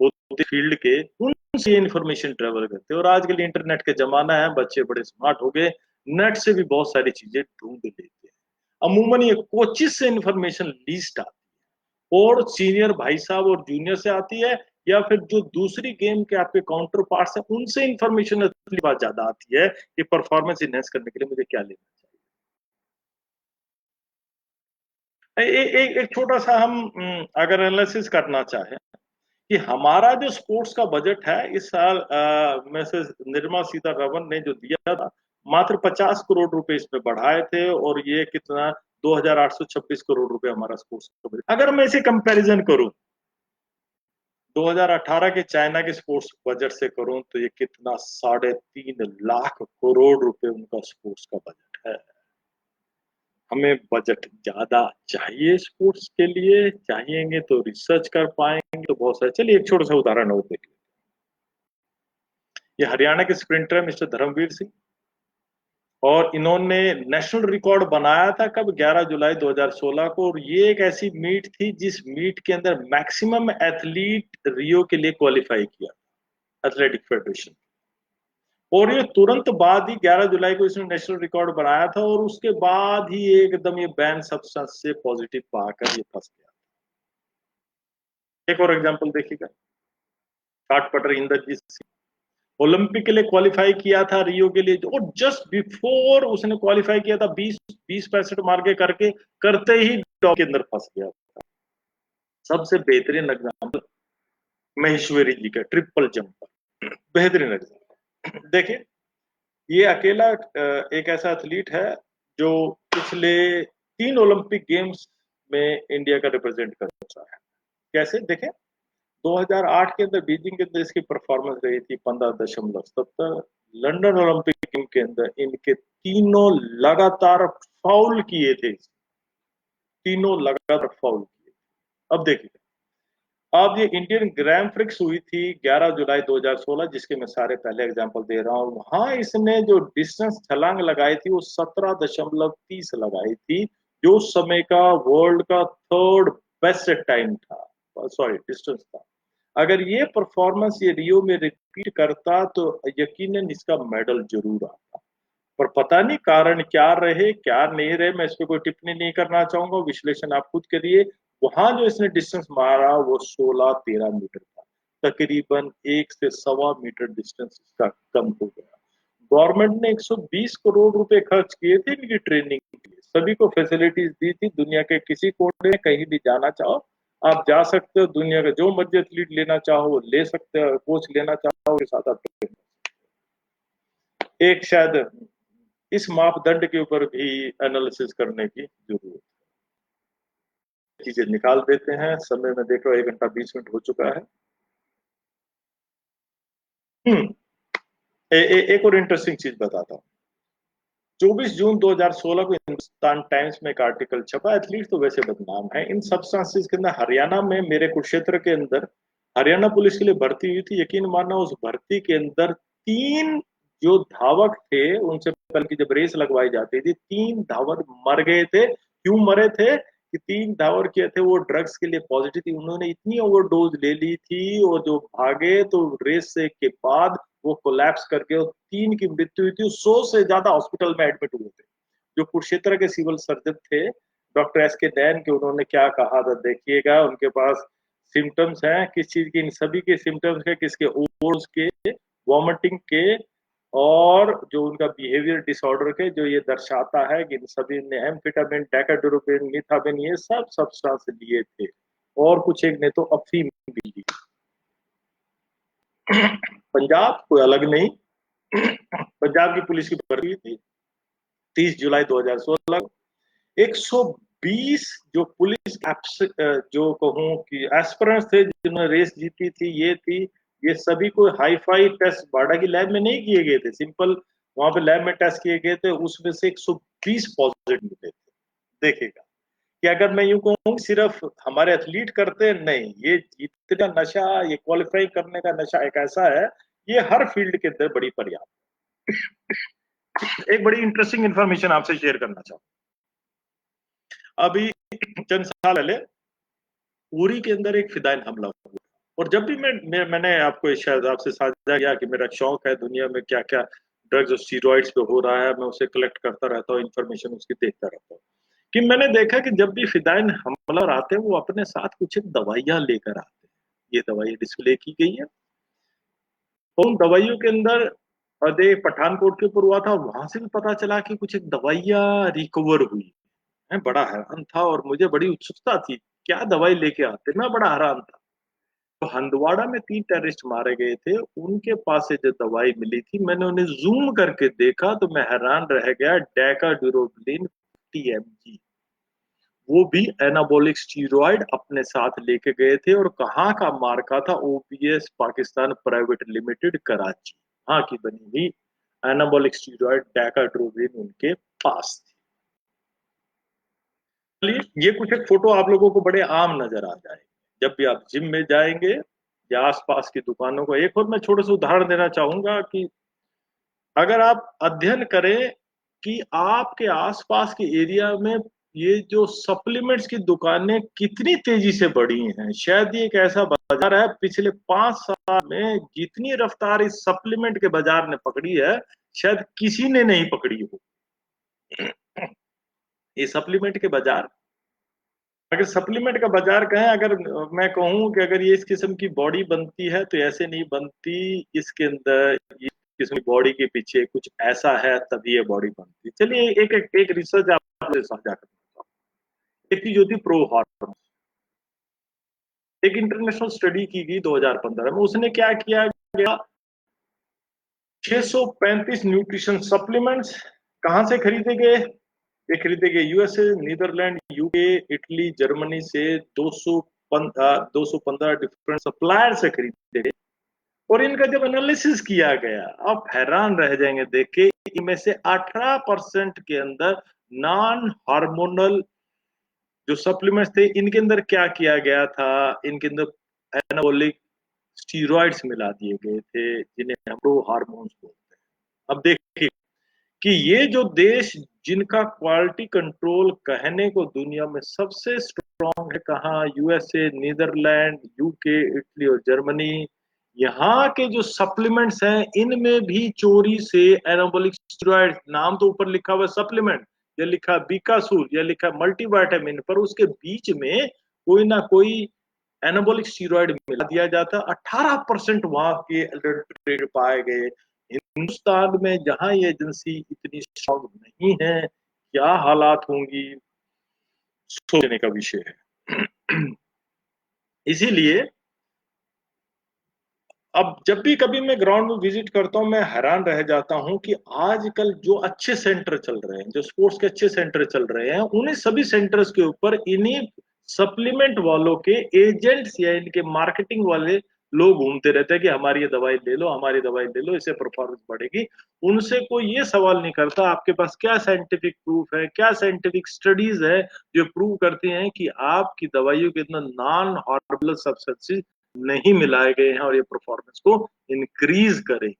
होते फील्ड के, उनसे ये इन्फॉर्मेशन ट्रेवल करते हैं। और आजकल इंटरनेट का जमाना है, बच्चे बड़े स्मार्ट हो गए, नेट से भी बहुत सारी चीजें ढूंढ लेते हैं। अमूमन ये कोचिज से इन्फॉर्मेशन लीस्ट आती है, और सीनियर भाई साहब और जूनियर से आती है, या फिर जो दूसरी गेम के आपके काउंटर पार्ट्स हैं उनसे इंफॉर्मेशन असली बात ज्यादा आती है कि परफॉर्मेंस इनहेंस करने के लिए मुझे क्या लेना चाहिए। एक छोटा सा हम अगर एनालिसिस करना चाहें कि हमारा जो स्पोर्ट्स का बजट है इस साल, मैसेज निर्मला सीतारमण ने जो दिया था, मात्र 50 करोड़ रुपए इसमें बढ़ाए थे, और ये कितना, 2,826 करोड़ रुपए हमारा स्पोर्ट्स का बजट। अगर मैं इसे कंपैरिजन करूं 2018 के चाइना के स्पोर्ट्स बजट से करूं तो ये कितना, 3.5 लाख करोड़ रुपए उनका स्पोर्ट्स का बजट है। हमें बजट ज्यादा चाहिए स्पोर्ट्स के लिए, चाहिएंगे तो रिसर्च कर पाएंगे तो बहुत सारे। चलिए एक छोटा सा उदाहरण और देखिए, ये हरियाणा के स्प्रिंटर है मिस्टर धर्मवीर सिंह, और इन्होंने नेशनल रिकॉर्ड बनाया था कब, 11 जुलाई 2016 को। और ये एक ऐसी मीट थी जिस मीट के अंदर मैक्सिमम एथलीट रियो के लिए क्वालिफाई किया, एथलेटिक फेडरेशन। और ये तुरंत बाद ही 11 जुलाई को इसने नेशनल रिकॉर्ड बनाया था, और उसके बाद ही एकदम ये बैन सब्सटेंस से पॉजिटिव पाकर ये फंस गया। एक और एग्जांपल देखिएगा, शॉट पटर इंद्रजीत सिंह, ओलंपिक के लिए क्वालिफाई किया था रियो के लिए, और जस्ट बिफोर उसने क्वालिफाई किया था 20-65 मार के करके करते ही डॉग के अंदर फंस गया। सबसे बेहतरीन एग्जाम्पल महेश्वरी जी का ट्रिपल जंपर, बेहतरीन एग्जाम्पल देखिए। ये अकेला एक ऐसा एथलीट है जो पिछले 3 ओलंपिक गेम्स में इंडिया का रिप्रेजेंट कर रहा है। कैसे देखें, 2008 के अंदर बीजिंग के अंदर इसकी परफॉर्मेंस रही थी 15.70, लंदन ओलंपिक गेम के अंदर इनके तीनों लगातार फाउल किए थे, तीनों लगातार फाउल किए। अब देखिए, अब ये इंडियन ग्रैंड प्रिक्स हुई थी 11 जुलाई 2016, जिसके मैं सारे पहले एग्जांपल दे रहा हूँ। वहां इसने जो डिस्टेंस छलांग लगाई थी वो 17.30 लगाई थी, जो उस समय का वर्ल्ड का थर्ड बेस्ट टाइम था, सॉरी डिस्टेंस था। अगर ये परफॉर्मेंस ये रियो में रिपीट करता तो यकीनन इसका मेडल जरूर आता। पर पता नहीं कारण क्या रहे क्या नहीं रहे, मैं इस पर कोई टिप्पणी नहीं करना चाहूंगा, विश्लेषण आप खुद करिए। वहां जो इसने डिस्टेंस मारा वो 16-13 मीटर था, तकरीबन 1 से 1.25 मीटर डिस्टेंस इसका कम हो गया। गवर्नमेंट ने 120 करोड़ रुपए खर्च किए थे इनकी ट्रेनिंग के लिए, सभी को फैसिलिटीज दी थी, दुनिया के किसी कोने में कहीं भी जाना चाहो आप जा सकते हो, दुनिया का जो मर्जी एथलीट लेना चाहो वो ले सकते हो, कोच लेना चाहो के साथ आप एक शायद इस मापदंड के ऊपर भी एनालिसिस करने की जरूरत है। चीजें निकाल देते हैं, समय में देख रहा हूँ 1 घंटा 20 मिनट हो चुका है। हम्म एक और इंटरेस्टिंग चीज बताता हूँ। 24 जून 2016 को हिंदुस्तान टाइम्स में एक आर्टिकल छपा, एथलीट तो वैसे बदनाम है इन सब्सटेंसेस के अंदर। हरियाणा में मेरे कुरुक्षेत्र के अंदर हरियाणा पुलिस के लिए भर्ती हुई थी, यकीन मानना उस भर्ती के अंदर 3 जो धावक थे, उनसे पहले की जब रेस लगवाई जाती थी 3 धावक मर गए थे। क्यों मरे थे कि 3 धावक किए थे वो ड्रग्स के लिए पॉजिटिव थी, उन्होंने इतनी ओवरडोज ले ली थी, और जो भागे तो रेस से के बाद वो कोलैप्स करके, और 3 की मृत्यु हुई थी, 100 से ज्यादा हॉस्पिटल में एडमिट हुए थे। जो कुरुक्षेत्र के सिविल सर्जन थे डॉक्टर S K नैन के, उन्होंने क्या कहा था देखिएगा, उनके पास सिम्टम्स हैं किस चीज के, इन सभी के सिम्टम्स है किसके, ओवर्स के, वॉमिटिंग के, और जो उनका बिहेवियर डिसऑर्डर के, जो ये दर्शाता है कि इन सभी ने एम्फेटामिन, डेकाड्रोपिन, मिथामिन ये सब सब्सटेंस लिए थे, और कुछ एक ने तो अफीम भी ली। पंजाब कोई अलग नहीं, पंजाब की पुलिस की भर्ती हुई थी 30 जुलाई 2016। 120 जो पुलिस जो कहूं कि एस्पिरेंट्स थे जिन्होंने रेस जीती थी, ये सभी को हाई फाई टेस्ट बाडा की लैब में नहीं किए गए थे, सिंपल वहां पे लैब में टेस्ट किए गए थे, उसमें से 120 पॉजिटिव मिले थे। देखेगा कि अगर मैं यूं कहूँ सिर्फ हमारे एथलीट करते हैं, नहीं, ये जीतने का नशा, ये क्वालिफाई करने का नशा एक ऐसा है, ये हर फील्ड के अंदर बड़ी पर्याप्त। एक बड़ी इंटरेस्टिंग इंफॉर्मेशन आपसे शेयर करना चाहूँ। अभी चंद साल पहले उरी के अंदर एक फिदाइन हमला हुआ, और जब भी मैंने आपको शायद आपसे साझा किया कि मेरा शौक है दुनिया में क्या क्या ड्रग्स और स्टीरॉइड्स पे हो रहा है, मैं उसे कलेक्ट करता रहता हूँ, इन्फॉर्मेशन उसकी देखता रहता हूँ, कि मैंने देखा कि जब भी फिदाइन हमलावर आते हैं वो अपने साथ कुछ एक दवाइयां लेकर आते हैं। ये दवाई डिस्प्ले की गई है, और उन दवाइयों के अंदर अदे पठानकोट के ऊपर हुआ था, वहां से भी पता चला कि कुछ एक दवाइयां रिकवर हुई। मैं बड़ा हैरान था और मुझे बड़ी उत्सुकता थी, क्या दवाई लेके आते, मैं बड़ा हैरान था। तो हंदवाड़ा में 3 टेररिस्ट मारे गए थे, उनके पास से जो दवाई मिली थी, मैंने उन्हें जूम करके देखा तो मैं हैरान रह गया। डेकाड्यूरोबिन 50 mg, वो भी एनाबॉलिक स्टीरॉयड अपने साथ लेके गए थे, और कहाँ का मार्का था, OPS Pakistan private limited Karachi, वहां की बनी हुई एनाबॉलिक स्टीरॉयड डेकाड्रोबिन उनके पास थी। चलिए, ये कुछ एक फोटो आप लोगों को बड़े आम नजर आ जाएंगे जब भी आप जिम में जाएंगे या आसपास की दुकानों को। एक और मैं छोटे से उदाहरण देना चाहूंगा कि अगर आप अध्ययन करें कि आपके आसपास के एरिया में ये जो सप्लीमेंट्स की दुकानें कितनी तेजी से बढ़ी हैं, शायद ये एक ऐसा बाजार है पिछले 5 साल में जितनी रफ्तार इस सप्लीमेंट के बाजार ने पकड़ी है, शायद किसी ने नहीं पकड़ी हो। ये सप्लीमेंट के बाजार, अगर सप्लीमेंट का बाजार कहें, अगर मैं कहूं कि अगर ये इस किस्म की बॉडी बनती है तो ऐसे नहीं बनती, इसके अंदर इस किस्म की बॉडी के पीछे कुछ ऐसा है तभी ये बॉडी बनती है। चलिए एक रिसर्च आपसे साझा करता हूँ। एक चीज होती प्रो हार्मोन, एक इंटरनेशनल स्टडी की गई 2015 में, उसने क्या किया गया, 635 न्यूट्रिशन सप्लीमेंट्स कहां से खरीदे गए, ये खरीदे गए USA, Netherlands, UK, Italy, Germany से 215 डिफरेंट सप्लायर से खरीदे गए। और इनका जब एनालिसिस किया गया, आप हैरान रह जाएंगे देख के, इनमें से 18% के अंदर नॉन हार्मोनल जो सप्लीमेंट्स थे, इनके अंदर क्या किया गया था, इनके अंदर एनाबॉलिक स्टीरॉइड्स मिला दिए गए थे, जिन्हें हम प्रो हार्मोन्स बोलते हैं। अब देखिए कि ये जो देश जिनका क्वालिटी कंट्रोल कहने को दुनिया में सबसे स्ट्रॉन्ग है, कहाँ, यूएसए, नीदरलैंड, यूके, इटली और जर्मनी, यहाँ के जो सप्लीमेंट्स हैं इनमें भी चोरी से एनाबॉलिक स्टेरॉइड, नाम तो ऊपर लिखा हुआ सप्लीमेंट, या लिखा बीकासूर, या लिखा मल्टीविटामिन, पर उसके बीच में कोई ना कोई एनाबॉलिक स्टीरॉयड मिला दिया जाता। 18% वहां के एडल्ट्रेट पाए गए। हिंदुस्तान में जहां ये एजेंसी इतनी स्ट्रांग नहीं है, क्या हालात होंगी, सोचने का विषय है। इसीलिए अब जब भी कभी मैं ग्राउंड में विजिट करता हूं, मैं हैरान रह जाता हूं कि आजकल जो अच्छे सेंटर चल रहे हैं, जो स्पोर्ट्स के अच्छे सेंटर चल रहे हैं, उन्हीं सभी सेंटर्स के ऊपर इन्हीं सप्लीमेंट वालों के एजेंट्स या इनके मार्केटिंग वाले लोग घूमते रहते हैं कि हमारी ये दवाई ले लो, हमारी दवाई ले लो, इससे परफॉर्मेंस बढ़ेगी। उनसे कोई ये सवाल नहीं करता आपके पास क्या साइंटिफिक प्रूफ है, क्या साइंटिफिक स्टडीज है जो प्रूव करती हैं कि आपकी दवाइयों के अंदर नॉन हार्मफुल सब्सटेंसेस नहीं मिलाए गए हैं और ये परफॉर्मेंस को इंक्रीज करेंगे।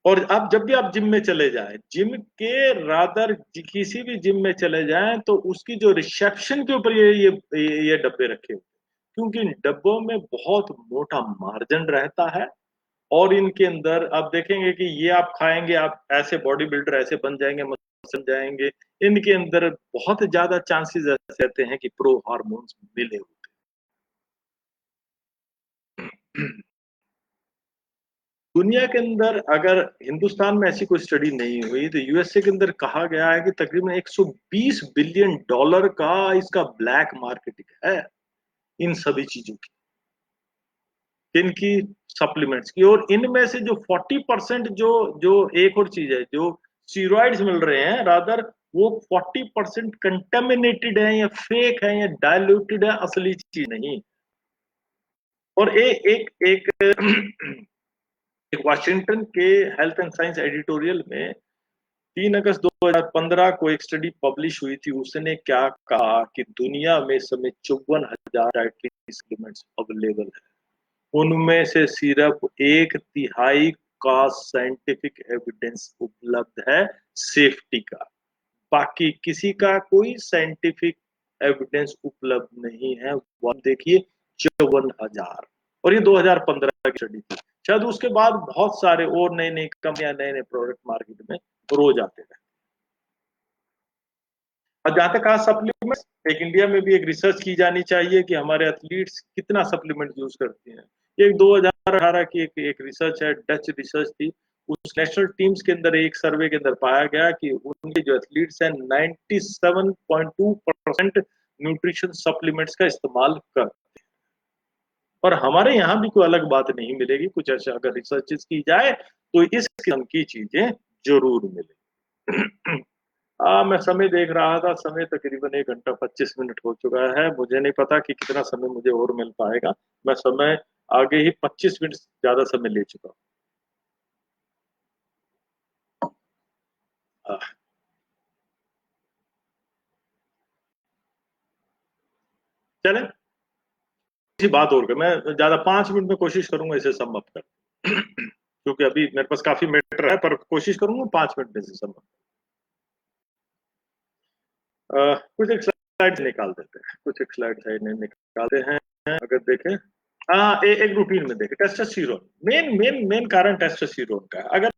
और आप जब भी आप जिम में चले जाएं, जिम के रादर किसी भी जिम में चले जाएं, तो उसकी जो रिसेप्शन के ऊपर ये डब्बे रखे हुए, क्योंकि इन डब्बों में बहुत मोटा मार्जिन रहता है, और इनके अंदर आप देखेंगे कि ये आप खाएंगे, आप ऐसे बॉडी बिल्डर ऐसे बन जाएंगे, मसल जाएंगे। इनके अंदर बहुत ज्यादा चांसेस ऐसे रहते हैं कि प्रो हार्मोन्स मिले होते हैं। दुनिया के अंदर अगर हिंदुस्तान में ऐसी कोई स्टडी नहीं हुई, तो यूएसए के अंदर कहा गया है कि तकरीबन 120 बिलियन डॉलर का इसका ब्लैक मार्केटिंग है, इन सभी चीजों की, इनकी सप्लीमेंट्स की। और इनमें से जो 40% जो जो एक और चीज है, जो स्टीरॉइड्स मिल रहे हैं, रादर वो 40% कंटेमिनेटेड है या फेक है या डायल्यूटेड है, असली चीज नहीं। और एक एक वाशिंगटन के हेल्थ एंड साइंस एडिटोरियल में 3 अगस्त 2015 को एक स्टडी पब्लिश हुई थी। उसने क्या कहा कि दुनिया में इस समय 54,000 डाइटरी सप्लीमेंट्स अवेलेबल है, उनमें से सिर्फ 1/3 का साइंटिफिक एविडेंस उपलब्ध है सेफ्टी का, बाकी किसी का कोई साइंटिफिक एविडेंस उपलब्ध नहीं है। वो देखिए 54,000, और ये 2015 की स्टडी थी। शायद उसके बाद बहुत सारे और नई नई कंपनियां नए नए प्रोडक्ट मार्केट में रोज आते रहे। और जहां तक कहा सप्लीमेंट्स, एक इंडिया में भी एक रिसर्च की जानी चाहिए कि हमारे एथलीट्स कितना सप्लीमेंट यूज करते हैं। एक 2018 की एक रिसर्च है, डच रिसर्च थी। उस नेशनल टीम्स के अंदर एक सर्वे के अंदर पाया गया कि उनके जो एथलीट्स हैं 97.2% न्यूट्रिशन सप्लीमेंट्स का इस्तेमाल करते हैं। और हमारे यहाँ भी कोई अलग बात नहीं मिलेगी, कुछ ऐसा अगर रिसर्चेस की जाए तो इस किस्म की चीजें जरूर मिलेगी। मैं समय देख रहा था, समय तकरीबन 1 घंटा 25 मिनट हो चुका है। मुझे नहीं पता कि कितना समय मुझे और मिल पाएगा। मैं समय आगे ही 25 मिनट ज्यादा समय ले चुका हूँ। चले, इसी बात और कर, मैं ज्यादा 5 मिनट में कोशिश करूंगा इसे सम अप कर। क्योंकि अभी मेरे पास काफी मैटर है, पर कोशिश करूंगा 5 मिनट में इसे सम अप। कुछ एक स्लाइड निकाल देते हैं, कुछ एक स्लाइड साइड निकालते हैं। अगर देखें, एक रूटीन में देखें, टेस्टोस्टेरोन मेन मेन मेन कारण टेस्टोस्टेरोन का है। अगर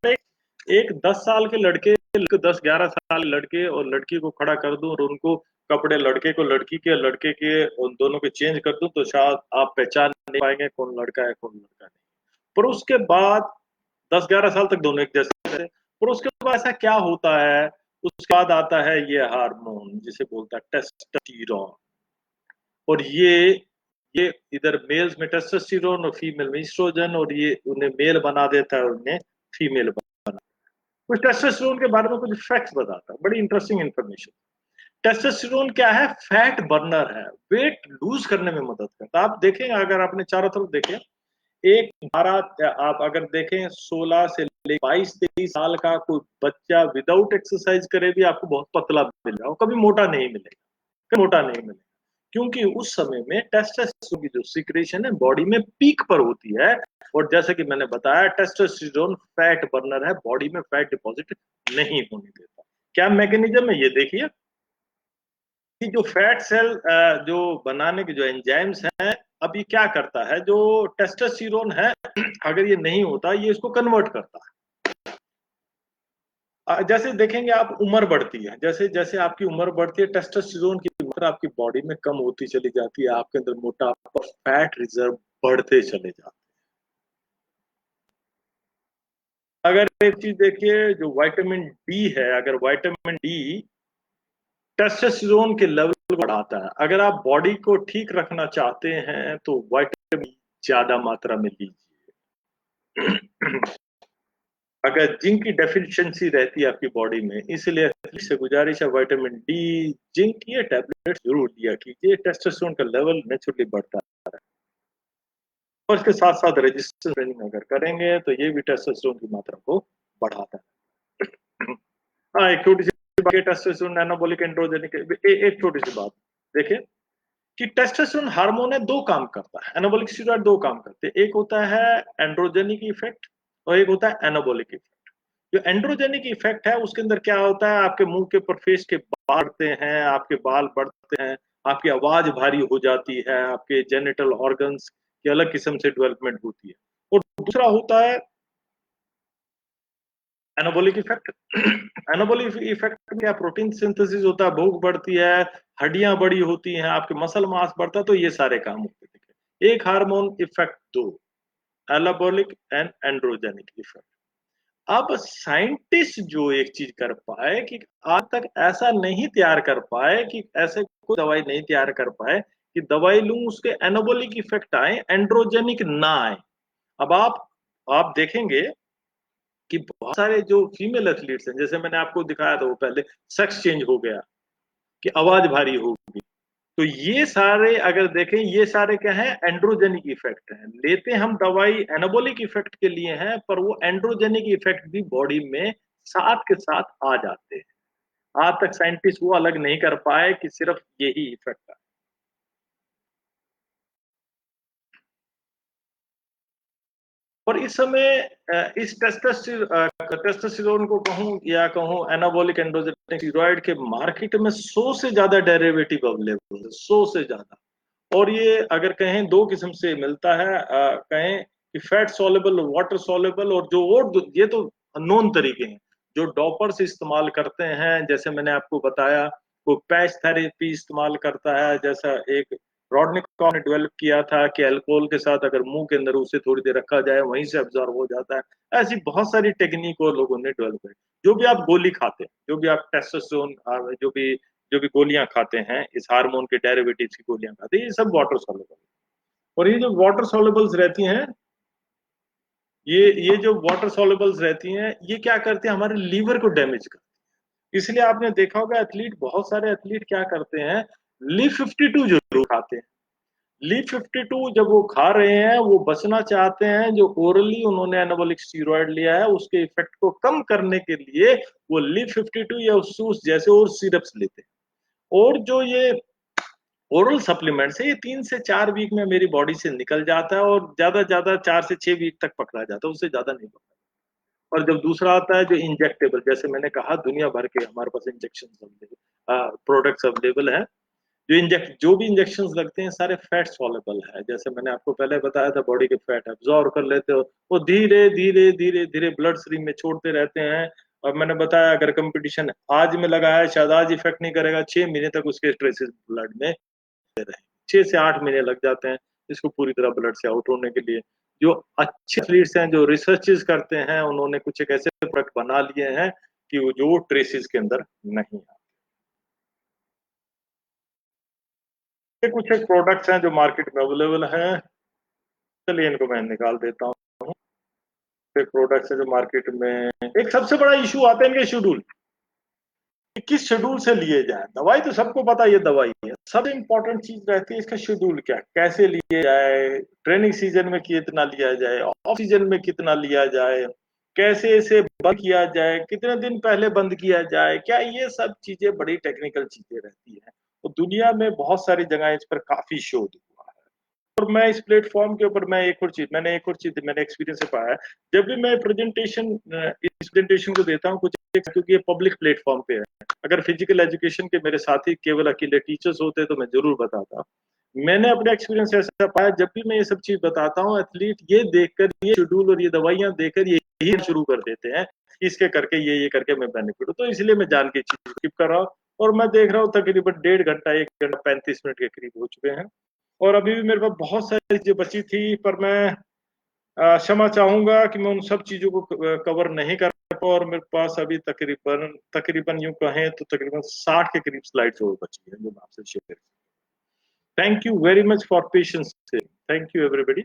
एक 10 साल के लड़के, 10-11 साल लड़के और लड़की को खड़ा कर दूं और उनको कपड़े लड़के को लड़की के, लड़के के उन दोनों के चेंज कर दूं, तो शायद आप पहचान नहीं पाएंगे कौन लड़का है कौन लड़का नहीं। पर उसके बाद 10-11 साल तक दोनों एक जैसे थे। पर उसके बाद ऐसा क्या होता है, उसके बाद आता है ये हार्मोन जिसे बोलता है टेस्टोस्टेरोन। और ये इधर मेल्स में टेस्टोस्टेरोन और फीमेल में ईस्ट्रोजन, और ये उन्हें मेल बना देता है और उन्हें फीमेल बना। कुछ टेस्टोस्टेरोन के बारे में कुछ फैक्ट्स बताता है, बड़ी इंटरेस्टिंग इंफॉर्मेशन। टेस्टोस्टेरोन क्या है? फैट बर्नर है, वेट लूज करने में मदद करता है। आप देखें, अगर आपने चारों तरफ देखें, एक 12, आप अगर देखें 16 से 22-23 साल का कोई बच्चा विदाउट एक्सरसाइज करे भी आपको बहुत पतला मिलेगा, कभी मोटा नहीं मिलेगा, कभी मोटा नहीं मिलेगा। क्योंकि उस समय में टेस्टोस्टेरोन की जो सिक्रेशन है बॉडी में पीक पर होती है। और जैसे कि मैंने बताया, टेस्टोस्टेरोन फैट बर्नर है, बॉडी में फैट डिपॉजिट नहीं होने देता। क्या मैकेनिज्म है ये देखिए, कि जो फैट सेल जो बनाने के जो एंजाइम्स हैं, अब ये क्या करता है, जो टेस्टोस्टेरोन है अगर ये नहीं होता, ये इसको कन्वर्ट करता है। जैसे देखेंगे आप, उम्र बढ़ती है, जैसे जैसे आपकी उम्र बढ़ती है, टेस्टोस्टेरोन की मात्रा आपकी बॉडी में कम होती चली जाती है, आपके अंदर मोटापा, फैट रिजर्व बढ़ते चले जाते हैं। अगर एक चीज देखिए, जो विटामिन डी है, अगर विटामिन डी टेस्टोस्टेरोन के लेवल को बढ़ाता है। अगर आप बॉडी को ठीक रखना चाहते हैं तो विटामिन ज्यादा मात्रा में लीजिए। अगर जिंक की डेफिशिएंसी रहती है आपकी बॉडी में, इसलिए से गुजारिश है, विटामिन डी, जिंक की टैबलेट जरूर लिया कीजिए। टेस्टोस्टेरोन का लेवल नेचुरली बढ़ता है। और इसके साथ साथ रेजिस्टेंस ट्रेनिंग अगर करेंगे तो ये भी टेस्टोस्टेरोन की मात्रा को बढ़ाता है। हाँ, एक छोटी सी बात, टेस्टोस्टेरोन एनाबॉलिक एंड्रोजेनिक, एक छोटी सी बात देखिए, कि टेस्टोस्टेरोन हार्मोन है, दो काम करता है। एनाबॉलिक स्टेरॉइड दो काम करते हैं, एक होता है एंड्रोजेनिक इफेक्ट और एक होता है एनाबॉलिक इफेक्ट। जो एंड्रोजेनिक इफेक्ट है उसके अंदर क्या होता है, आपके मुंह के ऊपर फेस के बाल बढ़ते हैं, आपके बाल बढ़ते हैं, आपकी आवाज भारी हो जाती है, आपके जेनिटल ऑर्गन्स की अलग किस्म से डेवलपमेंट होती है। और दूसरा होता है एनाबॉलिक इफेक्ट। एनाबॉलिक इफेक्ट में क्या, प्रोटीन सिंथेसिस होता है, भूख बढ़ती है, हड्डियां बड़ी होती हैं, आपके मसल मास बढ़ता है, तो ये सारे काम होते हैं। एक हार्मोन इफेक्ट दो, एनाबॉलिक एंड एंड्रोजेनिक इफेक्ट। अब साइंटिस्ट जो एक चीज कर पाए, कि आज तक ऐसा नहीं तैयार कर पाए, कि ऐसे कोई दवाई नहीं तैयार कर पाए कि दवाई लूं उसके एनाबॉलिक इफेक्ट आए, एंड्रोजेनिक ना आए। अब आप देखेंगे कि बहुत सारे जो फीमेल एथलीट्स हैं, जैसे मैंने आपको दिखाया था वो पहले, सेक्स चेंज हो गया, कि आवाज भारी होगी। तो ये सारे अगर देखें, ये सारे क्या है, एंड्रोजेनिक इफेक्ट है। लेते हम दवाई एनाबॉलिक इफेक्ट के लिए हैं, पर वो एंड्रोजेनिक इफेक्ट भी बॉडी में साथ के साथ आ जाते हैं। आज तक साइंटिस्ट वो अलग नहीं कर पाए कि सिर्फ यही इफेक्ट है। और इस समय इस टेस्टोस्टेरोन को कहूं या कहूं एनाबॉलिक एंड्रोजेनिक स्टीरॉयड के मार्केट में 100 से ज्यादा डेरिवेटिव अवेलेबल है, 100 से ज्यादा। और ये अगर कहें दो किस्म से मिलता है, कहें कि फैट सॉल्युबल, वाटर सॉल्युबल, और जो और ये तो नोन तरीके हैं। जो डॉपर्स इस्तेमाल करते हैं, जैसे मैंने आपको बताया, वो पैच थेरेपी इस्तेमाल करता है, जैसा एक रॉडनिकॉफ ने डेवलप किया था कि अल्कोहल के साथ अगर मुंह के अंदर उसे थोड़ी देर रखा जाए, वहीं से अब्जॉर्ब हो जाता है। ऐसी बहुत सारी टेक्निक और लोगों ने डेवलप की। जो भी आप गोली खाते हैं, जो भी आप टेस्टोस्टेरोन, जो भी गोलियां खाते हैं, इस हार्मोन के डेरिवेटिव्स की गोलियां खाते हैं, ये सब वाटर सॉल्युबल। और ये जो वाटर सॉल्युबल्स रहती हैं, ये जो वाटर सॉल्युबल्स रहती हैं, ये क्या करते हैं, हमारे लीवर को डैमेज करते हैं। इसलिए आपने देखा होगा एथलीट, बहुत सारे एथलीट क्या करते हैं, ली 52 जरूर खाते हैं। ली 52 जब वो खा रहे हैं, वो बचना चाहते हैं, जो ओरली उन्होंने एनाबॉलिक स्टीरॉयड लिया है उसके इफेक्ट को कम करने के लिए वो ली 52 या सूस जैसे और सिरप्स लेते हैं। और जो ये ओरल सप्लीमेंट्स है, ये 3 से 4 वीक में मेरी बॉडी से निकल जाता है, और ज्यादा ज्यादा 4 से 6 वीक तक पकड़ा जाता है, उससे ज्यादा नहीं पकड़ा। और जब दूसरा आता है जो इंजेक्टेबल, जैसे मैंने कहा दुनिया भर के हमारे पास इंजेक्शन अवेलेबल, प्रोडक्ट्स अवेलेबल है। जो भी इंजेक्शन लगते हैं सारे फैट सॉल्युबल है। जैसे मैंने आपको पहले बताया था, बॉडी के फैट एब्जॉर्ब कर लेते हो, वो धीरे धीरे धीरे धीरे ब्लड स्ट्रीम में छोड़ते रहते हैं। और मैंने बताया, अगर कंपटीशन आज में लगा है, शायद आज इफेक्ट नहीं करेगा, 6 महीने तक उसके ट्रेसेस ब्लड में रहे। 6 से 8 महीने लग जाते हैं इसको पूरी तरह ब्लड से आउट होने के लिए। जो अच्छे एथलीट्स हैं, जो रिसर्चेस करते हैं, उन्होंने कुछ एक ऐसे प्रोडक्ट बना लिए हैं कि वो जो ट्रेसेस के अंदर नहीं है। ये कुछ एक प्रोडक्ट्स हैं जो मार्केट में अवेलेबल हैं। चलिए इनको मैं निकाल देता हूँ। एक प्रोडक्ट्स है जो मार्केट में, एक सबसे बड़ा इशू आता है इनके शेड्यूल, कि किस शेड्यूल से लिए जाए। दवाई तो सबको पता है ये दवाई है, सबसे इंपॉर्टेंट चीज रहती है इसका शेड्यूल, क्या कैसे लिए जाए, ट्रेनिंग सीजन में कितना लिया जाए, ऑफ सीजन में कितना लिया जाए, कैसे इसे बंद किया जाए, कितने दिन पहले बंद किया जाए, क्या ये सब चीजें बड़ी टेक्निकल चीजें रहती हैं। तो दुनिया में बहुत सारी जगह इस पर काफी शोध हुआ है। और मैं इस प्लेटफॉर्म के ऊपर, मैं एक और चीज मैंने एक्सपीरियंस से पाया है। जब भी मैं इस प्रेजेंटेशन को देता हूँ कुछ, क्योंकि ये पब्लिक प्लेटफॉर्म पे है, अगर फिजिकल एजुकेशन के मेरे साथी केवल अकेले टीचर्स होते तो मैं जरूर बताता। मैंने अपने एक्सपीरियंस ऐसा पाया, जब भी मैं ये सब चीज बताता हूँ, एथलीट ये देखकर, ये शेड्यूल और ये दवाइयां देकर यही शुरू कर देते हैं, इसके करके ये करके मैं बेनिफिट हूँ। तो इसलिए मैं जान के चीज स्किप कर रहा हूँ। और मैं देख रहा हूँ तकरीबन 1.5 घंटा, 1 घंटा 35 मिनट के करीब हो चुके हैं, और अभी भी मेरे पास बहुत सारी चीजें बची थी, पर मैं क्षमा चाहूंगा कि मैं उन सब चीजों को कवर नहीं कर पाऊँ। और मेरे पास अभी तकरीबन तकरीबन यूं कहें तो तकरीबन 60 के करीब स्लाइड्स और बची हैं जो मैं आपसे share. Thank you very much for patience. Thank you everybody.